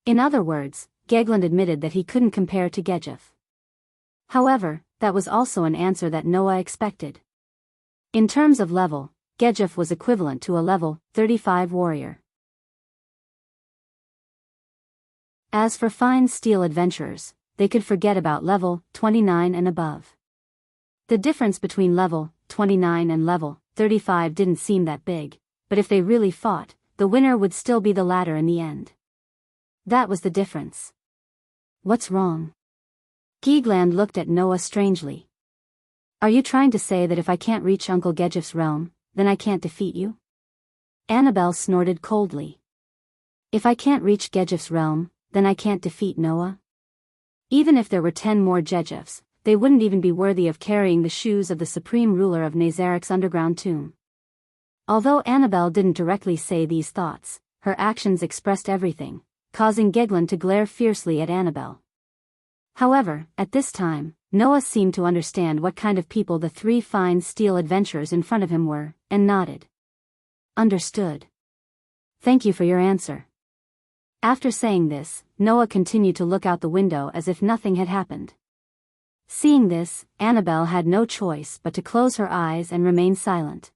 In other words, Gegland admitted that he couldn't compare to Gejef. However, that was also an answer that Noah expected. In terms of level, Gejef was equivalent to a level 35 warrior. As for fine steel adventurers, they could forget about level 29 and above. The difference between level 29 and level 35 didn't seem that big, but if they really fought, the winner would still be the latter in the end. That was the difference. What's wrong? Gegland looked at Noah strangely. Are you trying to say that if I can't reach Uncle Gejef's realm, then I can't defeat you? Annabelle snorted coldly. If I can't reach Gejef's realm, then I can't defeat Noah? Even if there were 10 more Gejefs, they wouldn't even be worthy of carrying the shoes of the supreme ruler of Nazarik's underground tomb. Although Annabelle didn't directly say these thoughts, her actions expressed everything, causing Gegland to glare fiercely at Annabelle. However, at this time, Noah seemed to understand what kind of people the three fine steel adventurers in front of him were, and nodded. Understood. Thank you for your answer. After saying this, Noah continued to look out the window as if nothing had happened. Seeing this, Annabelle had no choice but to close her eyes and remain silent.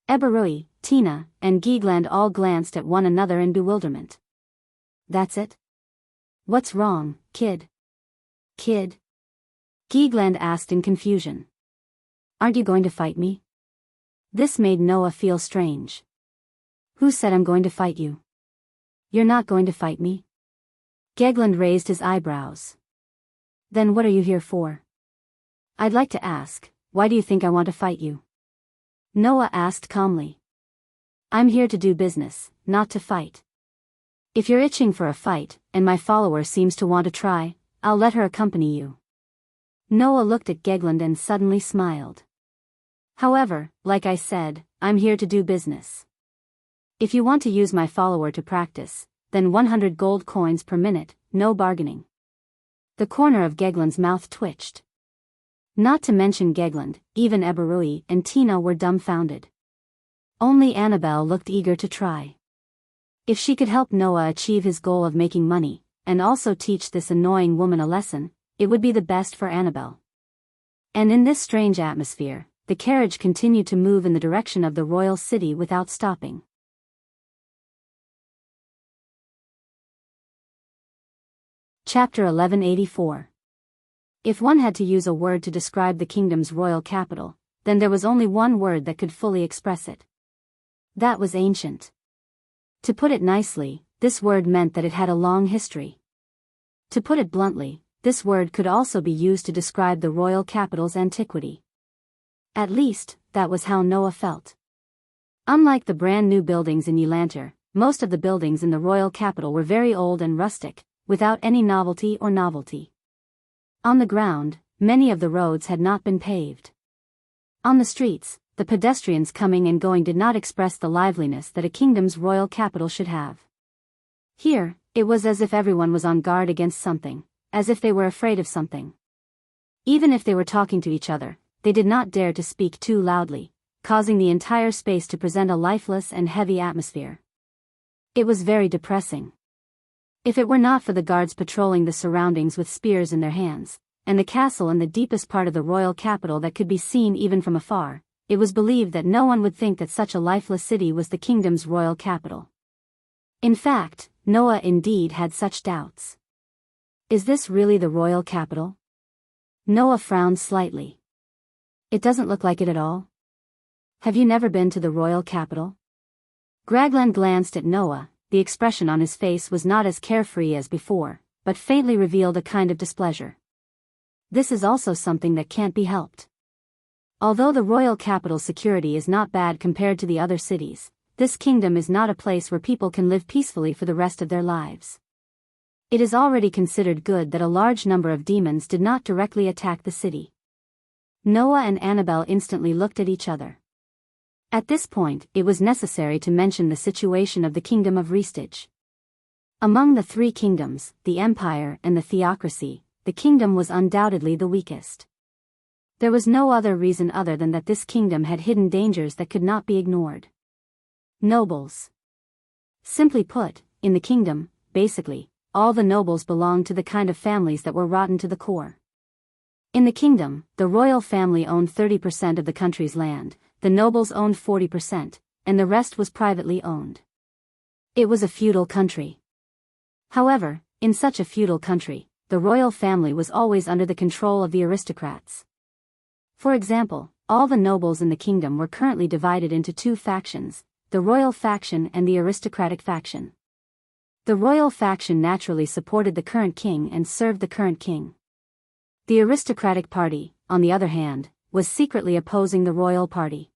Eberui, Tina, and Gegland all glanced at one another in bewilderment. That's it? What's wrong, kid? Kid? Gegland asked in confusion. Aren't you going to fight me? This made Noah feel strange. Who said I'm going to fight you? You're not going to fight me? Gegland raised his eyebrows. Then what are you here for? I'd like to ask, why do you think I want to fight you? Noah asked calmly. I'm here to do business, not to fight. If you're itching for a fight, and my follower seems to want to try, I'll let her accompany you. Noah looked at Gegland and suddenly smiled. However, like I said, I'm here to do business. If you want to use my follower to practice, then 100 gold coins per minute, no bargaining. The corner of Gegland's mouth twitched. Not to mention Gegland, even Eberui and Tina were dumbfounded. Only Annabelle looked eager to try. If she could help Noah achieve his goal of making money, and also teach this annoying woman a lesson, it would be the best for Annabelle. And in this strange atmosphere, the carriage continued to move in the direction of the royal city without stopping. Chapter 1184. If one had to use a word to describe the kingdom's royal capital, then there was only one word that could fully express it. That was ancient. To put it nicely, this word meant that it had a long history. To put it bluntly, this word could also be used to describe the royal capital's antiquity. At least, that was how Noah felt. Unlike the brand new buildings in Elanter, most of the buildings in the royal capital were very old and rustic, without any novelty or novelty. On the ground, many of the roads had not been paved. On the streets, the pedestrians coming and going did not express the liveliness that a kingdom's royal capital should have. Here, it was as if everyone was on guard against something, as if they were afraid of something. Even if they were talking to each other, they did not dare to speak too loudly, causing the entire space to present a lifeless and heavy atmosphere. It was very depressing. If it were not for the guards patrolling the surroundings with spears in their hands, and the castle in the deepest part of the royal capital that could be seen even from afar, it was believed that no one would think that such a lifeless city was the kingdom's royal capital. In fact, Noah indeed had such doubts. Is this really the royal capital? Noah frowned slightly. It doesn't look like it at all. Have you never been to the royal capital? Gragland glanced at Noah. The expression on his face was not as carefree as before, but faintly revealed a kind of displeasure. This is also something that can't be helped. Although the royal capital's security is not bad compared to the other cities, this kingdom is not a place where people can live peacefully for the rest of their lives. It is already considered good that a large number of demons did not directly attack the city. Noah and Annabelle instantly looked at each other. At this point, it was necessary to mention the situation of the kingdom of Restige. Among the three kingdoms, the empire and the theocracy, the kingdom was undoubtedly the weakest. There was no other reason other than that this kingdom had hidden dangers that could not be ignored. Nobles. Simply put, in the kingdom, basically, all the nobles belonged to the kind of families that were rotten to the core. In the kingdom, the royal family owned 30% of the country's land, the nobles owned 40%, and the rest was privately owned. It was a feudal country. However, in such a feudal country, the royal family was always under the control of the aristocrats. For example, all the nobles in the kingdom were currently divided into two factions, the royal faction and the aristocratic faction. The royal faction naturally supported the current king and served the current king. The aristocratic party, on the other hand, was secretly opposing the royal party.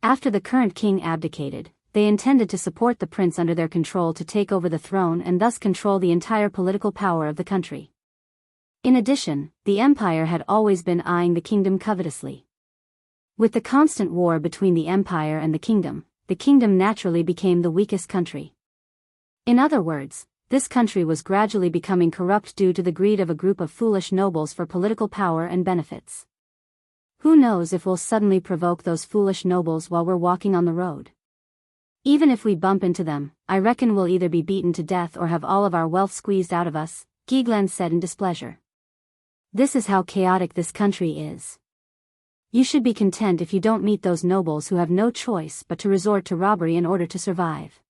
After the current king abdicated, they intended to support the prince under their control to take over the throne and thus control the entire political power of the country. In addition, the empire had always been eyeing the kingdom covetously. With the constant war between the empire and the kingdom naturally became the weakest country. In other words, this country was gradually becoming corrupt due to the greed of a group of foolish nobles for political power and benefits. Who knows if we'll suddenly provoke those foolish nobles while we're walking on the road? Even if we bump into them, I reckon we'll either be beaten to death or have all of our wealth squeezed out of us, Gigland said in displeasure. This is how chaotic this country is. You should be content if you don't meet those nobles who have no choice but to resort to robbery in order to survive.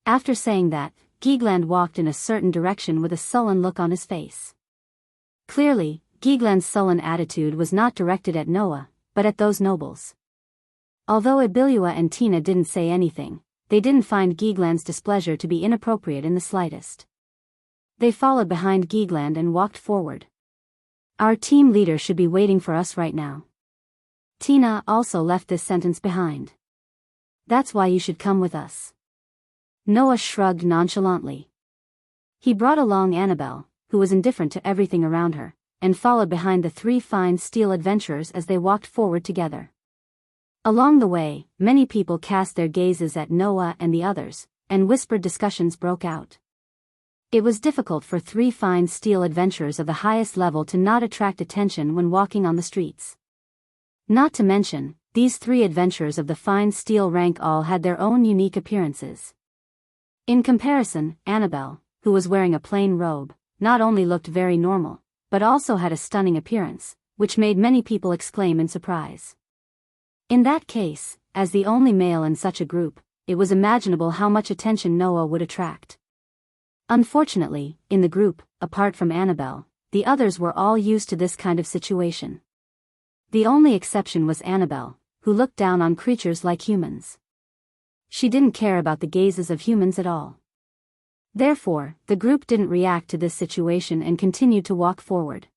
After saying that, Gigland walked in a certain direction with a sullen look on his face. Clearly, Gigland's sullen attitude was not directed at Noah, but at those nobles. Although Ibilua and Tina didn't say anything, they didn't find Gigland's displeasure to be inappropriate in the slightest. They followed behind Gigland and walked forward. Our team leader should be waiting for us right now. Tina also left this sentence behind. That's why you should come with us. Noah shrugged nonchalantly. He brought along Annabelle, who was indifferent to everything around her, and followed behind the three fine steel adventurers as they walked forward together. Along the way, many people cast their gazes at Noah and the others, and whispered discussions broke out. It was difficult for three fine steel adventurers of the highest level to not attract attention when walking on the streets. Not to mention, these three adventurers of the fine steel rank all had their own unique appearances. In comparison, Annabelle, who was wearing a plain robe, not only looked very normal, but also had a stunning appearance, which made many people exclaim in surprise. In that case, as the only male in such a group, it was imaginable how much attention Noah would attract. Unfortunately, in the group, apart from Annabelle, the others were all used to this kind of situation. The only exception was Annabelle, who looked down on creatures like humans. She didn't care about the gazes of humans at all. Therefore, the group didn't react to this situation and continued to walk forward.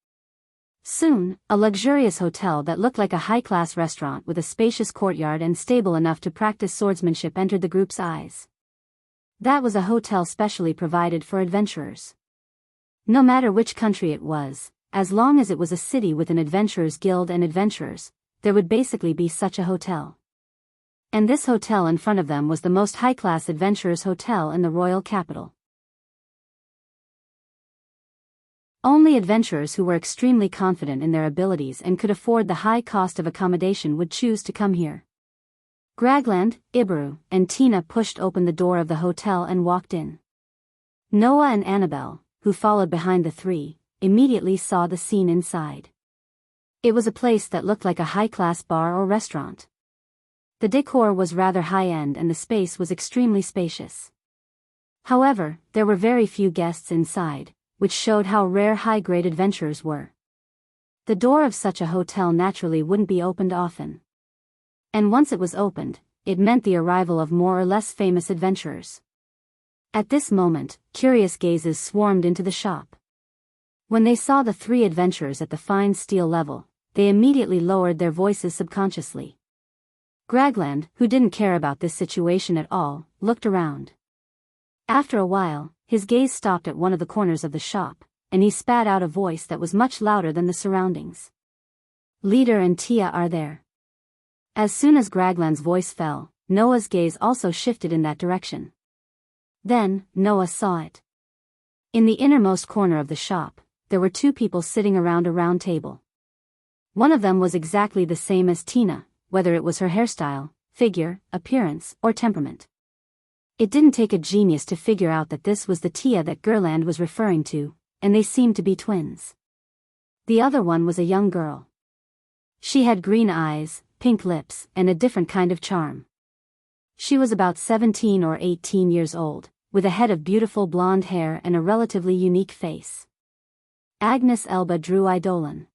Soon, a luxurious hotel that looked like a high-class restaurant with a spacious courtyard and stable enough to practice swordsmanship entered the group's eyes. That was a hotel specially provided for adventurers. No matter which country it was, as long as it was a city with an adventurers guild and adventurers, there would basically be such a hotel. And this hotel in front of them was the most high-class adventurers hotel in the royal capital. Only adventurers who were extremely confident in their abilities and could afford the high cost of accommodation would choose to come here. Gragland, Ibaru, and Tina pushed open the door of the hotel and walked in. Noah and Annabelle, who followed behind the three, immediately saw the scene inside. It was a place that looked like a high-class bar or restaurant. The decor was rather high-end and the space was extremely spacious. However, there were very few guests inside, which showed how rare high-grade adventurers were. The door of such a hotel naturally wouldn't be opened often. And once it was opened, it meant the arrival of more or less famous adventurers. At this moment, curious gazes swarmed into the shop. When they saw the three adventurers at the fine steel level, they immediately lowered their voices subconsciously. Gragland, who didn't care about this situation at all, looked around. After a while, his gaze stopped at one of the corners of the shop, and he spat out a voice that was much louder than the surroundings. Leader and Tia are there. As soon as Gragland's voice fell, Noah's gaze also shifted in that direction. Then, Noah saw it. In the innermost corner of the shop, there were two people sitting around a round table. One of them was exactly the same as Tina, whether it was her hairstyle, figure, appearance, or temperament. It didn't take a genius to figure out that this was the Tia that Gerland was referring to, and they seemed to be twins. The other one was a young girl. She had green eyes, pink lips, and a different kind of charm. She was about 17 or 18 years old, with a head of beautiful blonde hair and a relatively unique face. Agnes Elba Drew Eidolon.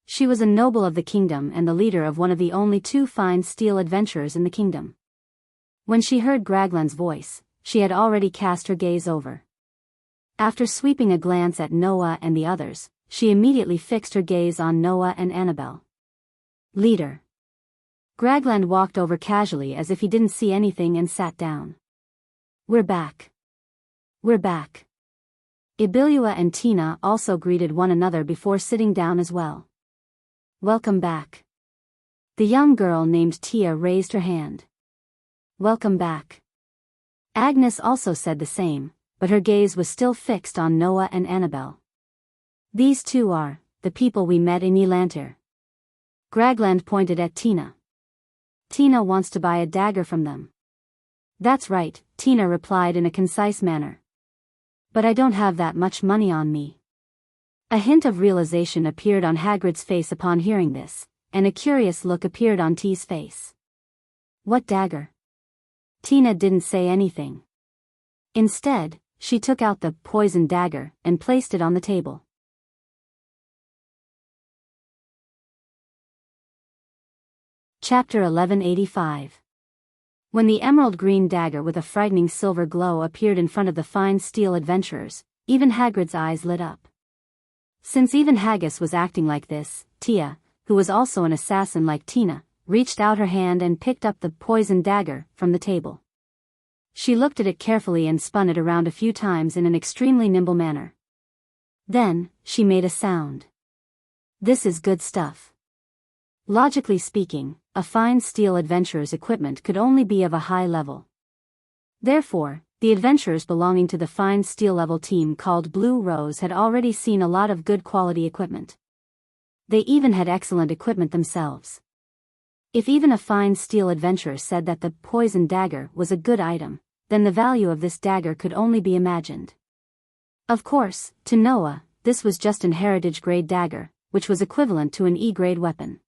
She was a noble of the kingdom and the leader of one of the only two fine steel adventurers in the kingdom. When she heard Gragland's voice, she had already cast her gaze over. After sweeping a glance at Noah and the others, she immediately fixed her gaze on Noah and Annabelle. Leader. Gragland walked over casually as if he didn't see anything and sat down. We're back. We're back. Ibilua and Tina also greeted one another before sitting down as well. Welcome back. The young girl named Tia raised her hand. Welcome back. Agnes also said the same, but her gaze was still fixed on Noah and Annabelle. These two are the people we met in Elantir. Gragland pointed at Tina. Tina wants to buy a dagger from them. That's right, Tina replied in a concise manner. But I don't have that much money on me. A hint of realization appeared on Hagrid's face upon hearing this, and a curious look appeared on T's face. What dagger? Tina didn't say anything. Instead, she took out the poison dagger and placed it on the table. Chapter 1185. When the emerald green dagger with a frightening silver glow appeared in front of the fine steel adventurers, even Hagrid's eyes lit up. Since even Haggis was acting like this, Tia, who was also an assassin like Tina, reached out her hand and picked up the poison dagger from the table. She looked at it carefully and spun it around a few times in an extremely nimble manner. Then, she made a sound. This is good stuff. Logically speaking, a fine steel adventurer's equipment could only be of a high level. Therefore, the adventurers belonging to the fine steel level team called Blue Rose had already seen a lot of good quality equipment. They even had excellent equipment themselves. If even a fine steel adventurer said that the poison dagger was a good item, then the value of this dagger could only be imagined. Of course, to Noah, this was just an heritage grade dagger, which was equivalent to an E-grade weapon.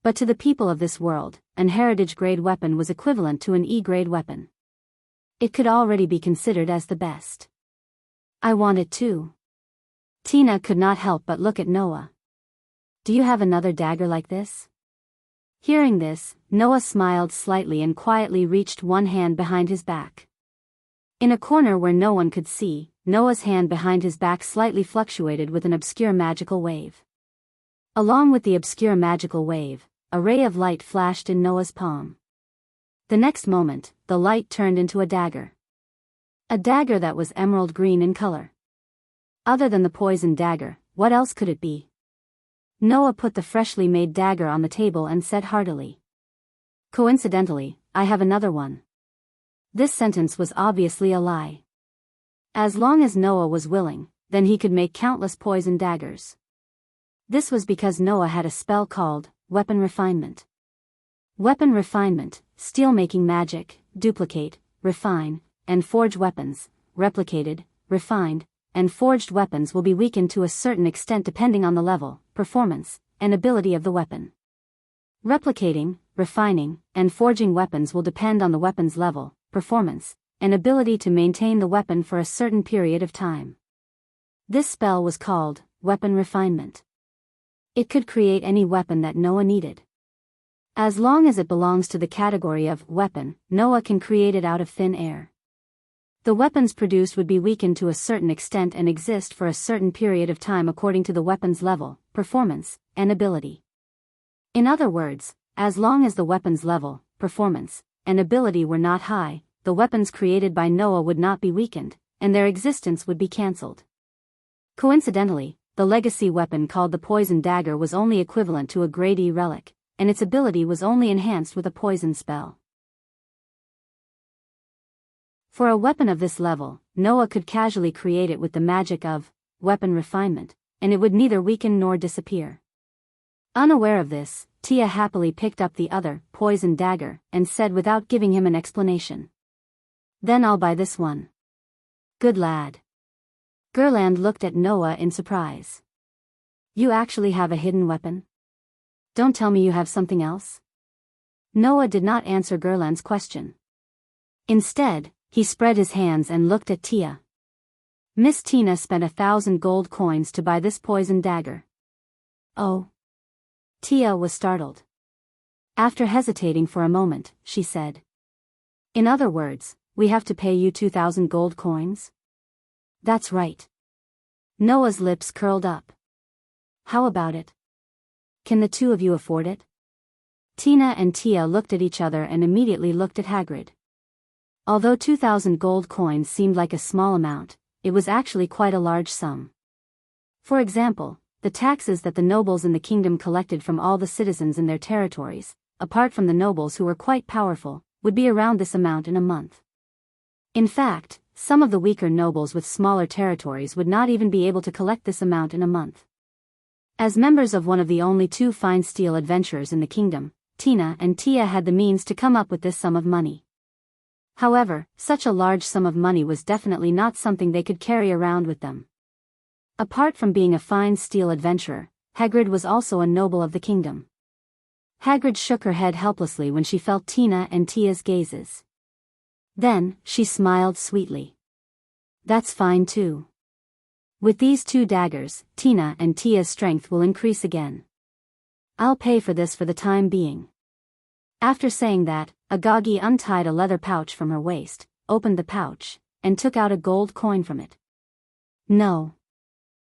But to the people of this world, an heritage grade weapon was equivalent to an E-grade weapon. It could already be considered as the best. I want it too. Tina could not help but look at Noah. Do you have another dagger like this? Hearing this, Noah smiled slightly and quietly reached one hand behind his back. In a corner where no one could see, Noah's hand behind his back slightly fluctuated with an obscure magical wave. Along with the obscure magical wave, a ray of light flashed in Noah's palm. The next moment, the light turned into a dagger. A dagger that was emerald green in color. Other than the poison dagger, what else could it be? Noah put the freshly made dagger on the table and said heartily. Coincidentally, I have another one. This sentence was obviously a lie. As long as Noah was willing, then he could make countless poison daggers. This was because Noah had a spell called Weapon Refinement. Weapon Refinement, steel-making magic, duplicate, refine, and forge weapons. Replicated, refined, and forged weapons will be weakened to a certain extent depending on the level, performance, and ability of the weapon. Replicating, refining, and forging weapons will depend on the weapon's level, performance, and ability to maintain the weapon for a certain period of time. This spell was called Weapon Refinement. It could create any weapon that Noah needed. As long as it belongs to the category of weapon, Noah can create it out of thin air. The weapons produced would be weakened to a certain extent and exist for a certain period of time according to the weapon's level, performance, and ability. In other words, as long as the weapon's level, performance, and ability were not high, the weapons created by Noah would not be weakened, and their existence would be cancelled. Coincidentally, the legacy weapon called the poison dagger was only equivalent to a grade E relic, and its ability was only enhanced with a poison spell. For a weapon of this level, Noah could casually create it with the magic of weapon refinement, and it would neither weaken nor disappear. Unaware of this, Tia happily picked up the other poison dagger and said without giving him an explanation. Then I'll buy this one. Good lad. Gerland looked at Noah in surprise. You actually have a hidden weapon? Don't tell me you have something else? Noah did not answer Gerland's question. Instead, he spread his hands and looked at Tia. Miss Tina spent 1,000 gold coins to buy this poison dagger. Oh. Tia was startled. After hesitating for a moment, she said. In other words, we have to pay you 2,000 gold coins? That's right. Noah's lips curled up. How about it? Can the two of you afford it? Tina and Tia looked at each other and immediately looked at Hagrid. Although 2,000 gold coins seemed like a small amount, it was actually quite a large sum. For example, the taxes that the nobles in the kingdom collected from all the citizens in their territories, apart from the nobles who were quite powerful, would be around this amount in a month. In fact, some of the weaker nobles with smaller territories would not even be able to collect this amount in a month. As members of one of the only two fine steel adventurers in the kingdom, Tina and Tia had the means to come up with this sum of money. However, such a large sum of money was definitely not something they could carry around with them. Apart from being a fine steel adventurer, Hagrid was also a noble of the kingdom. Hagrid shook her head helplessly when she felt Tina and Tia's gazes. Then, she smiled sweetly. That's fine too. With these 2 daggers, Tina and Tia's strength will increase again. I'll pay for this for the time being. After saying that, Agagi untied a leather pouch from her waist, opened the pouch, and took out a gold coin from it. No.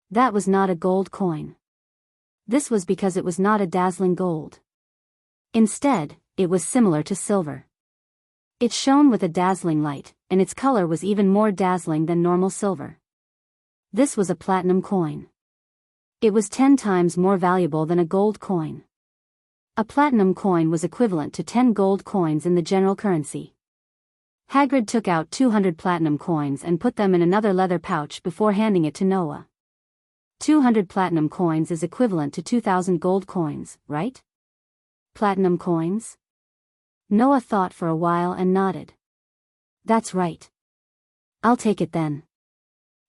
That was not a gold coin. This was because it was not a dazzling gold. Instead, it was similar to silver. It shone with a dazzling light, and its color was even more dazzling than normal silver. This was a platinum coin. It was 10 times more valuable than a gold coin. A platinum coin was equivalent to 10 gold coins in the general currency. Hagrid took out 200 platinum coins and put them in another leather pouch before handing it to Noah. 200 platinum coins is equivalent to 2,000 gold coins, right? Platinum coins? Noah thought for a while and nodded. That's right. I'll take it then.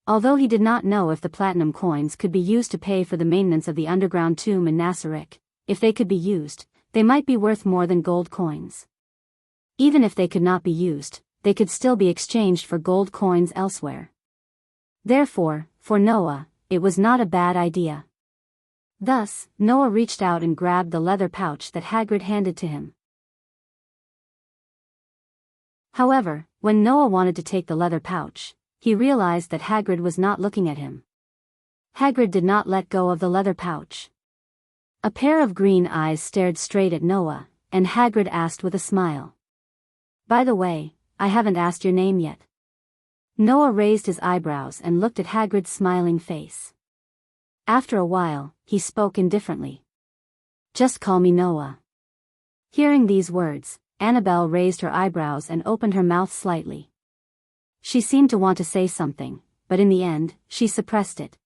Although he did not know if the platinum coins could be used to pay for the maintenance of the underground tomb in Nasarick, if they could be used, they might be worth more than gold coins. Even if they could not be used, they could still be exchanged for gold coins elsewhere. Therefore, for Noah, it was not a bad idea. Thus, Noah reached out and grabbed the leather pouch that Hagrid handed to him. However, when Noah wanted to take the leather pouch, he realized that Hagrid was not looking at him. Hagrid did not let go of the leather pouch. A pair of green eyes stared straight at Noah, and Hagrid asked with a smile. "By the way, I haven't asked your name yet." Noah raised his eyebrows and looked at Hagrid's smiling face. After a while, he spoke indifferently. "Just call me Noah." Hearing these words, Annabelle raised her eyebrows and opened her mouth slightly. She seemed to want to say something, but in the end, she suppressed it.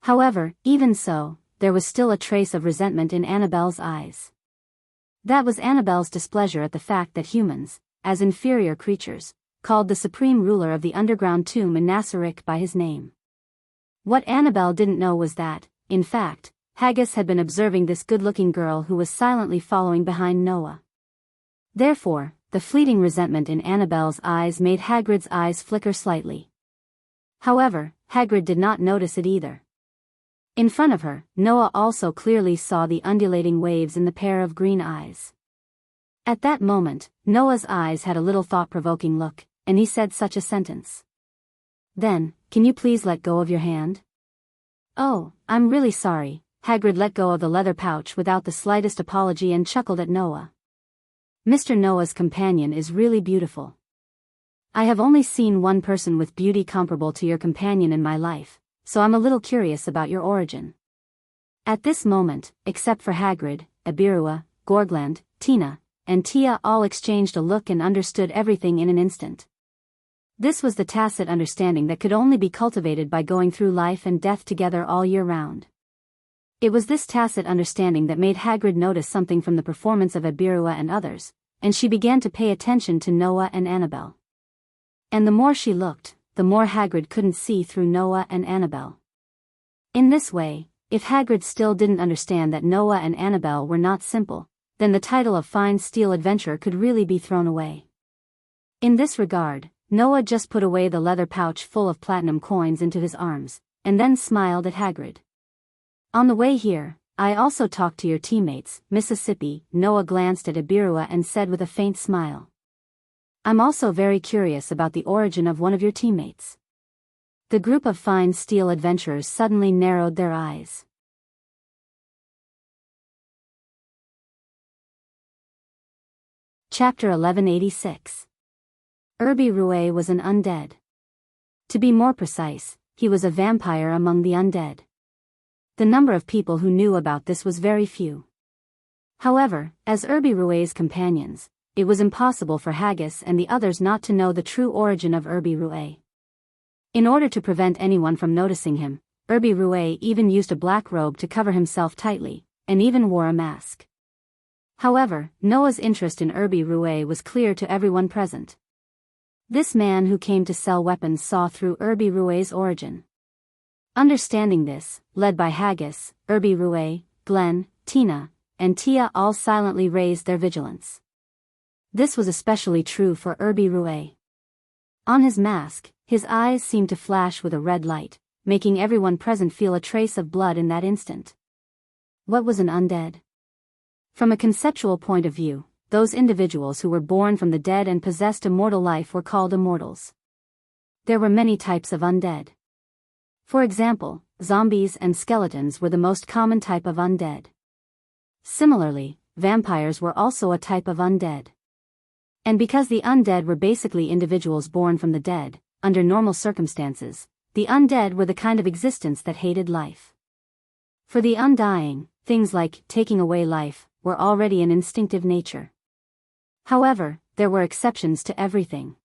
However, even so, there was still a trace of resentment in Annabelle's eyes. That was Annabelle's displeasure at the fact that humans, as inferior creatures, called the supreme ruler of the underground tomb in Nasarick by his name. What Annabelle didn't know was that, in fact, Haggis had been observing this good-looking girl who was silently following behind Noah. Therefore, the fleeting resentment in Annabelle's eyes made Hagrid's eyes flicker slightly. However, Hagrid did not notice it either. In front of her, Noah also clearly saw the undulating waves in the pair of green eyes. At that moment, Noah's eyes had a little thought-provoking look, and he said such a sentence. "Then, can you please let go of your hand?" "Oh, I'm really sorry." Hagrid let go of the leather pouch without the slightest apology and chuckled at Noah. "Mr. Noah's companion is really beautiful. I have only seen one person with beauty comparable to your companion in my life, so I'm a little curious about your origin." At this moment, except for Hagrid, Abirua, Gorgland, Tina, and Tia all exchanged a look and understood everything in an instant. This was the tacit understanding that could only be cultivated by going through life and death together all year round. It was this tacit understanding that made Hagrid notice something from the performance of Abirua and others, and she began to pay attention to Noah and Annabelle. And the more she looked, the more Hagrid couldn't see through Noah and Annabelle. In this way, if Hagrid still didn't understand that Noah and Annabelle were not simple, then the title of Fine Steel Adventurer could really be thrown away. In this regard, Noah just put away the leather pouch full of platinum coins into his arms, and then smiled at Hagrid. "On the way here, I also talked to your teammates, Mississippi." Noah glanced at Abirua and said with a faint smile. "I'm also very curious about the origin of one of your teammates." The group of Fine Steel adventurers suddenly narrowed their eyes. Chapter 1186. Irby Rouet was an undead. To be more precise, he was a vampire among the undead. The number of people who knew about this was very few. However, as Irby Rouet's companions, it was impossible for Haggis and the others not to know the true origin of Irby Rouet. In order to prevent anyone from noticing him, Irby Rouet even used a black robe to cover himself tightly, and even wore a mask. However, Noah's interest in Irby Rouet was clear to everyone present. This man who came to sell weapons saw through Irby Rouet's origin. Understanding this, led by Haggis, Irby Rouet, Glenn, Tina, and Tia all silently raised their vigilance. This was especially true for Irby Rouet. On his mask, his eyes seemed to flash with a red light, making everyone present feel a trace of blood in that instant. What was an undead? From a conceptual point of view, those individuals who were born from the dead and possessed immortal life were called immortals. There were many types of undead. For example, zombies and skeletons were the most common type of undead. Similarly, vampires were also a type of undead. And because the undead were basically individuals born from the dead, under normal circumstances, the undead were the kind of existence that hated life. For the undying, things like taking away life were already an instinctive nature. However, there were exceptions to everything.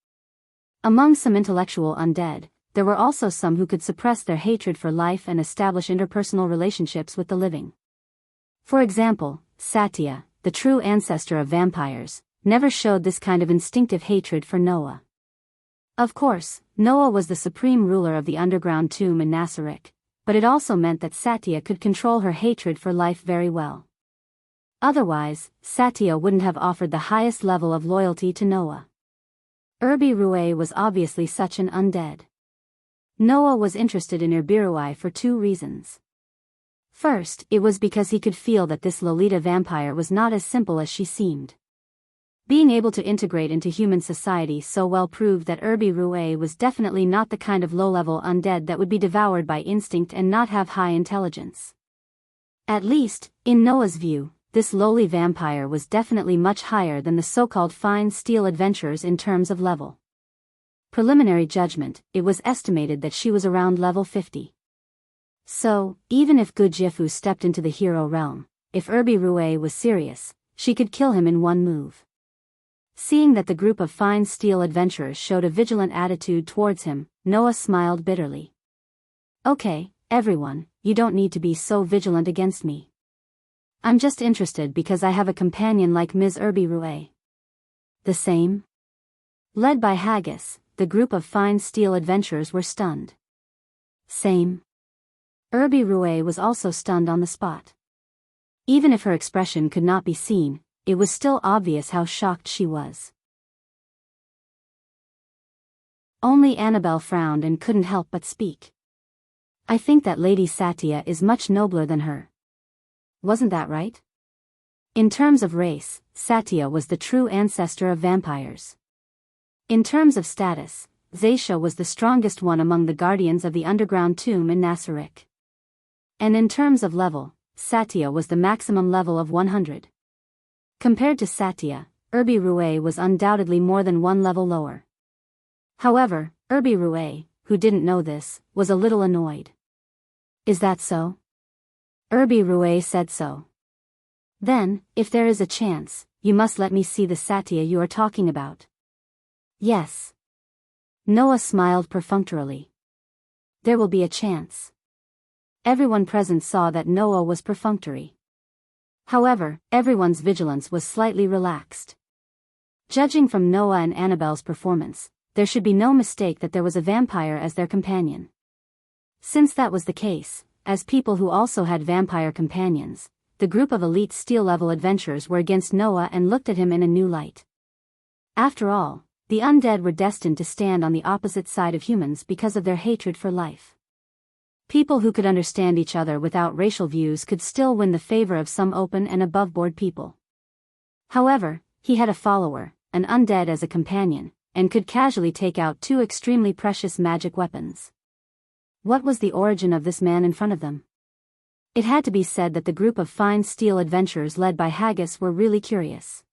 Among some intellectual undead, there were also some who could suppress their hatred for life and establish interpersonal relationships with the living. For example, Satya, the true ancestor of vampires, never showed this kind of instinctive hatred for Noah. Of course, Noah was the supreme ruler of the underground tomb in Nasarick, but it also meant that Satya could control her hatred for life very well. Otherwise, Satya wouldn't have offered the highest level of loyalty to Noah. Irby Rouet was obviously such an undead. Noah was interested in Irby Rouet for two reasons. First, it was because he could feel that this Lolita vampire was not as simple as she seemed. Being able to integrate into human society so well proved that Irby Rouet was definitely not the kind of low-level undead that would be devoured by instinct and not have high intelligence. At least, in Noah's view, this lowly vampire was definitely much higher than the so-called fine steel adventurers in terms of level. Preliminary judgment, it was estimated that she was around level 50. So, even if Gujiefu stepped into the hero realm, if Irby Rue was serious, she could kill him in one move. Seeing that the group of fine steel adventurers showed a vigilant attitude towards him, Noah smiled bitterly. Okay, everyone, you don't need to be so vigilant against me. I'm just interested because I have a companion like Ms. Irby Rue. The same? Led by Haggis, the group of fine steel adventurers were stunned. Same. Irby Rue was also stunned on the spot. Even if her expression could not be seen, it was still obvious how shocked she was. Only Annabelle frowned and couldn't help but speak. I think that Lady Satya is much nobler than her. Wasn't that right? In terms of race, Satya was the true ancestor of vampires. In terms of status, Zaisha was the strongest one among the guardians of the underground tomb in Nasarick. And in terms of level, Satya was the maximum level of 100. Compared to Satya, Irby Rue was undoubtedly more than one level lower. However, Irby Rue, who didn't know this, was a little annoyed. Is that so? Irby Rue said so. Then, if there is a chance, you must let me see the Satya you are talking about. Yes. Noah smiled perfunctorily. There will be a chance. Everyone present saw that Noah was perfunctory. However, everyone's vigilance was slightly relaxed. Judging from Noah and Annabelle's performance, there should be no mistake that there was a vampire as their companion. Since that was the case, as people who also had vampire companions, the group of elite steel-level adventurers were against Noah and looked at him in a new light. After all, the undead were destined to stand on the opposite side of humans because of their hatred for life. People who could understand each other without racial views could still win the favor of some open and above-board people. However, he had a follower, an undead as a companion, and could casually take out two extremely precious magic weapons. What was the origin of this man in front of them? It had to be said that the group of fine steel adventurers led by Haggis were really curious.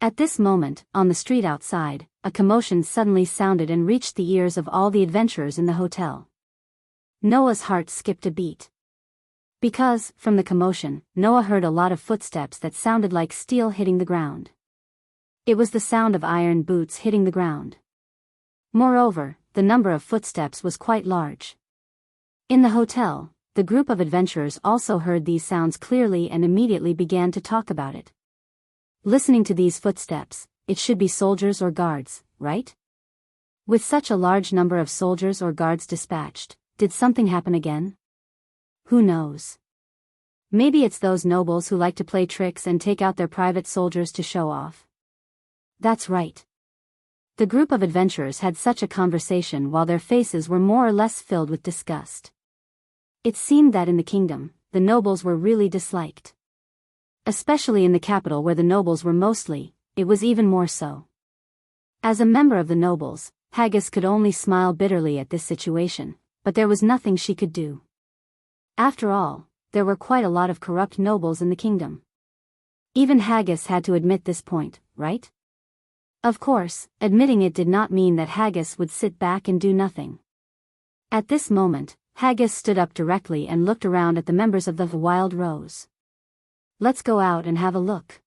At this moment, on the street outside, a commotion suddenly sounded and reached the ears of all the adventurers in the hotel. Noah's heart skipped a beat. Because, from the commotion, Noah heard a lot of footsteps that sounded like steel hitting the ground. It was the sound of iron boots hitting the ground. Moreover, the number of footsteps was quite large. In the hotel, the group of adventurers also heard these sounds clearly and immediately began to talk about it. Listening to these footsteps, it should be soldiers or guards, right? With such a large number of soldiers or guards dispatched, did something happen again? Who knows? Maybe it's those nobles who like to play tricks and take out their private soldiers to show off. That's right. The group of adventurers had such a conversation while their faces were more or less filled with disgust. It seemed that in the kingdom, the nobles were really disliked. Especially in the capital where the nobles were mostly, it was even more so. As a member of the nobles, Haggis could only smile bitterly at this situation, but there was nothing she could do. After all, there were quite a lot of corrupt nobles in the kingdom. Even Haggis had to admit this point, right? Of course, admitting it did not mean that Haggis would sit back and do nothing. At this moment, Haggis stood up directly and looked around at the members of the Wild Rose. Let's go out and have a look.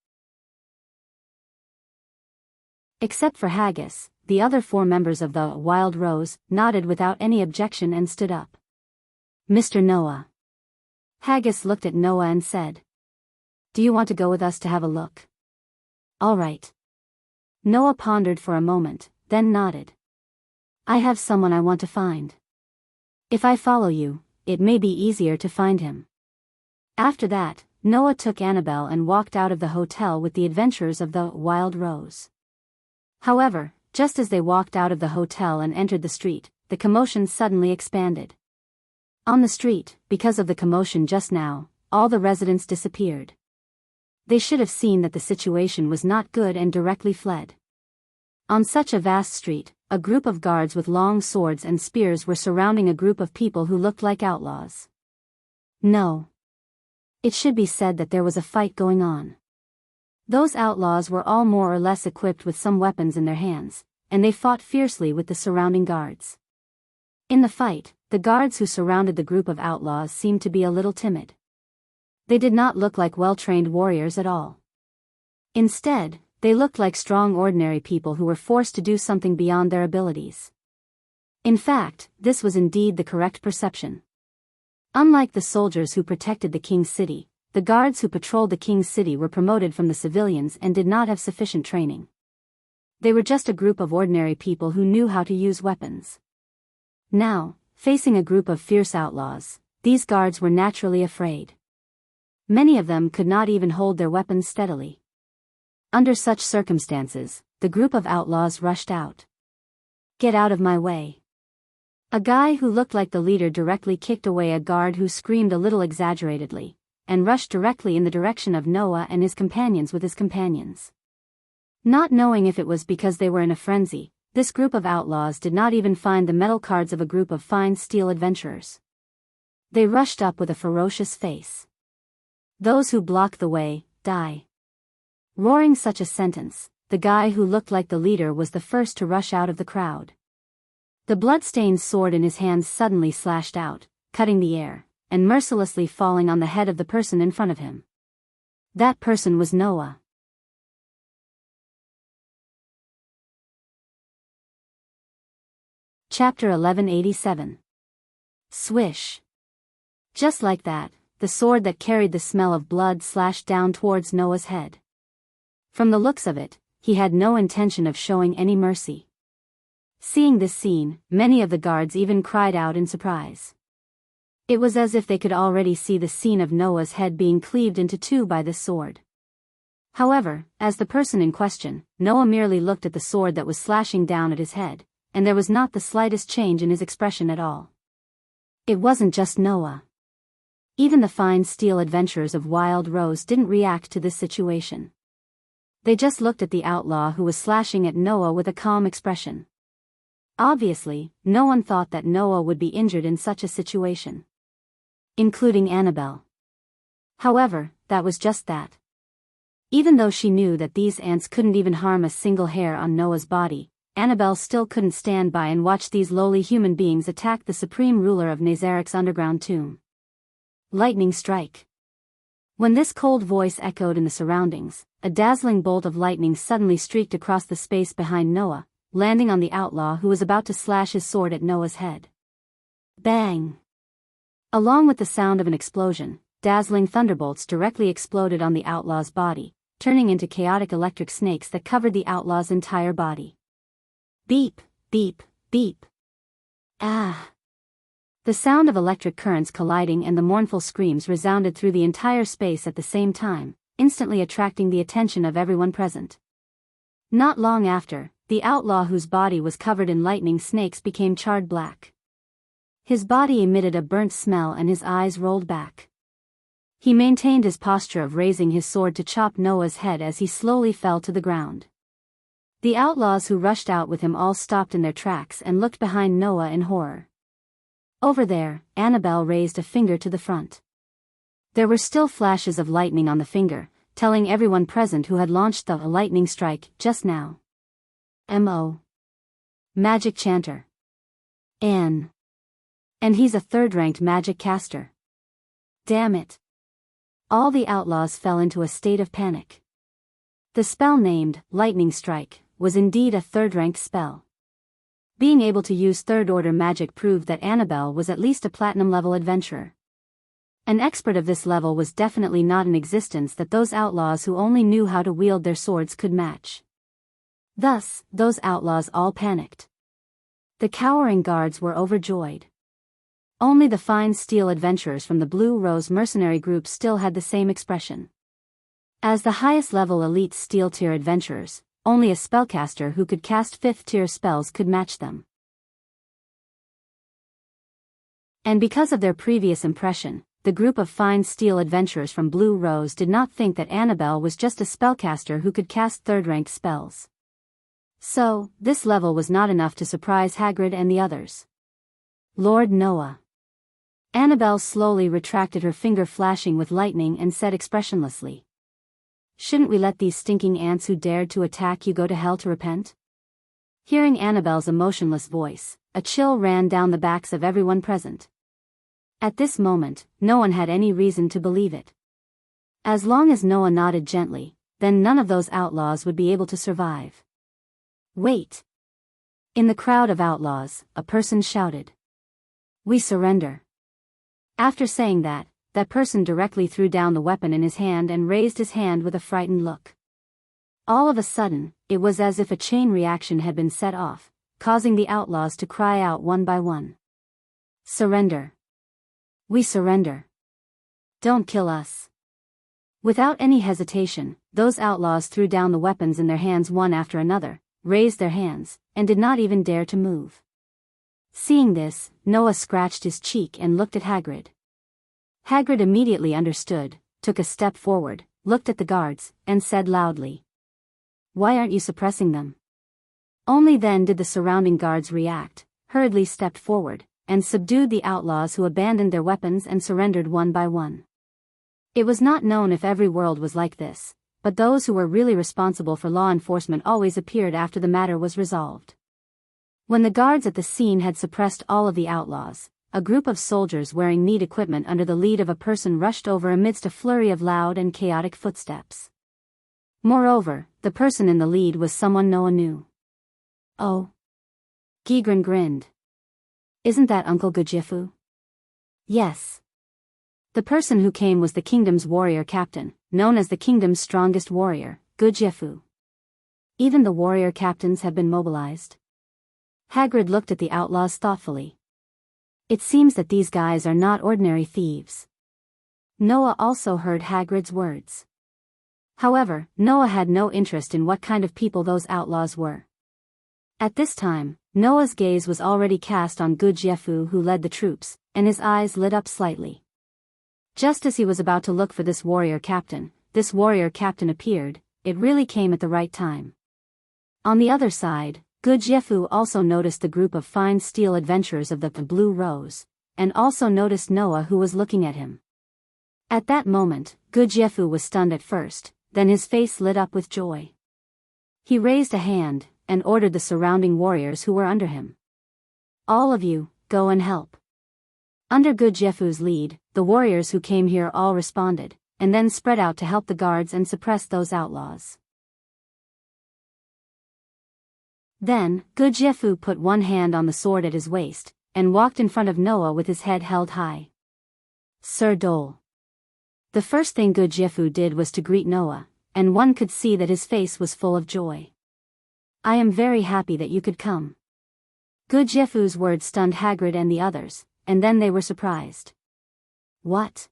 Except for Haggis, the other 4 members of the Wild Rose nodded without any objection and stood up. Mr. Noah. Haggis looked at Noah and said, "Do you want to go with us to have a look?" "All right." Noah pondered for a moment, then nodded. "I have someone I want to find. If I follow you, it may be easier to find him." After that, Noah took Annabelle and walked out of the hotel with the adventurers of the Wild Rose. However, just as they walked out of the hotel and entered the street, the commotion suddenly expanded. On the street, because of the commotion just now, all the residents disappeared. They should have seen that the situation was not good and directly fled. On such a vast street, a group of guards with long swords and spears were surrounding a group of people who looked like outlaws. No. It should be said that there was a fight going on. Those outlaws were all more or less equipped with some weapons in their hands, and they fought fiercely with the surrounding guards. In the fight, the guards who surrounded the group of outlaws seemed to be a little timid. They did not look like well-trained warriors at all. Instead, they looked like strong ordinary people who were forced to do something beyond their abilities. In fact, this was indeed the correct perception. Unlike the soldiers who protected the king's city, the guards who patrolled the king's city were promoted from the civilians and did not have sufficient training. They were just a group of ordinary people who knew how to use weapons. Now, facing a group of fierce outlaws, these guards were naturally afraid. Many of them could not even hold their weapons steadily. Under such circumstances, the group of outlaws rushed out. "Get out of my way." A guy who looked like the leader directly kicked away a guard who screamed a little exaggeratedly, and rushed directly in the direction of Noah and his companions with his companions. Not knowing if it was because they were in a frenzy, this group of outlaws did not even find the metal cards of a group of fine steel adventurers. They rushed up with a ferocious face. "Those who block the way, die." Roaring such a sentence, the guy who looked like the leader was the first to rush out of the crowd. The blood-stained sword in his hands suddenly slashed out, cutting the air, and mercilessly falling on the head of the person in front of him. That person was Noah. Chapter 1187. Swish. Just like that, the sword that carried the smell of blood slashed down towards Noah's head. From the looks of it, he had no intention of showing any mercy. Seeing this scene, many of the guards even cried out in surprise. It was as if they could already see the scene of Noah's head being cleaved into two by this sword. However, as the person in question, Noah merely looked at the sword that was slashing down at his head, and there was not the slightest change in his expression at all. It wasn't just Noah. Even the fine steel adventurers of Wild Rose didn't react to this situation. They just looked at the outlaw who was slashing at Noah with a calm expression. Obviously, no one thought that Noah would be injured in such a situation. Including Annabelle. However, that was just that. Even though she knew that these ants couldn't even harm a single hair on Noah's body, Annabelle still couldn't stand by and watch these lowly human beings attack the supreme ruler of Nazareth's underground tomb. Lightning strike. When this cold voice echoed in the surroundings, a dazzling bolt of lightning suddenly streaked across the space behind Noah, landing on the outlaw who was about to slash his sword at Noah's head. Bang! Along with the sound of an explosion, dazzling thunderbolts directly exploded on the outlaw's body, turning into chaotic electric snakes that covered the outlaw's entire body. Beep, beep, beep. Ah! The sound of electric currents colliding and the mournful screams resounded through the entire space at the same time, instantly attracting the attention of everyone present. Not long after, the outlaw whose body was covered in lightning snakes became charred black. His body emitted a burnt smell and his eyes rolled back. He maintained his posture of raising his sword to chop Noah's head as he slowly fell to the ground. The outlaws who rushed out with him all stopped in their tracks and looked behind Noah in horror. Over there, Annabelle raised a finger to the front. There were still flashes of lightning on the finger, telling everyone present who had launched the lightning strike just now. M.O. Magic Chanter. And he's a third-ranked magic caster. Damn it. All the outlaws fell into a state of panic. The spell named Lightning Strike was indeed a third-ranked spell. Being able to use third-order magic proved that Annabelle was at least a platinum-level adventurer. An expert of this level was definitely not in existence that those outlaws who only knew how to wield their swords could match. Thus, those outlaws all panicked. The cowering guards were overjoyed. Only the fine steel adventurers from the Blue Rose mercenary group still had the same expression. As the highest-level elite steel-tier adventurers, only a spellcaster who could cast 5th-tier spells could match them. And because of their previous impression, the group of fine steel adventurers from Blue Rose did not think that Annabelle was just a spellcaster who could cast third-ranked spells. So, this level was not enough to surprise Hagrid and the others. Lord Noah. Annabelle slowly retracted her finger flashing with lightning and said expressionlessly. Shouldn't we let these stinking ants who dared to attack you go to hell to repent? Hearing Annabelle's emotionless voice, a chill ran down the backs of everyone present. At this moment, no one had any reason to believe it. As long as Noah nodded gently, then none of those outlaws would be able to survive. Wait! In the crowd of outlaws, a person shouted. We surrender. After saying that, that person directly threw down the weapon in his hand and raised his hand with a frightened look. All of a sudden, it was as if a chain reaction had been set off, causing the outlaws to cry out one by one. Surrender. We surrender. Don't kill us. Without any hesitation, those outlaws threw down the weapons in their hands one after another, raised their hands, and did not even dare to move. Seeing this, Noah scratched his cheek and looked at Hagrid. Hagrid immediately understood, took a step forward, looked at the guards, and said loudly. Why aren't you suppressing them? Only then did the surrounding guards react, hurriedly stepped forward, and subdued the outlaws who abandoned their weapons and surrendered one by one. It was not known if every world was like this, but those who were really responsible for law enforcement always appeared after the matter was resolved. When the guards at the scene had suppressed all of the outlaws, a group of soldiers wearing neat equipment under the lead of a person rushed over amidst a flurry of loud and chaotic footsteps. Moreover, the person in the lead was someone Noah knew. Oh. Gigrin grinned. Isn't that Uncle Gudjifu? Yes. The person who came was the kingdom's warrior captain, known as the kingdom's strongest warrior, Gudjifu. Even the warrior captains have been mobilized. Hagrid looked at the outlaws thoughtfully. It seems that these guys are not ordinary thieves. Noah also heard Hagrid's words. However, Noah had no interest in what kind of people those outlaws were. At this time, Noah's gaze was already cast on Gudjifu who led the troops, and his eyes lit up slightly. Just as he was about to look for this warrior captain appeared. It really came at the right time. On the other side, Gudjifu also noticed the group of fine steel adventurers of the Blue Rose, and also noticed Noah who was looking at him. At that moment, Gudjifu was stunned at first, then his face lit up with joy. He raised a hand, and ordered the surrounding warriors who were under him. All of you, go and help. Under Gudjifu's lead, the warriors who came here all responded, and then spread out to help the guards and suppress those outlaws. Then, Gudjifu put one hand on the sword at his waist, and walked in front of Noah with his head held high. Sir Dole. The first thing Gudjifu did was to greet Noah, and one could see that his face was full of joy. I am very happy that you could come. Gudjifu's words stunned Hagrid and the others, and then they were surprised. What?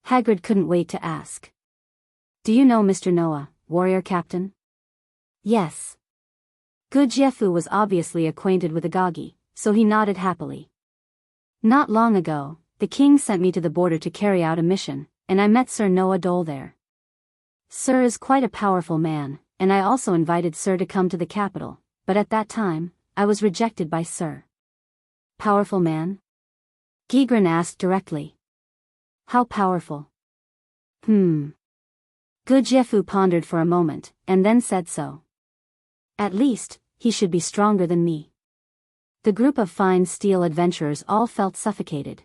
Hagrid couldn't wait to ask. Do you know Mr. Noah, warrior captain? Yes. Gudjifu was obviously acquainted with Agagi, so he nodded happily. Not long ago, the king sent me to the border to carry out a mission, and I met Sir Noah Dole there. Sir is quite a powerful man, and I also invited Sir to come to the capital, but at that time, I was rejected by Sir. Powerful man? Gigrin asked directly. How powerful? Gudjifu pondered for a moment, and then said so. At least, he should be stronger than me. The group of fine steel adventurers all felt suffocated.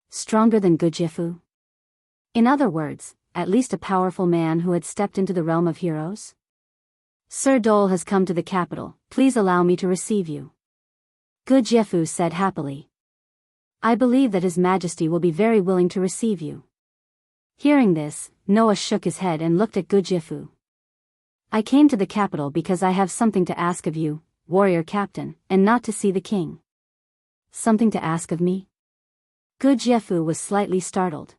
Stronger than Gudjifu? In other words, at least a powerful man who had stepped into the realm of heroes? Sir Dole has come to the capital, please allow me to receive you. Gudjifu said happily. I believe that His Majesty will be very willing to receive you. Hearing this, Noah shook his head and looked at Gudjifu. I came to the capital because I have something to ask of you, warrior captain, and not to see the king. Something to ask of me? Gudjifu was slightly startled.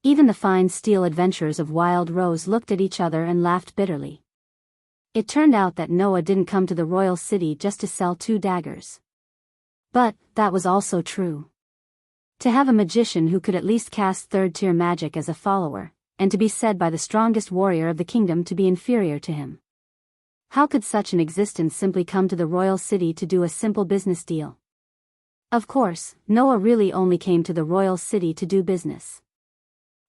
Even the fine steel adventurers of Wild Rose looked at each other and laughed bitterly. It turned out that Noah didn't come to the royal city just to sell 2 daggers. But, that was also true. To have a magician who could at least cast 3rd-tier magic as a follower, and to be said by the strongest warrior of the kingdom to be inferior to him. How could such an existence simply come to the royal city to do a simple business deal? Of course, Noah really only came to the royal city to do business.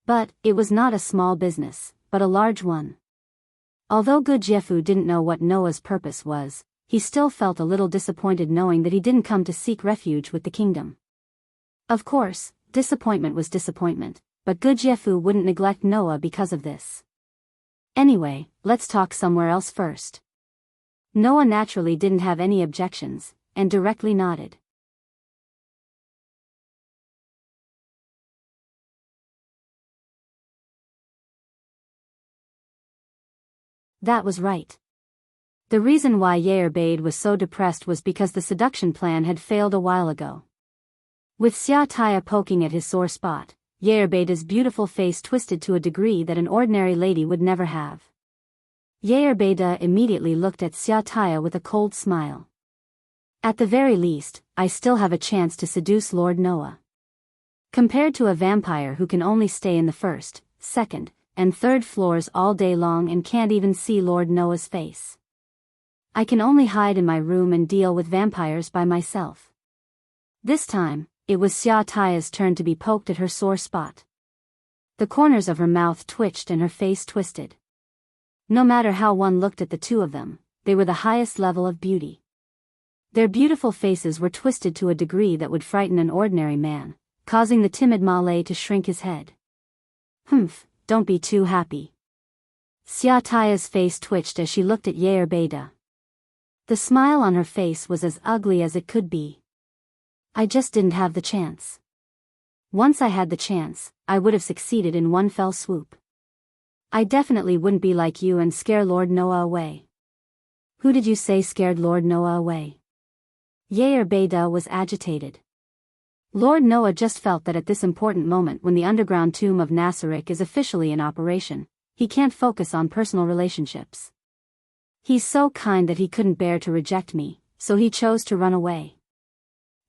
But it was not a small business, but a large one. Although Gudjefu didn't know what Noah's purpose was, he still felt a little disappointed knowing that he didn't come to seek refuge with the kingdom. Of course, disappointment was disappointment, but Gudjefu wouldn't neglect Noah because of this. Anyway, let's talk somewhere else first. Noah naturally didn't have any objections, and directly nodded. That was right. The reason why Yair was so depressed was because the seduction plan had failed a while ago. With Xiataya poking at his sore spot, Yair's beautiful face twisted to a degree that an ordinary lady would never have. Yair immediately looked at Xiataya with a cold smile. At the very least, I still have a chance to seduce Lord Noah. Compared to a vampire who can only stay in the first, second, and third floors all day long and can't even see Lord Noah's face. I can only hide in my room and deal with vampires by myself. This time, it was Xiataya's turn to be poked at her sore spot. The corners of her mouth twitched and her face twisted. No matter how one looked at the two of them, they were the highest level of beauty. Their beautiful faces were twisted to a degree that would frighten an ordinary man, causing the timid Malay to shrink his head. Humph, don't be too happy. Xiataya's face twitched as she looked at Yair. The smile on her face was as ugly as it could be. I just didn't have the chance. Once I had the chance, I would have succeeded in one fell swoop. I definitely wouldn't be like you and scare Lord Noah away. Who did you say scared Lord Noah away? Yair was agitated. Lord Noah just felt that at this important moment when the underground tomb of Nassarik is officially in operation, he can't focus on personal relationships. He's so kind that he couldn't bear to reject me, so he chose to run away.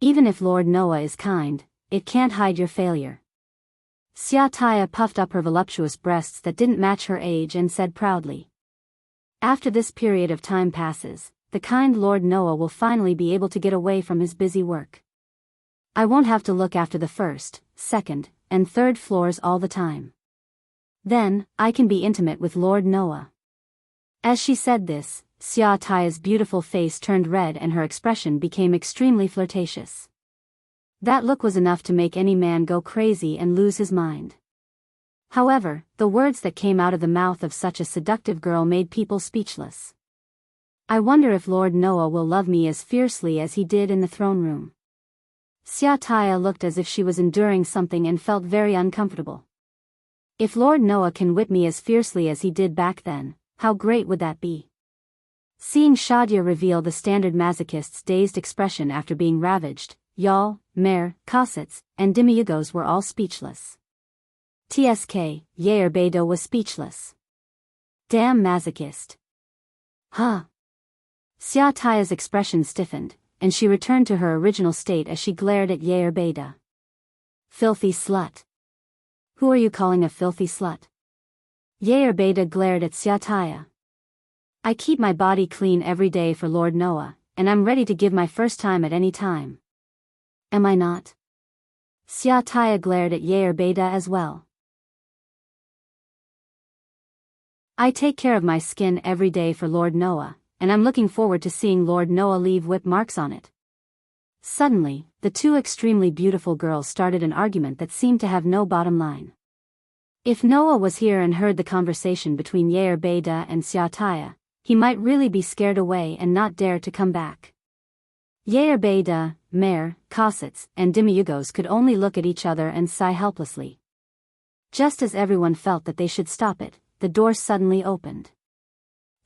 Even if Lord Noah is kind, it can't hide your failure. Xiataya puffed up her voluptuous breasts that didn't match her age and said proudly. After this period of time passes, the kind Lord Noah will finally be able to get away from his busy work. I won't have to look after the first, second, and third floors all the time. Then, I can be intimate with Lord Noah. As she said this, Xiataya's beautiful face turned red and her expression became extremely flirtatious. That look was enough to make any man go crazy and lose his mind. However, the words that came out of the mouth of such a seductive girl made people speechless. I wonder if Lord Noah will love me as fiercely as he did in the throne room. Xiataya looked as if she was enduring something and felt very uncomfortable. If Lord Noah can whip me as fiercely as he did back then, how great would that be? Seeing Shadia reveal the standard masochist's dazed expression after being ravaged, Yal, Mer, Cossets, and Dimiyugos were all speechless. TSK, Yair was speechless. Damn masochist. Huh. Xiataya's expression stiffened, and she returned to her original state as she glared at Yair. Filthy slut. Who are you calling a filthy slut? Yair glared at Xiataya. I keep my body clean every day for Lord Noah, and I'm ready to give my first time at any time. Am I not? Xiataya glared at Yair as well. I take care of my skin every day for Lord Noah, and I'm looking forward to seeing Lord Noah leave whip marks on it. Suddenly, the two extremely beautiful girls started an argument that seemed to have no bottom line. If Noah was here and heard the conversation between Yair and Xiataya, he might really be scared away and not dare to come back. Yair, Mer, Cossets, and Dimiyugos could only look at each other and sigh helplessly. Just as everyone felt that they should stop it, the door suddenly opened.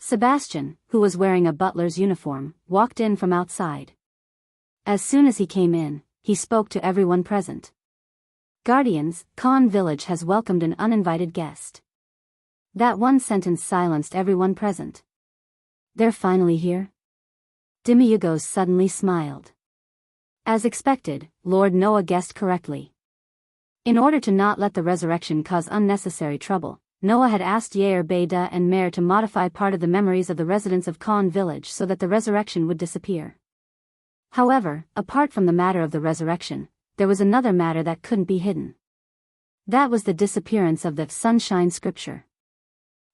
Sebastian, who was wearing a butler's uniform, walked in from outside. As soon as he came in, he spoke to everyone present. Guardians, Khan Village has welcomed an uninvited guest. That one sentence silenced everyone present. They're finally here? Dimiyugos suddenly smiled. As expected, Lord Noah guessed correctly. In order to not let the resurrection cause unnecessary trouble, Noah had asked Yair and Mer to modify part of the memories of the residents of Khan Village so that the resurrection would disappear. However, apart from the matter of the resurrection, there was another matter that couldn't be hidden. That was the disappearance of the sunshine scripture.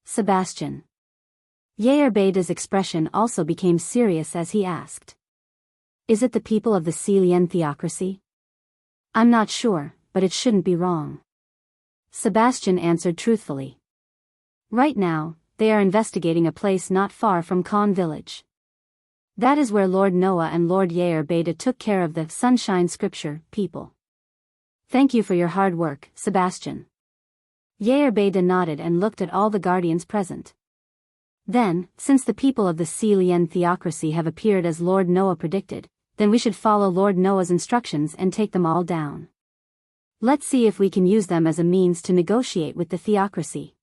Sebastian. Yair Beda's expression also became serious as he asked. Is it the people of the Celian theocracy? I'm not sure, but it shouldn't be wrong. Sebastian answered truthfully. Right now, they are investigating a place not far from Khan village. That is where Lord Noah and Lord Yair Beda took care of the sunshine scripture people. Thank you for your hard work, Sebastian. Yair Beda nodded and looked at all the guardians present. Then, since the people of the Celian theocracy have appeared as Lord Noah predicted, then we should follow Lord Noah's instructions and take them all down. Let's see if we can use them as a means to negotiate with the theocracy.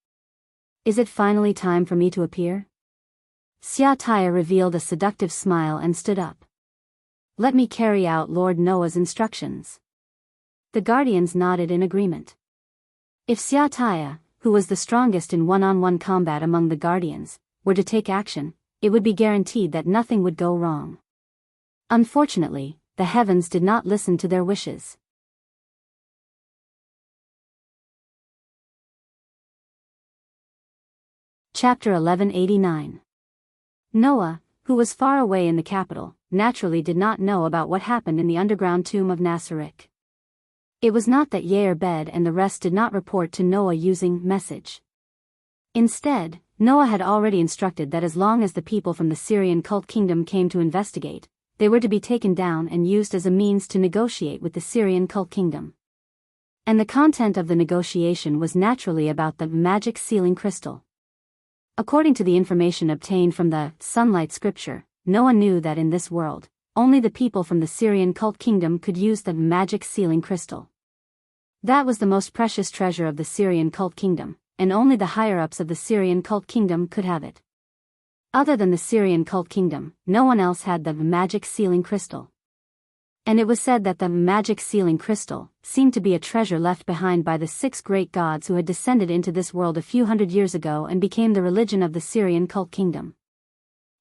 Is it finally time for me to appear? Xiataya revealed a seductive smile and stood up. Let me carry out Lord Noah's instructions. The guardians nodded in agreement. If Xiataya, who was the strongest in one-on-one combat among the guardians, were to take action, it would be guaranteed that nothing would go wrong. Unfortunately, the heavens did not listen to their wishes. Chapter 1189. Noah, who was far away in the capital, naturally did not know about what happened in the underground tomb of Nasarek. It was not that Yair Bed and the rest did not report to Noah using message. Instead, Noah had already instructed that as long as the people from the Syrian cult kingdom came to investigate, they were to be taken down and used as a means to negotiate with the Syrian cult kingdom. And the content of the negotiation was naturally about the magic sealing crystal. According to the information obtained from the sunlight scripture, Noah knew that in this world, only the people from the Syrian cult kingdom could use the magic sealing crystal. That was the most precious treasure of the Syrian cult kingdom, and only the higher-ups of the Syrian cult kingdom could have it. Other than the Syrian cult kingdom, no one else had the magic sealing crystal. And it was said that the magic sealing crystal seemed to be a treasure left behind by the 6 great gods who had descended into this world a few hundred years ago and became the religion of the Syrian cult kingdom.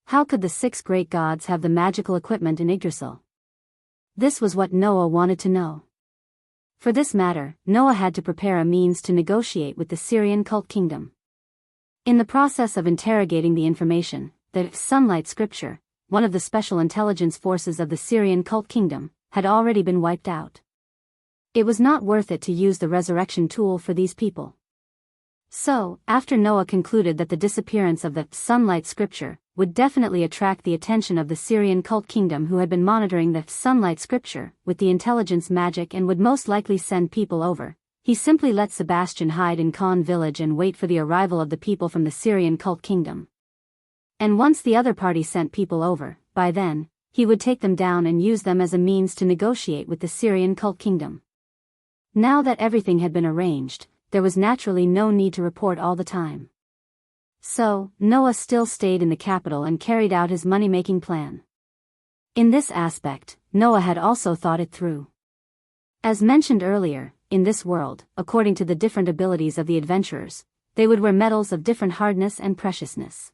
How could the 6 great gods have the magical equipment in Yggdrasil? This was what Noah wanted to know. For this matter, Noah had to prepare a means to negotiate with the Syrian cult kingdom. In the process of interrogating the information, the sunlight scripture, one of the special intelligence forces of the Syrian cult kingdom, had already been wiped out. It was not worth it to use the resurrection tool for these people. So, after Noah concluded that the disappearance of the sunlight scripture would definitely attract the attention of the Syrian cult kingdom who had been monitoring the sunlight scripture with the intelligence magic and would most likely send people over, he simply let Sebastian hide in Khan village and wait for the arrival of the people from the Syrian cult kingdom. And once the other party sent people over, by then, he would take them down and use them as a means to negotiate with the Syrian cult kingdom. Now that everything had been arranged, there was naturally no need to report all the time. So, Noah still stayed in the capital and carried out his money-making plan. In this aspect, Noah had also thought it through. As mentioned earlier, in this world, according to the different abilities of the adventurers, they would wear metals of different hardness and preciousness.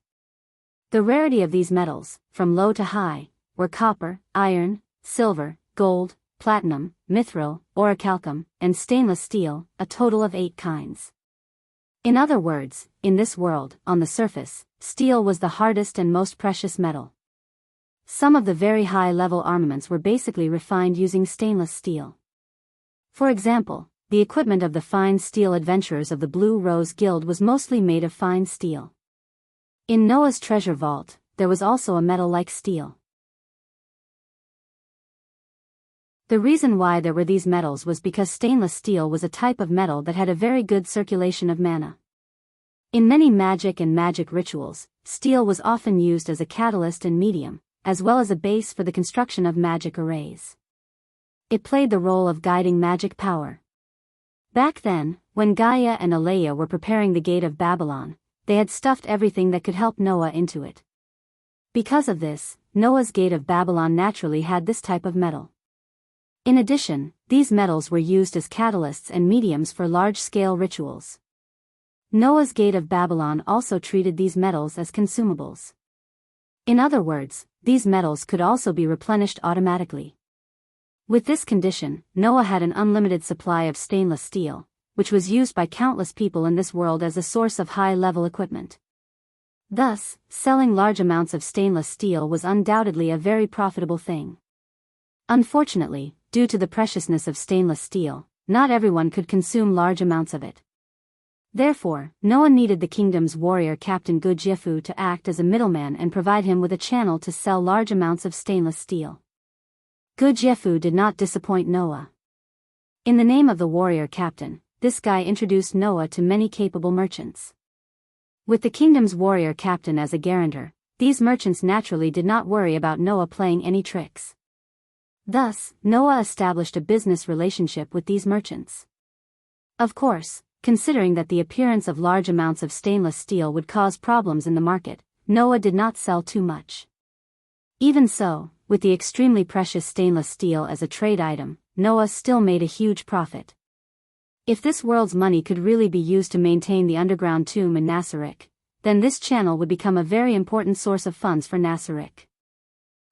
The rarity of these metals, from low to high, were copper, iron, silver, gold, platinum, mithril, orichalcum, and stainless steel, a total of 8 kinds. In other words, in this world, on the surface, steel was the hardest and most precious metal. Some of the very high-level armaments were basically refined using stainless steel. For example, the equipment of the fine steel adventurers of the Blue Rose Guild was mostly made of fine steel. In Noah's treasure vault, there was also a metal like steel. The reason why there were these metals was because stainless steel was a type of metal that had a very good circulation of mana. In many magic and magic rituals, steel was often used as a catalyst and medium, as well as a base for the construction of magic arrays. It played the role of guiding magic power. Back then, when Gaia and Alea were preparing the Gate of Babylon, they had stuffed everything that could help Noah into it. Because of this, Noah's Gate of Babylon naturally had this type of metal. In addition, these metals were used as catalysts and mediums for large-scale rituals. Noah's Gate of Babylon also treated these metals as consumables. In other words, these metals could also be replenished automatically. With this condition, Noah had an unlimited supply of stainless steel, which was used by countless people in this world as a source of high-level equipment. Thus, selling large amounts of stainless steel was undoubtedly a very profitable thing. Unfortunately, due to the preciousness of stainless steel, not everyone could consume large amounts of it. Therefore, Noah needed the kingdom's warrior captain Gudjefu to act as a middleman and provide him with a channel to sell large amounts of stainless steel. Gudjefu did not disappoint Noah. In the name of the warrior captain, this guy introduced Noah to many capable merchants. With the kingdom's warrior captain as a guarantor, these merchants naturally did not worry about Noah playing any tricks. Thus, Noah established a business relationship with these merchants. Of course, considering that the appearance of large amounts of stainless steel would cause problems in the market, Noah did not sell too much. Even so, with the extremely precious stainless steel as a trade item, Noah still made a huge profit. If this world's money could really be used to maintain the underground tomb in Nasarek, then this channel would become a very important source of funds for Nasarek.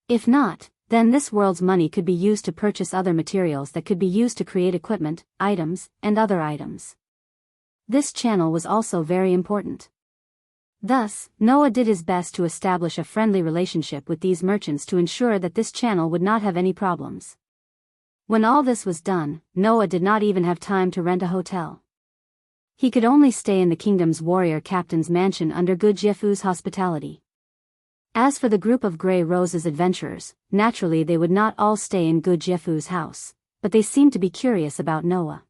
If not, then this world's money could be used to purchase other materials that could be used to create equipment, items, and other items. This channel was also very important. Thus, Noah did his best to establish a friendly relationship with these merchants to ensure that this channel would not have any problems. When all this was done, Noah did not even have time to rent a hotel. He could only stay in the kingdom's warrior captain's mansion under Gudjefu's hospitality. As for the group of Grey Rose's adventurers, naturally they would not all stay in Gudjefu's house, but they seemed to be curious about Noah.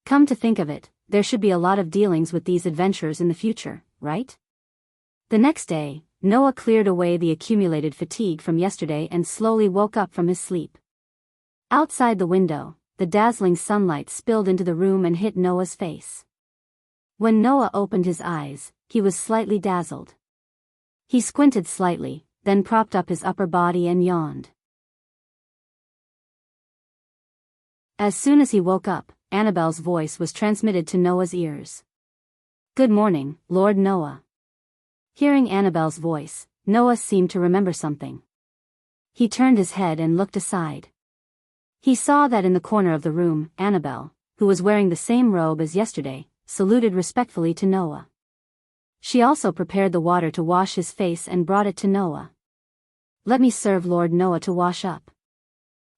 Come to think of it, there should be a lot of dealings with these adventurers in the future, right? The next day, Noah cleared away the accumulated fatigue from yesterday and slowly woke up from his sleep. Outside the window, the dazzling sunlight spilled into the room and hit Noah's face. When Noah opened his eyes, he was slightly dazzled. He squinted slightly, then propped up his upper body and yawned. As soon as he woke up, Annabelle's voice was transmitted to Noah's ears. "Good morning, Lord Noah." Hearing Annabelle's voice, Noah seemed to remember something. He turned his head and looked aside. He saw that in the corner of the room, Annabelle, who was wearing the same robe as yesterday, saluted respectfully to Noah. She also prepared the water to wash his face and brought it to Noah. "Let me serve Lord Noah to wash up."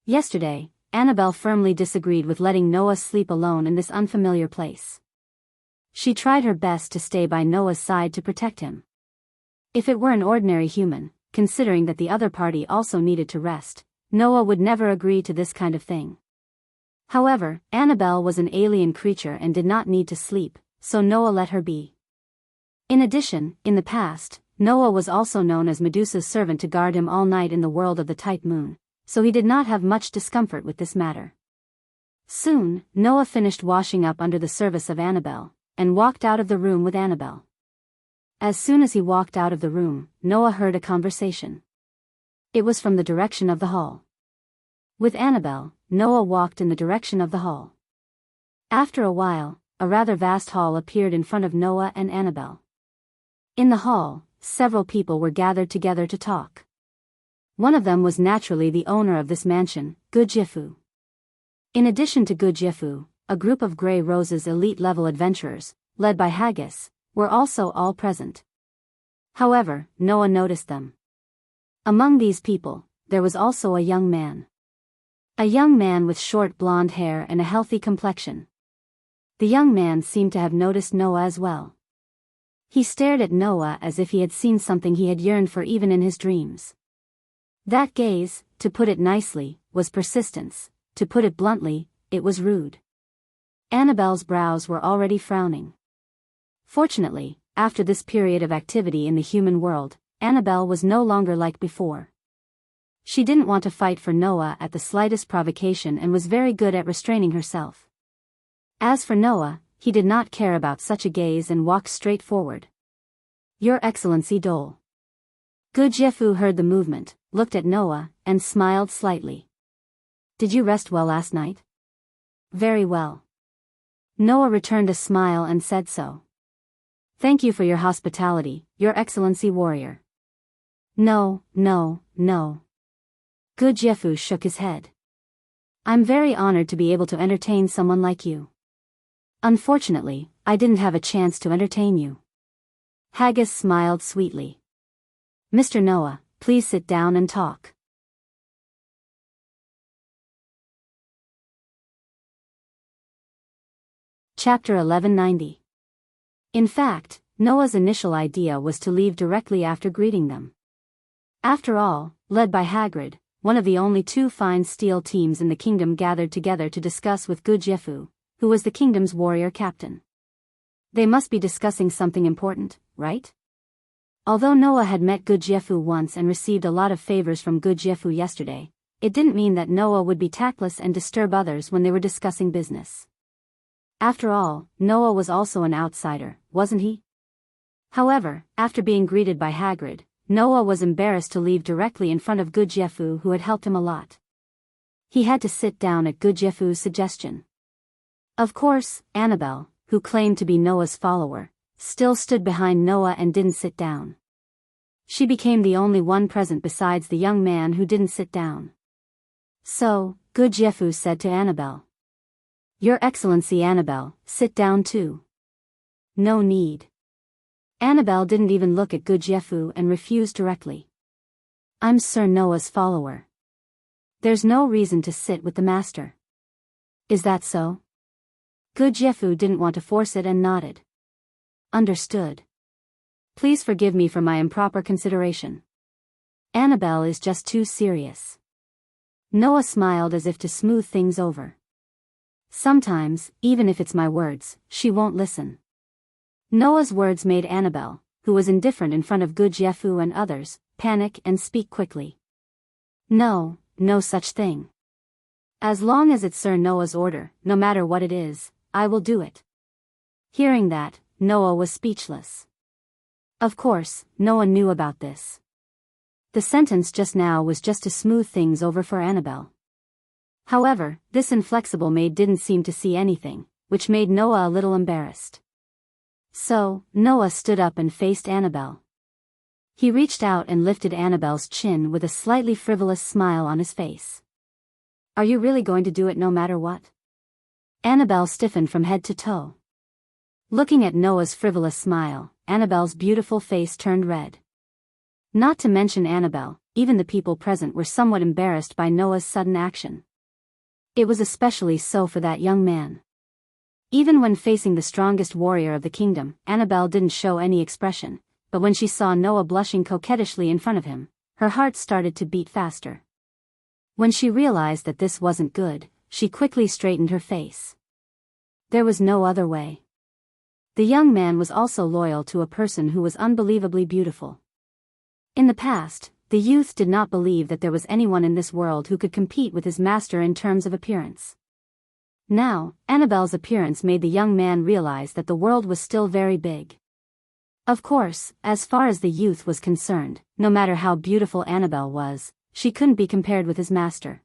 Yesterday, Annabelle firmly disagreed with letting Noah sleep alone in this unfamiliar place. She tried her best to stay by Noah's side to protect him. If it were an ordinary human, considering that the other party also needed to rest, Noah would never agree to this kind of thing. However, Annabelle was an alien creature and did not need to sleep, so Noah let her be. In addition, in the past, Noah was also known as Medusa's servant to guard him all night in the world of the tight moon, so he did not have much discomfort with this matter. Soon, Noah finished washing up under the service of Annabelle, and walked out of the room with Annabelle. As soon as he walked out of the room, Noah heard a conversation. It was from the direction of the hall. With Annabelle, Noah walked in the direction of the hall. After a while, a rather vast hall appeared in front of Noah and Annabelle. In the hall, several people were gathered together to talk. One of them was naturally the owner of this mansion, Gudjefu. In addition to Gudjefu, a group of Grey Rose's elite-level adventurers, led by Haggis, were also all present. However, Noah noticed them. Among these people, there was also a young man. A young man with short blonde hair and a healthy complexion. The young man seemed to have noticed Noah as well. He stared at Noah as if he had seen something he had yearned for even in his dreams. That gaze, to put it nicely, was persistence, to put it bluntly, it was rude. Annabelle's brows were already frowning. Fortunately, after this period of activity in the human world, Annabelle was no longer like before. She didn't want to fight for Noah at the slightest provocation and was very good at restraining herself. As for Noah, he did not care about such a gaze and walked straight forward. "Your Excellency Dole." Gudjefu heard the movement, looked at Noah, and smiled slightly. "Did you rest well last night?" "Very well." Noah returned a smile and said so. "Thank you for your hospitality, Your Excellency Warrior." No, no, no. Good Jefu shook his head. I'm very honored to be able to entertain someone like you. Unfortunately, I didn't have a chance to entertain you. Haggis smiled sweetly. Mr. Noah, please sit down and talk. Chapter 1190. In fact, Noah's initial idea was to leave directly after greeting them. After all, led by Hagrid, one of the only two fine steel teams in the kingdom gathered together to discuss with Good Jefu, who was the kingdom's warrior captain. They must be discussing something important, right? Although Noah had met Good Jefu once and received a lot of favors from Good Jefu yesterday, it didn't mean that Noah would be tactless and disturb others when they were discussing business. After all, Noah was also an outsider, wasn't he? However, after being greeted by Hagrid, Noah was embarrassed to leave directly in front of Good Jefu, who had helped him a lot. He had to sit down at Good Jefu's suggestion. Of course, Annabelle, who claimed to be Noah's follower, still stood behind Noah and didn't sit down. She became the only one present besides the young man who didn't sit down. So, Good Jefu said to Annabelle. Your Excellency Annabelle, sit down too. No need. Annabelle didn't even look at Good Jefu and refused directly. I'm Sir Noah's follower. There's no reason to sit with the master. Is that so? Good Jefu didn't want to force it and nodded. Understood. Please forgive me for my improper consideration. Annabelle is just too serious. Noah smiled as if to smooth things over. Sometimes, even if it's my words, she won't listen. Noah's words made Annabelle, who was indifferent in front of Good Jefu and others, panic and speak quickly. No, no such thing. As long as it's Sir Noah's order, no matter what it is, I will do it. Hearing that, Noah was speechless. Of course, Noah knew about this. The sentence just now was just to smooth things over for Annabelle. However, this inflexible maid didn't seem to see anything, which made Noah a little embarrassed. So, Noah stood up and faced Annabelle. He reached out and lifted Annabelle's chin with a slightly frivolous smile on his face. Are you really going to do it no matter what? Annabelle stiffened from head to toe. Looking at Noah's frivolous smile, Annabelle's beautiful face turned red. Not to mention Annabelle, even the people present were somewhat embarrassed by Noah's sudden action. It was especially so for that young man. Even when facing the strongest warrior of the kingdom, Annabelle didn't show any expression, but when she saw Noah blushing coquettishly in front of him, her heart started to beat faster. When she realized that this wasn't good, she quickly straightened her face. There was no other way. The young man was also loyal to a person who was unbelievably beautiful. In the past, the youth did not believe that there was anyone in this world who could compete with his master in terms of appearance. Now, Annabelle's appearance made the young man realize that the world was still very big. Of course, as far as the youth was concerned, no matter how beautiful Annabelle was, she couldn't be compared with his master.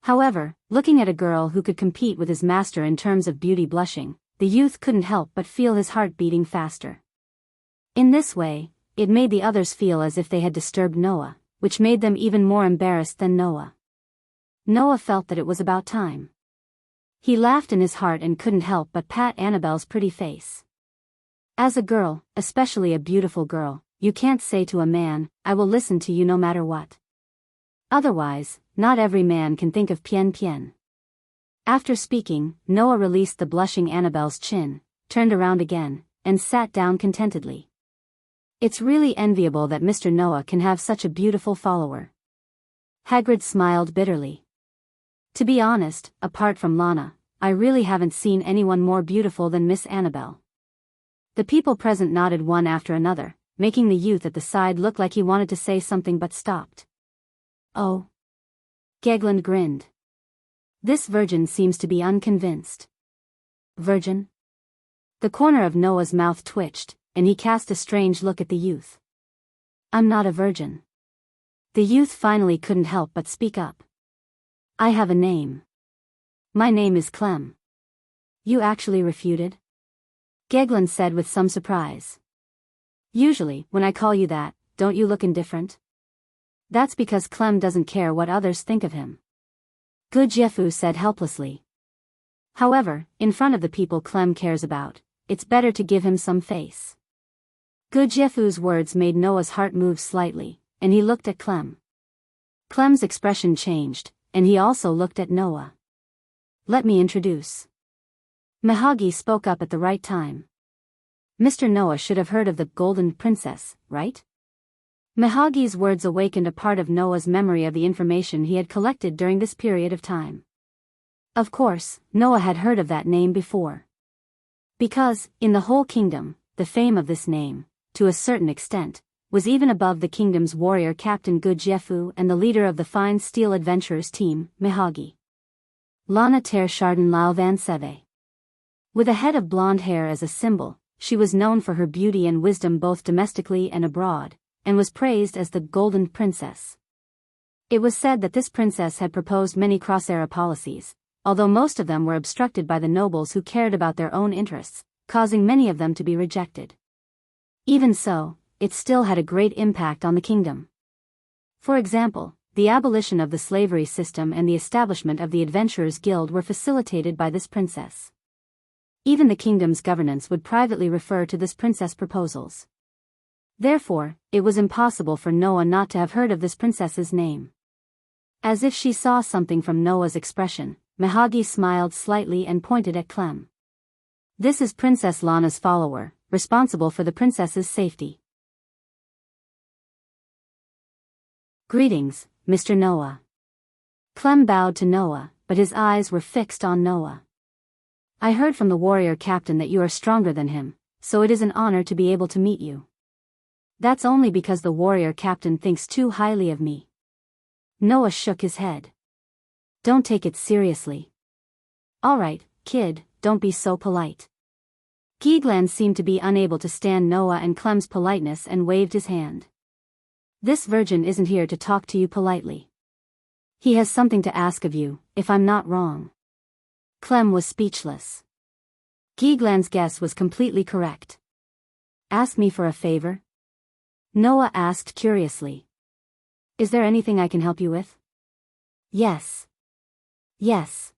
However, looking at a girl who could compete with his master in terms of beauty blushing, the youth couldn't help but feel his heart beating faster. In this way, it made the others feel as if they had disturbed Noah, which made them even more embarrassed than Noah. Noah felt that it was about time. He laughed in his heart and couldn't help but pat Annabelle's pretty face. As a girl, especially a beautiful girl, you can't say to a man, I will listen to you no matter what. Otherwise, not every man can think of Pian Pian. After speaking, Noah released the blushing Annabelle's chin, turned around again, and sat down contentedly. It's really enviable that Mr. Noah can have such a beautiful follower. Hagrid smiled bitterly. To be honest, apart from Lana, I really haven't seen anyone more beautiful than Miss Annabelle. The people present nodded one after another, making the youth at the side look like he wanted to say something but stopped. Oh. Gagland grinned. This virgin seems to be unconvinced. Virgin? The corner of Noah's mouth twitched, and he cast a strange look at the youth. I'm not a virgin. The youth finally couldn't help but speak up. I have a name. My name is Clem. You actually refuted? Gagland said with some surprise. Usually, when I call you that, don't you look indifferent? That's because Clem doesn't care what others think of him. Gudjefu said helplessly. However, in front of the people Clem cares about, it's better to give him some face. Gudjefu's words made Noah's heart move slightly, and he looked at Clem. Clem's expression changed, and he also looked at Noah. Let me introduce. Mihagi spoke up at the right time. Mr. Noah should have heard of the Golden Princess, right? Mihagi's words awakened a part of Noah's memory of the information he had collected during this period of time. Of course, Noah had heard of that name before. Because, in the whole kingdom, the fame of this name, to a certain extent, was even above the kingdom's warrior captain Gudjefu and the leader of the fine steel adventurers team, Mihagi. Lana Ter Chardon Lao Van Seve. With a head of blonde hair as a symbol, she was known for her beauty and wisdom both domestically and abroad, and was praised as the Golden Princess. It was said that this princess had proposed many cross-era policies, although most of them were obstructed by the nobles who cared about their own interests, causing many of them to be rejected. Even so, it still had a great impact on the kingdom. For example, the abolition of the slavery system and the establishment of the Adventurers Guild were facilitated by this princess. Even the kingdom's governance would privately refer to this princess' proposals. Therefore, it was impossible for Noah not to have heard of this princess's name. As if she saw something from Noah's expression, Mihagi smiled slightly and pointed at Clem. This is Princess Lana's follower, responsible for the princess's safety. Greetings, Mr. Noah. Clem bowed to Noah, but his eyes were fixed on Noah. I heard from the warrior captain that you are stronger than him, so it is an honor to be able to meet you. That's only because the warrior captain thinks too highly of me. Noah shook his head. Don't take it seriously. Alright, kid, don't be so polite. Geegland seemed to be unable to stand Noah and Clem's politeness and waved his hand. This virgin isn't here to talk to you politely. He has something to ask of you, if I'm not wrong. Clem was speechless. Geegland's guess was completely correct. Ask me for a favor? Noah asked curiously. Is there anything I can help you with? Yes. Yes.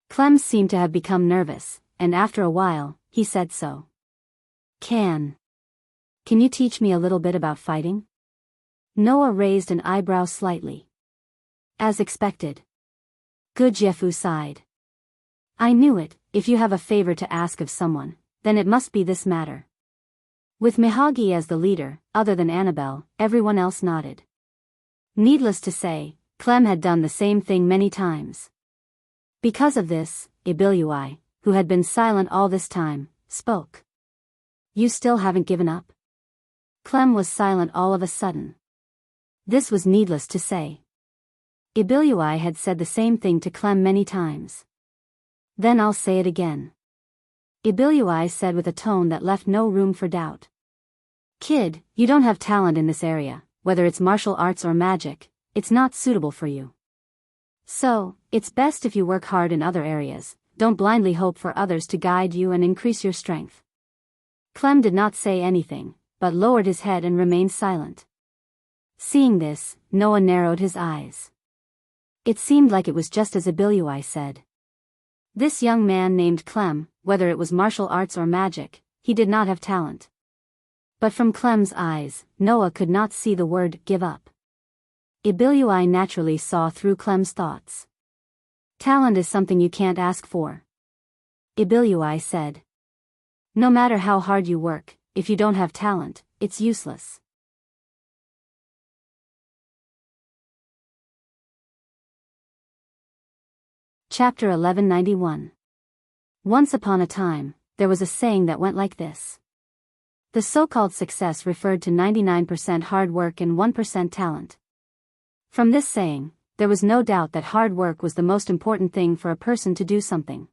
Clem seemed to have become nervous, and after a while, he said so. Can you teach me a little bit about fighting? Noah raised an eyebrow slightly. As expected. Gudjefu sighed. I knew it, if you have a favor to ask of someone, then it must be this matter. With Mihagi as the leader, other than Annabelle, everyone else nodded. Needless to say, Clem had done the same thing many times. Because of this, Ibilui, who had been silent all this time, spoke. You still haven't given up? Clem was silent all of a sudden. This was needless to say. Ibilui had said the same thing to Clem many times. Then I'll say it again. Ibilui said with a tone that left no room for doubt. Kid, you don't have talent in this area, whether it's martial arts or magic, it's not suitable for you. So, it's best if you work hard in other areas, don't blindly hope for others to guide you and increase your strength. Clem did not say anything, but lowered his head and remained silent. Seeing this, Noah narrowed his eyes. It seemed like it was just as Ibilui said. This young man named Clem, whether it was martial arts or magic, he did not have talent. But from Clem's eyes, Noah could not see the word give up. Ibilui naturally saw through Clem's thoughts. Talent is something you can't ask for. Ibilui said. No matter how hard you work, if you don't have talent, it's useless. Chapter 1191. Once upon a time, there was a saying that went like this. The so-called success referred to 99% hard work and 1% talent. From this saying, there was no doubt that hard work was the most important thing for a person to do something.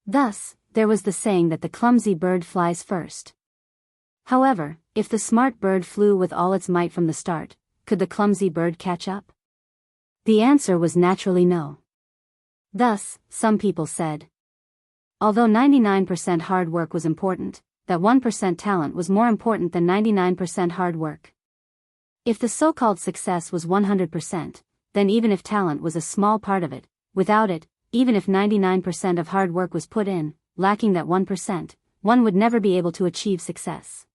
Thus, there was the saying that the clumsy bird flies first. However, if the smart bird flew with all its might from the start, could the clumsy bird catch up? The answer was naturally no. Thus, some people said. Although 99% hard work was important, that 1% talent was more important than 99% hard work. If the so-called success was 100%, then even if talent was a small part of it, without it, even if 99% of hard work was put in, lacking that 1%, one would never be able to achieve success.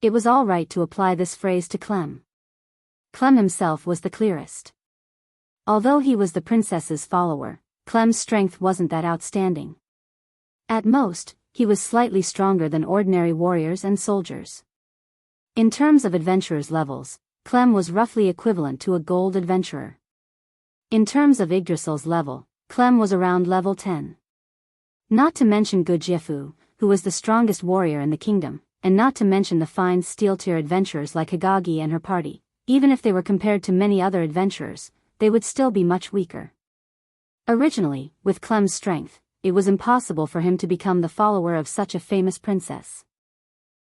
It was all right to apply this phrase to Clem. Clem himself was the clearest. Although he was the princess's follower, Clem's strength wasn't that outstanding. At most, he was slightly stronger than ordinary warriors and soldiers. In terms of adventurers' levels, Clem was roughly equivalent to a gold adventurer. In terms of Yggdrasil's level, Clem was around level 10. Not to mention Gudjefu, who was the strongest warrior in the kingdom, and not to mention the fine steel-tier adventurers like Higagi and her party, even if they were compared to many other adventurers, they would still be much weaker. Originally, with Clem's strength, it was impossible for him to become the follower of such a famous princess.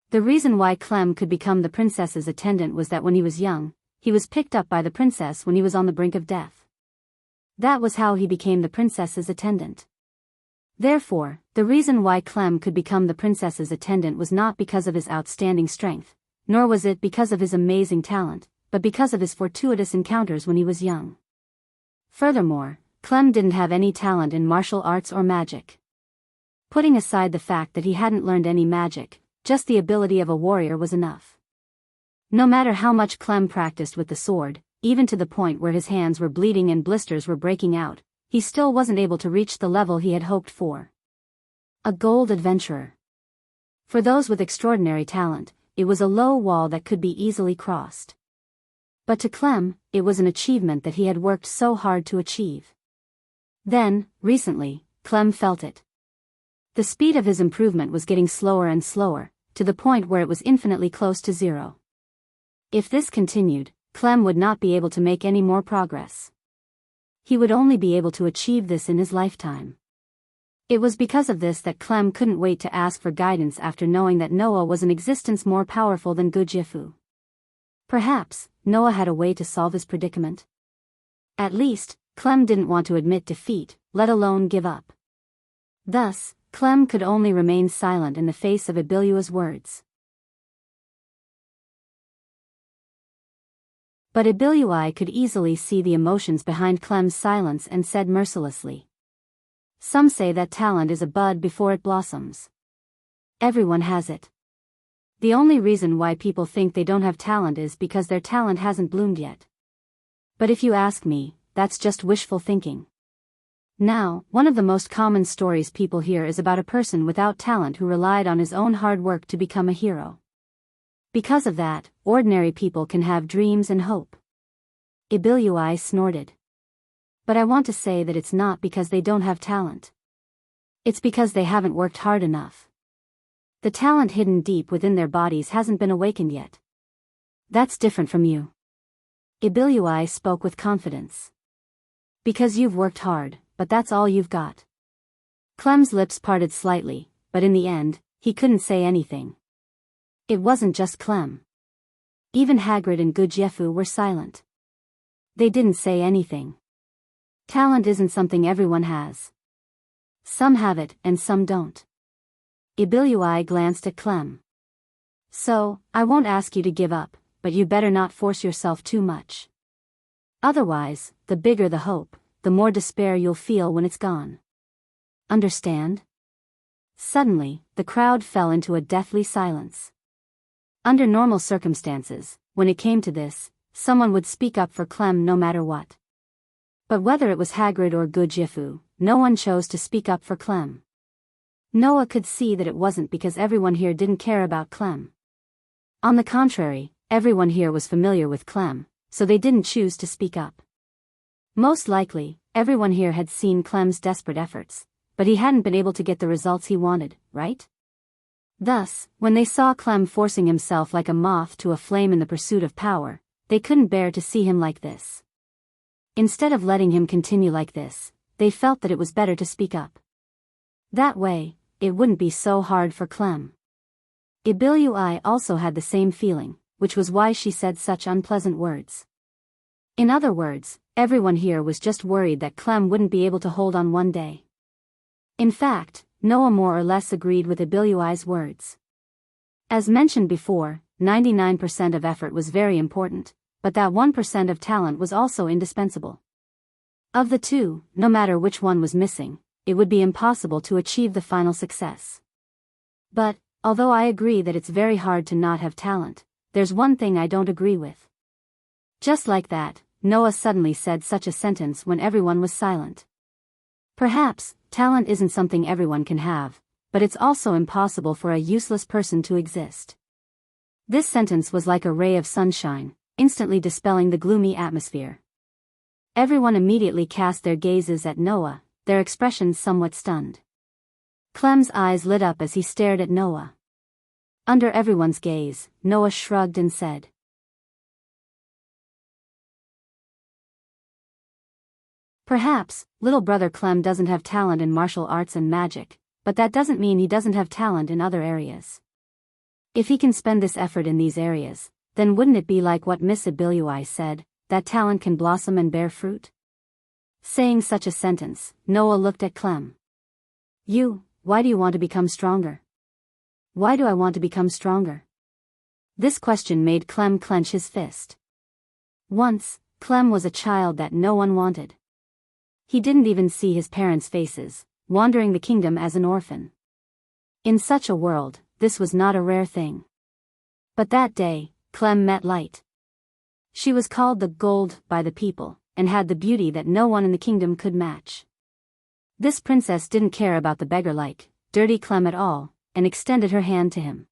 The reason why Clem could become the princess's attendant was that when he was young, he was picked up by the princess when he was on the brink of death. That was how he became the princess's attendant. Therefore, the reason why Clem could become the princess's attendant was not because of his outstanding strength, nor was it because of his amazing talent, but because of his fortuitous encounters when he was young. Furthermore, Clem didn't have any talent in martial arts or magic. Putting aside the fact that he hadn't learned any magic, just the ability of a warrior was enough. No matter how much Clem practiced with the sword, even to the point where his hands were bleeding and blisters were breaking out, he still wasn't able to reach the level he had hoped for. A gold adventurer. For those with extraordinary talent, it was a low wall that could be easily crossed. But to Clem, it was an achievement that he had worked so hard to achieve. Then, recently, Clem felt it. The speed of his improvement was getting slower and slower, to the point where it was infinitely close to zero. If this continued, Clem would not be able to make any more progress. He would only be able to achieve this in his lifetime. It was because of this that Clem couldn't wait to ask for guidance after knowing that Noah was an existence more powerful than Gudjefu. Perhaps, Noah had a way to solve his predicament. At least, Clem didn't want to admit defeat, let alone give up. Thus, Clem could only remain silent in the face of Ibilua's words. But Ibilua could easily see the emotions behind Clem's silence and said mercilessly. Some say that talent is a bud before it blossoms. Everyone has it. The only reason why people think they don't have talent is because their talent hasn't bloomed yet. But if you ask me, that's just wishful thinking. Now, one of the most common stories people hear is about a person without talent who relied on his own hard work to become a hero. Because of that, ordinary people can have dreams and hope. Ibilua snorted. But I want to say that it's not because they don't have talent. It's because they haven't worked hard enough. The talent hidden deep within their bodies hasn't been awakened yet. That's different from you. Ibilua spoke with confidence. Because you've worked hard, but that's all you've got. Clem's lips parted slightly, but in the end, he couldn't say anything. It wasn't just Clem. Even Hagrid and Gudjefu were silent. They didn't say anything. Talent isn't something everyone has. Some have it and some don't. Ibilua glanced at Clem. So, I won't ask you to give up, but you better not force yourself too much. Otherwise, the bigger the hope, the more despair you'll feel when it's gone. Understand? Suddenly, the crowd fell into a deathly silence. Under normal circumstances, when it came to this, someone would speak up for Clem no matter what. But whether it was Hagrid or Gudjefu, no one chose to speak up for Clem. Noah could see that it wasn't because everyone here didn't care about Clem. On the contrary, everyone here was familiar with Clem, so they didn't choose to speak up. Most likely, everyone here had seen Clem's desperate efforts, but he hadn't been able to get the results he wanted, right? Thus, when they saw Clem forcing himself like a moth to a flame in the pursuit of power, they couldn't bear to see him like this. Instead of letting him continue like this, they felt that it was better to speak up. That way, it wouldn't be so hard for Clem. Ibilua also had the same feeling, which was why she said such unpleasant words. In other words, everyone here was just worried that Clem wouldn't be able to hold on one day. In fact, Noah more or less agreed with Ibilua's words. As mentioned before, 99% of effort was very important, but that 1% of talent was also indispensable. Of the two, no matter which one was missing, it would be impossible to achieve the final success. But, although I agree that it's very hard to not have talent, there's one thing I don't agree with. Just like that, Noah suddenly said such a sentence when everyone was silent. Perhaps, talent isn't something everyone can have, but it's also impossible for a useless person to exist. This sentence was like a ray of sunshine, instantly dispelling the gloomy atmosphere. Everyone immediately cast their gazes at Noah, their expressions somewhat stunned. Clem's eyes lit up as he stared at Noah. Under everyone's gaze, Noah shrugged and said, "Perhaps, little brother Clem doesn't have talent in martial arts and magic, but that doesn't mean he doesn't have talent in other areas. If he can spend this effort in these areas, then wouldn't it be like what Miss Abiliui said, that talent can blossom and bear fruit?" Saying such a sentence, Noah looked at Clem. Why do you want to become stronger?" "Why do I want to become stronger?" This question made Clem clench his fist. Once, Clem was a child that no one wanted. He didn't even see his parents' faces, wandering the kingdom as an orphan. In such a world, this was not a rare thing. But that day, Clem met light. She was called the Gold by the people, and had the beauty that no one in the kingdom could match. This princess didn't care about the beggar-like, dirty Clem at all, and extended her hand to him.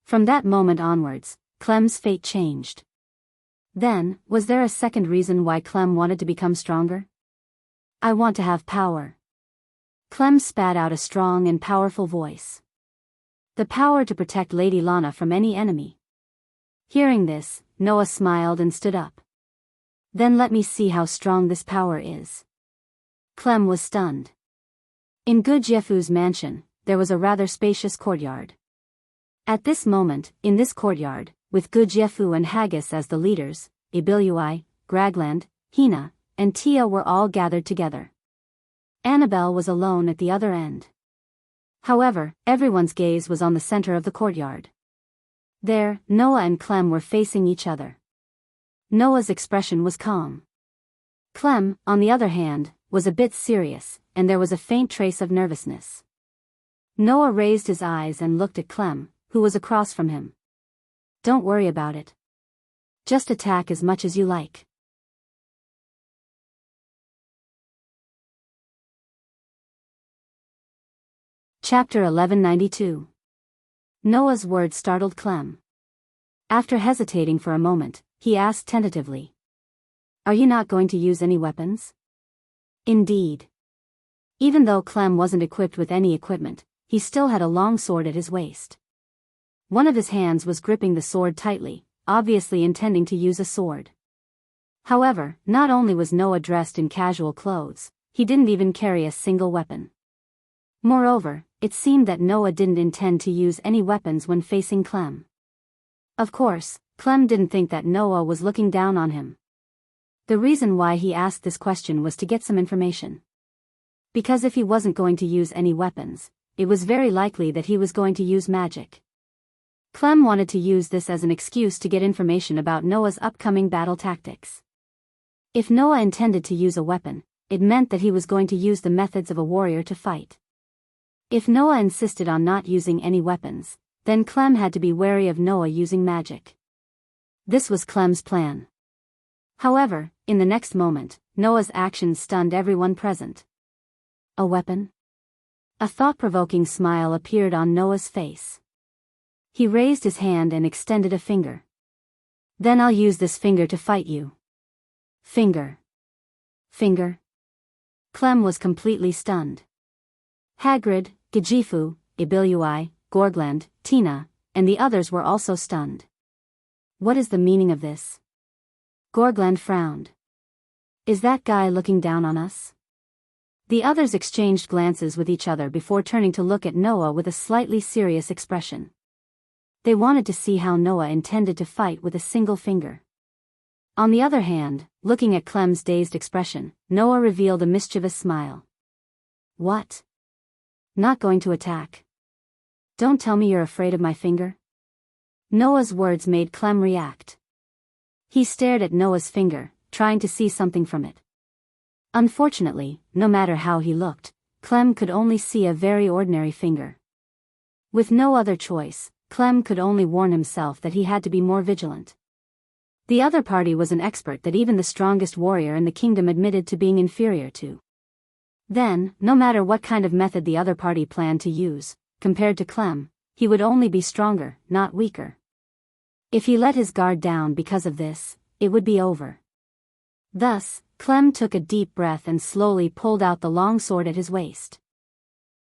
From that moment onwards, Clem's fate changed. Then, was there a second reason why Clem wanted to become stronger? "I want to have power." Clem spat out a strong and powerful voice. "The power to protect Lady Lana from any enemy." Hearing this, Noah smiled and stood up. "Then let me see how strong this power is." Clem was stunned. In Good Jefu's mansion, there was a rather spacious courtyard. At this moment, in this courtyard, with Good Jefu and Haggis as the leaders, Abiliui, Gragland, Hina, and Tia were all gathered together. Annabelle was alone at the other end. However, everyone's gaze was on the center of the courtyard. There, Noah and Clem were facing each other. Noah's expression was calm. Clem, on the other hand, was a bit serious, and there was a faint trace of nervousness. Noah raised his eyes and looked at Clem, who was across from him. "Don't worry about it. Just attack as much as you like." Chapter 1192. Noah's words startled Clem. After hesitating for a moment, he asked tentatively, "Are you not going to use any weapons?" Indeed. Even though Clem wasn't equipped with any equipment, he still had a long sword at his waist. One of his hands was gripping the sword tightly, obviously intending to use a sword. However, not only was Noah dressed in casual clothes, he didn't even carry a single weapon. Moreover, it seemed that Noah didn't intend to use any weapons when facing Clem. Of course, Clem didn't think that Noah was looking down on him. The reason why he asked this question was to get some information. Because if he wasn't going to use any weapons, it was very likely that he was going to use magic. Clem wanted to use this as an excuse to get information about Noah's upcoming battle tactics. If Noah intended to use a weapon, it meant that he was going to use the methods of a warrior to fight. If Noah insisted on not using any weapons, then Clem had to be wary of Noah using magic. This was Clem's plan. However, in the next moment, Noah's actions stunned everyone present. A weapon? A thought-provoking smile appeared on Noah's face. He raised his hand and extended a finger. "Then I'll use this finger to fight you." Finger. Finger? Clem was completely stunned. Hagrid, Gijifu, Abiliui, Gorgland, Tina, and the others were also stunned. "What is the meaning of this?" Gorgland frowned. "Is that guy looking down on us?" The others exchanged glances with each other before turning to look at Noah with a slightly serious expression. They wanted to see how Noah intended to fight with a single finger. On the other hand, looking at Clem's dazed expression, Noah revealed a mischievous smile. "What? Not going to attack? Don't tell me you're afraid of my finger?" Noah's words made Clem react. He stared at Noah's finger, trying to see something from it. Unfortunately, no matter how he looked, Clem could only see a very ordinary finger. With no other choice, Clem could only warn himself that he had to be more vigilant. The other party was an expert that even the strongest warrior in the kingdom admitted to being inferior to. Then, no matter what kind of method the other party planned to use, compared to Clem, he would only be stronger, not weaker. If he let his guard down because of this, it would be over. Thus, Clem took a deep breath and slowly pulled out the long sword at his waist.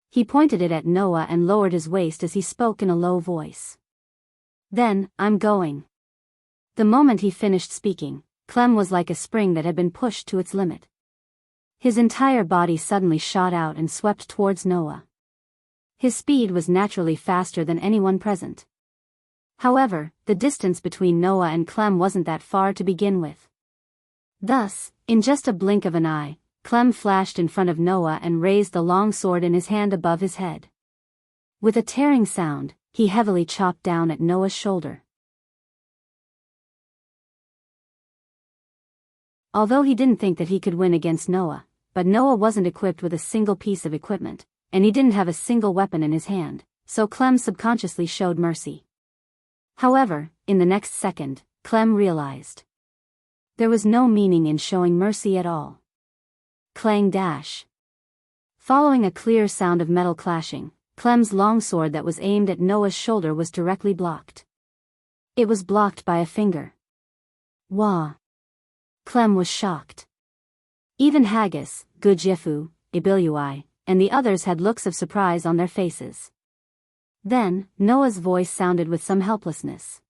He pointed it at Noah and lowered his waist as he spoke in a low voice. Then, I'm going. The moment he finished speaking, Clem was like a spring that had been pushed to its limit. His entire body suddenly shot out and swept towards Noah. His speed was naturally faster than anyone present. However, the distance between Noah and Clem wasn't that far to begin with. Thus, in just a blink of an eye, Clem flashed in front of Noah and raised the long sword in his hand above his head. With a tearing sound, he heavily chopped down at Noah's shoulder. Although he didn't think that he could win against Noah, but Noah wasn't equipped with a single piece of equipment, and he didn't have a single weapon in his hand, so Clem subconsciously showed mercy. However, in the next second, Clem realized there was no meaning in showing mercy at all. Clang dash. Following a clear sound of metal clashing, Clem's long sword that was aimed at Noah's shoulder was directly blocked. It was blocked by a finger. Wah! Clem was shocked. Even Haggis, Gudjefu, Ibilui, and the others had looks of surprise on their faces. Then, Noah's voice sounded with some helplessness.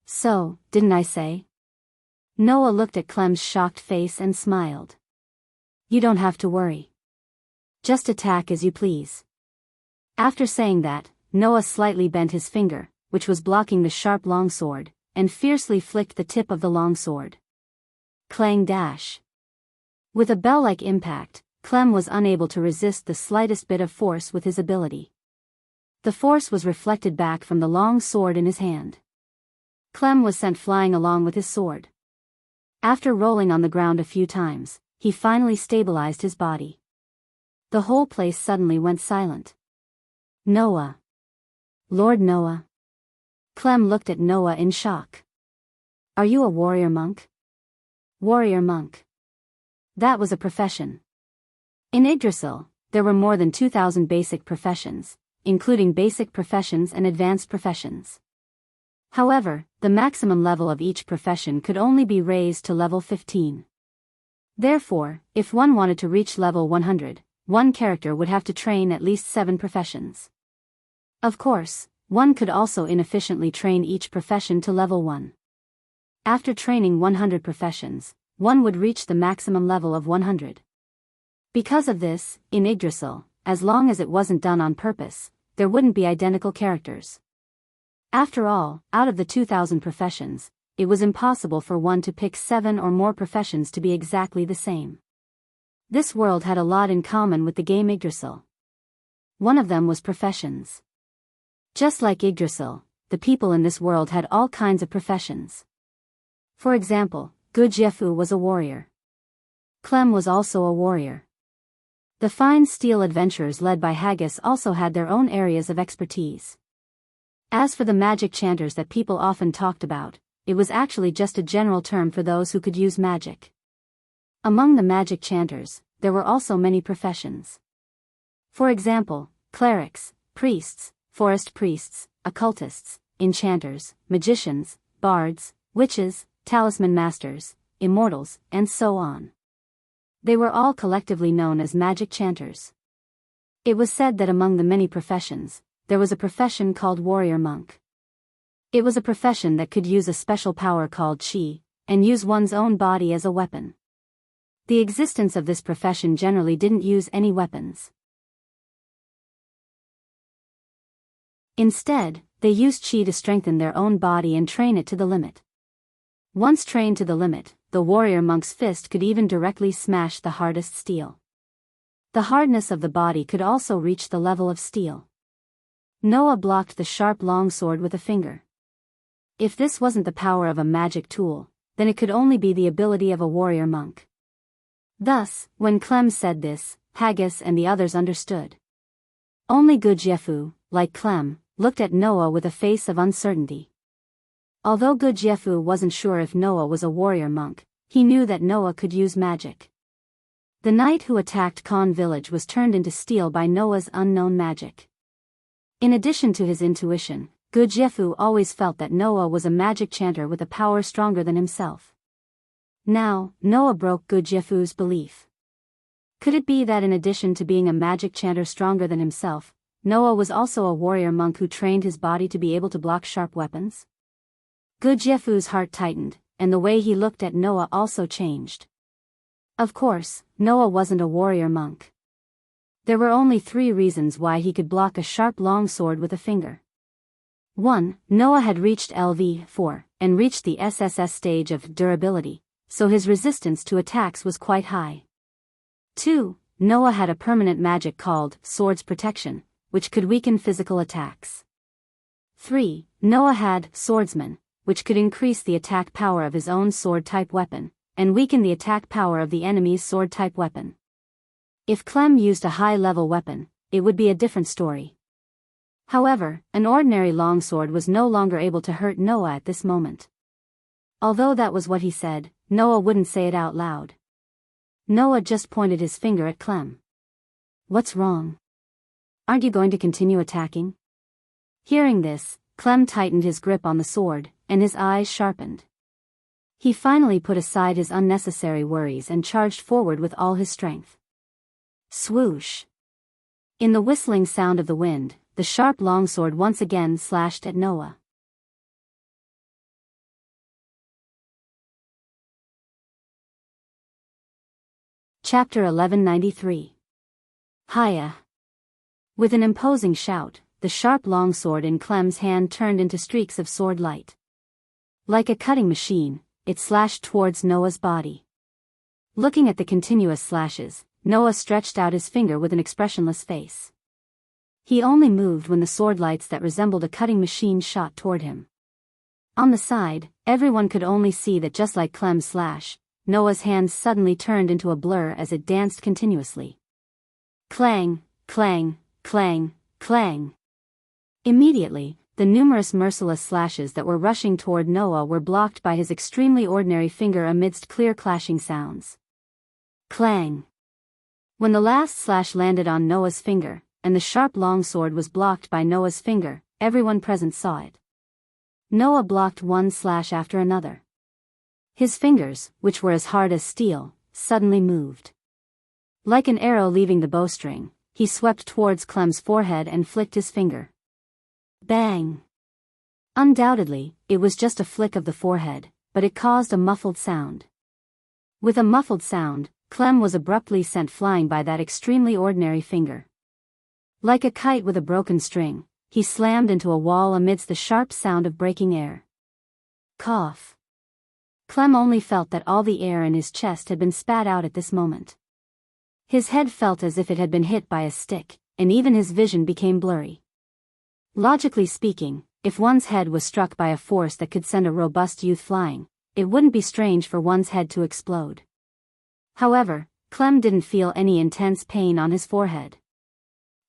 So, didn't I say? Noah looked at Clem's shocked face and smiled. You don't have to worry. Just attack as you please. After saying that, Noah slightly bent his finger, which was blocking the sharp long sword, and fiercely flicked the tip of the long sword. Clang dash. With a bell-like impact, Clem was unable to resist the slightest bit of force with his ability. The force was reflected back from the long sword in his hand. Clem was sent flying along with his sword. After rolling on the ground a few times, he finally stabilized his body. The whole place suddenly went silent. Noah. Lord Noah. Clem looked at Noah in shock. Are you a warrior monk? Warrior monk. That was a profession. In Yggdrasil, there were more than 2,000 basic professions, including basic professions and advanced professions. However, the maximum level of each profession could only be raised to level 15. Therefore, if one wanted to reach level 100, one character would have to train at least 7 professions. Of course, one could also inefficiently train each profession to level 1. After training 100 professions, one would reach the maximum level of 100. Because of this, in Yggdrasil, as long as it wasn't done on purpose, there wouldn't be identical characters. After all, out of the 2,000 professions, it was impossible for one to pick 7 or more professions to be exactly the same. This world had a lot in common with the game Yggdrasil. One of them was professions. Just like Yggdrasil, the people in this world had all kinds of professions. For example, Gudjefu was a warrior. Clem was also a warrior. The fine steel adventurers led by Haggis also had their own areas of expertise. As for the magic chanters that people often talked about, it was actually just a general term for those who could use magic. Among the magic chanters, there were also many professions. For example, clerics, priests, forest priests, occultists, enchanters, magicians, bards, witches, talisman masters, immortals, and so on. They were all collectively known as magic chanters. It was said that among the many professions, there was a profession called warrior monk. It was a profession that could use a special power called chi, and use one's own body as a weapon. The existence of this profession generally didn't use any weapons. Instead, they used chi to strengthen their own body and train it to the limit. Once trained to the limit, the warrior monk's fist could even directly smash the hardest steel. The hardness of the body could also reach the level of steel. Noah blocked the sharp long sword with a finger. If this wasn't the power of a magic tool, then it could only be the ability of a warrior monk. Thus, when Clem said this, Haggis and the others understood. Only Gudjefu, like Clem, looked at Noah with a face of uncertainty. Although Gudjefu wasn't sure if Noah was a warrior monk, he knew that Noah could use magic. The knight who attacked Khan village was turned into steel by Noah's unknown magic. In addition to his intuition, Gudjefu always felt that Noah was a magic chanter with a power stronger than himself. Now, Noah broke Gudjefu's belief. Could it be that in addition to being a magic chanter stronger than himself, Noah was also a warrior monk who trained his body to be able to block sharp weapons? Gudjefu's heart tightened, and the way he looked at Noah also changed. Of course, Noah wasn't a warrior monk. There were only 3 reasons why he could block a sharp long sword with a finger. 1. Noah had reached LV4, and reached the SSS stage of durability, so his resistance to attacks was quite high. 2. Noah had a permanent magic called Sword's Protection, which could weaken physical attacks. 3. Noah had Swordsman, which could increase the attack power of his own sword-type weapon, and weaken the attack power of the enemy's sword-type weapon. If Clem used a high-level weapon, it would be a different story. However, an ordinary longsword was no longer able to hurt Noah at this moment. Although that was what he said, Noah wouldn't say it out loud. Noah just pointed his finger at Clem. "What's wrong? Aren't you going to continue attacking?" Hearing this, Clem tightened his grip on the sword, and his eyes sharpened. He finally put aside his unnecessary worries and charged forward with all his strength. Swoosh! In the whistling sound of the wind, the sharp longsword once again slashed at Noah. Chapter 1193. Hiya! With an imposing shout, the sharp longsword in Clem's hand turned into streaks of sword light. Like a cutting machine, it slashed towards Noah's body. Looking at the continuous slashes, Noah stretched out his finger with an expressionless face. He only moved when the sword lights that resembled a cutting machine shot toward him. On the side, everyone could only see that just like Clem's slash, Noah's hands suddenly turned into a blur as it danced continuously. Clang, clang, clang, clang. Immediately, the numerous merciless slashes that were rushing toward Noah were blocked by his extremely ordinary finger amidst clear clashing sounds. Clang. When the last slash landed on Noah's finger, and the sharp longsword was blocked by Noah's finger, everyone present saw it. Noah blocked one slash after another. His fingers, which were as hard as steel, suddenly moved. Like an arrow leaving the bowstring, he swept towards Clem's forehead and flicked his finger. Bang! Undoubtedly, it was just a flick of the forehead, but it caused a muffled sound. With a muffled sound, Clem was abruptly sent flying by that extremely ordinary finger. Like a kite with a broken string, he slammed into a wall amidst the sharp sound of breaking air. Cough. Clem only felt that all the air in his chest had been spat out at this moment. His head felt as if it had been hit by a stick, and even his vision became blurry. Logically speaking, if one's head was struck by a force that could send a robust youth flying, it wouldn't be strange for one's head to explode. However, Clem didn't feel any intense pain on his forehead.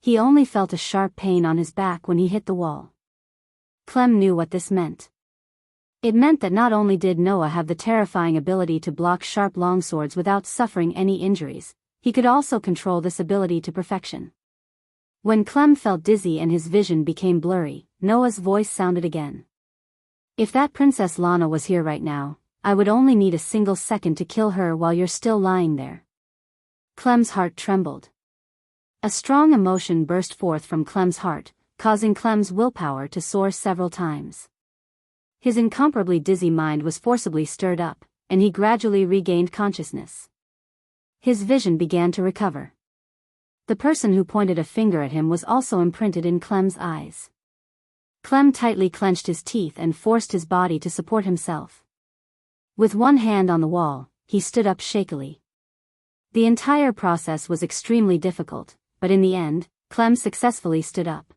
He only felt a sharp pain on his back when he hit the wall. Clem knew what this meant. It meant that not only did Noah have the terrifying ability to block sharp longswords without suffering any injuries, he could also control this ability to perfection. When Clem felt dizzy and his vision became blurry, Noah's voice sounded again. "If that Princess Lana was here right now, I would only need a single second to kill her while you're still lying there." Clem's heart trembled. A strong emotion burst forth from Clem's heart, causing Clem's willpower to soar several times. His incomparably dizzy mind was forcibly stirred up, and he gradually regained consciousness. His vision began to recover. The person who pointed a finger at him was also imprinted in Clem's eyes. Clem tightly clenched his teeth and forced his body to support himself. With one hand on the wall, he stood up shakily. The entire process was extremely difficult, but in the end, Clem successfully stood up.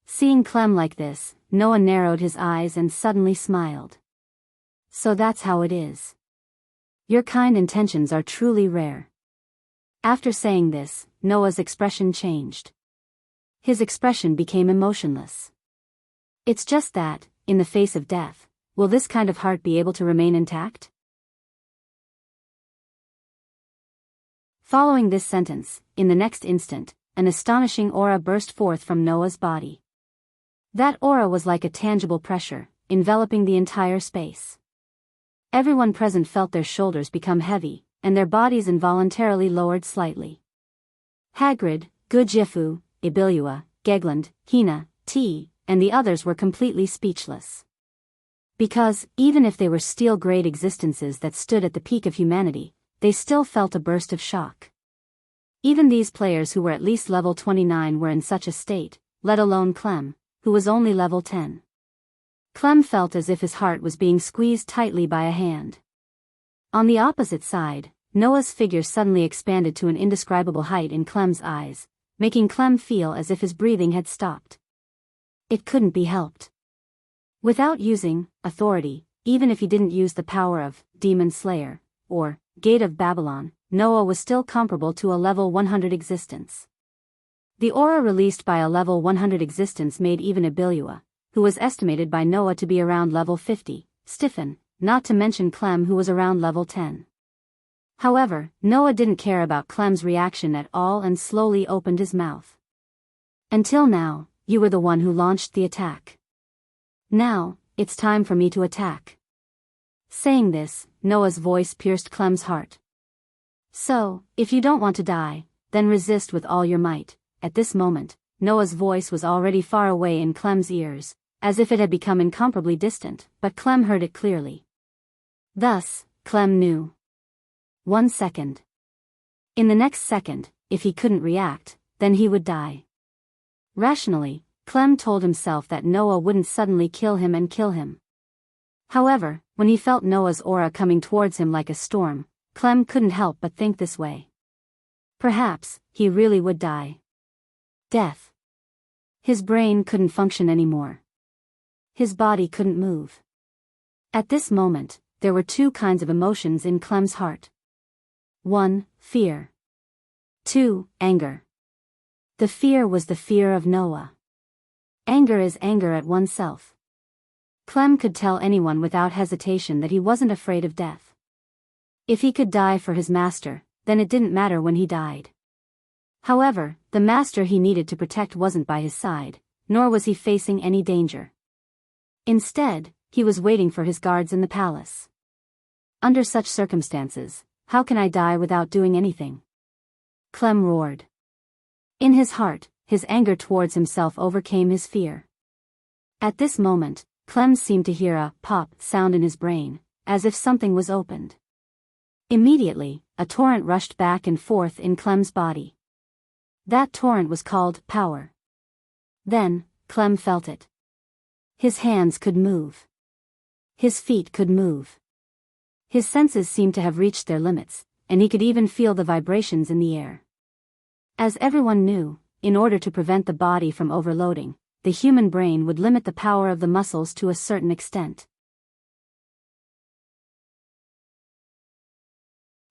Seeing Clem like this, Noah narrowed his eyes and suddenly smiled. So that's how it is. Your kind intentions are truly rare. After saying this, Noah's expression changed. His expression became emotionless. It's just that, in the face of death, will this kind of heart be able to remain intact? Following this sentence, in the next instant, an astonishing aura burst forth from Noah's body. That aura was like a tangible pressure, enveloping the entire space. Everyone present felt their shoulders become heavy, and their bodies involuntarily lowered slightly. Hagrid, Gudjefu, Ibilua, Gegland, Hina, T, and the others were completely speechless. Because, even if they were steel-grade existences that stood at the peak of humanity, they still felt a burst of shock. Even these players who were at least level 29 were in such a state, let alone Clem, who was only level 10. Clem felt as if his heart was being squeezed tightly by a hand. On the opposite side, Noah's figure suddenly expanded to an indescribable height in Clem's eyes, making Clem feel as if his breathing had stopped. It couldn't be helped. Without using authority, even if he didn't use the power of Demon Slayer, or Gate of Babylon, Noah was still comparable to a level 100 existence. The aura released by a level 100 existence made even Ibilua, who was estimated by Noah to be around level 50, stiffen, not to mention Clem who was around level 10. However, Noah didn't care about Clem's reaction at all and slowly opened his mouth. Until now, you were the one who launched the attack. Now, it's time for me to attack. Saying this, Noah's voice pierced Clem's heart. So, if you don't want to die, then resist with all your might. At this moment, Noah's voice was already far away in Clem's ears, as if it had become incomparably distant, but Clem heard it clearly. Thus, Clem knew. 1 second. In the next second, if he couldn't react, then he would die. Rationally, Clem told himself that Noah wouldn't suddenly kill him and kill him. However, when he felt Noah's aura coming towards him like a storm, Clem couldn't help but think this way. Perhaps, he really would die. Death. His brain couldn't function anymore. His body couldn't move. At this moment, there were two kinds of emotions in Clem's heart. 1. Fear. 2. Anger. The fear was the fear of Noah. Anger is anger at oneself. Clem could tell anyone without hesitation that he wasn't afraid of death. If he could die for his master, then it didn't matter when he died. However, the master he needed to protect wasn't by his side, nor was he facing any danger. Instead, he was waiting for his guards in the palace. Under such circumstances, how can I die without doing anything? Clem roared. In his heart, his anger towards himself overcame his fear. At this moment, Clem seemed to hear a pop sound in his brain, as if something was opened. Immediately, a torrent rushed back and forth in Clem's body. That torrent was called power. Then, Clem felt it. His hands could move. His feet could move. His senses seemed to have reached their limits, and he could even feel the vibrations in the air. As everyone knew, in order to prevent the body from overloading, the human brain would limit the power of the muscles to a certain extent.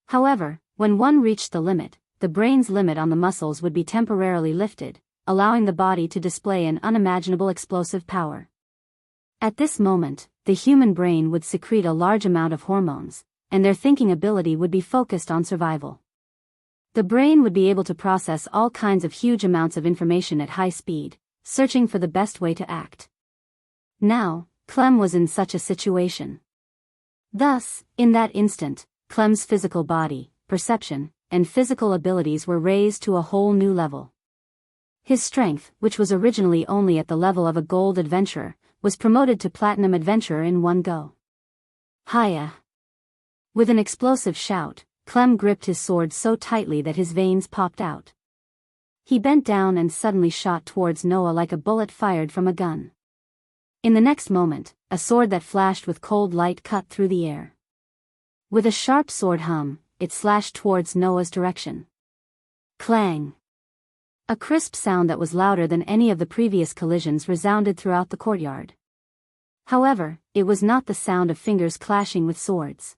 However, when one reached the limit, the brain's limit on the muscles would be temporarily lifted, allowing the body to display an unimaginable explosive power. At this moment, the human brain would secrete a large amount of hormones, and their thinking ability would be focused on survival. The brain would be able to process all kinds of huge amounts of information at high speed, searching for the best way to act. Now, Clem was in such a situation. Thus, in that instant, Clem's physical body, perception, and physical abilities were raised to a whole new level. His strength, which was originally only at the level of a gold adventurer, was promoted to platinum adventurer in one go. Hiya! With an explosive shout, Clem gripped his sword so tightly that his veins popped out. He bent down and suddenly shot towards Noah like a bullet fired from a gun. In the next moment, a sword that flashed with cold light cut through the air. With a sharp sword hum, it slashed towards Noah's direction. Clang! A crisp sound that was louder than any of the previous collisions resounded throughout the courtyard. However, it was not the sound of fingers clashing with swords.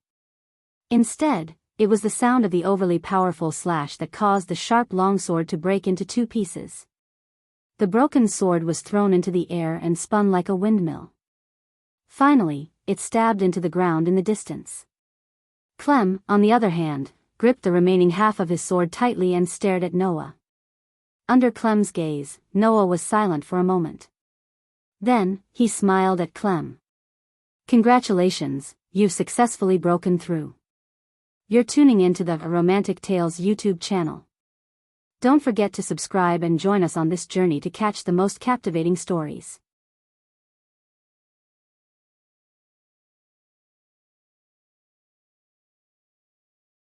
Instead, it was the sound of the overly powerful slash that caused the sharp longsword to break into two pieces. The broken sword was thrown into the air and spun like a windmill. Finally, it stabbed into the ground in the distance. Clem, on the other hand, gripped the remaining half of his sword tightly and stared at Noah. Under Clem's gaze, Noah was silent for a moment. Then, he smiled at Clem. "Congratulations, you've successfully broken through. You're tuning into the Romantic Tales YouTube channel. Don't forget to subscribe and join us on this journey to catch the most captivating stories."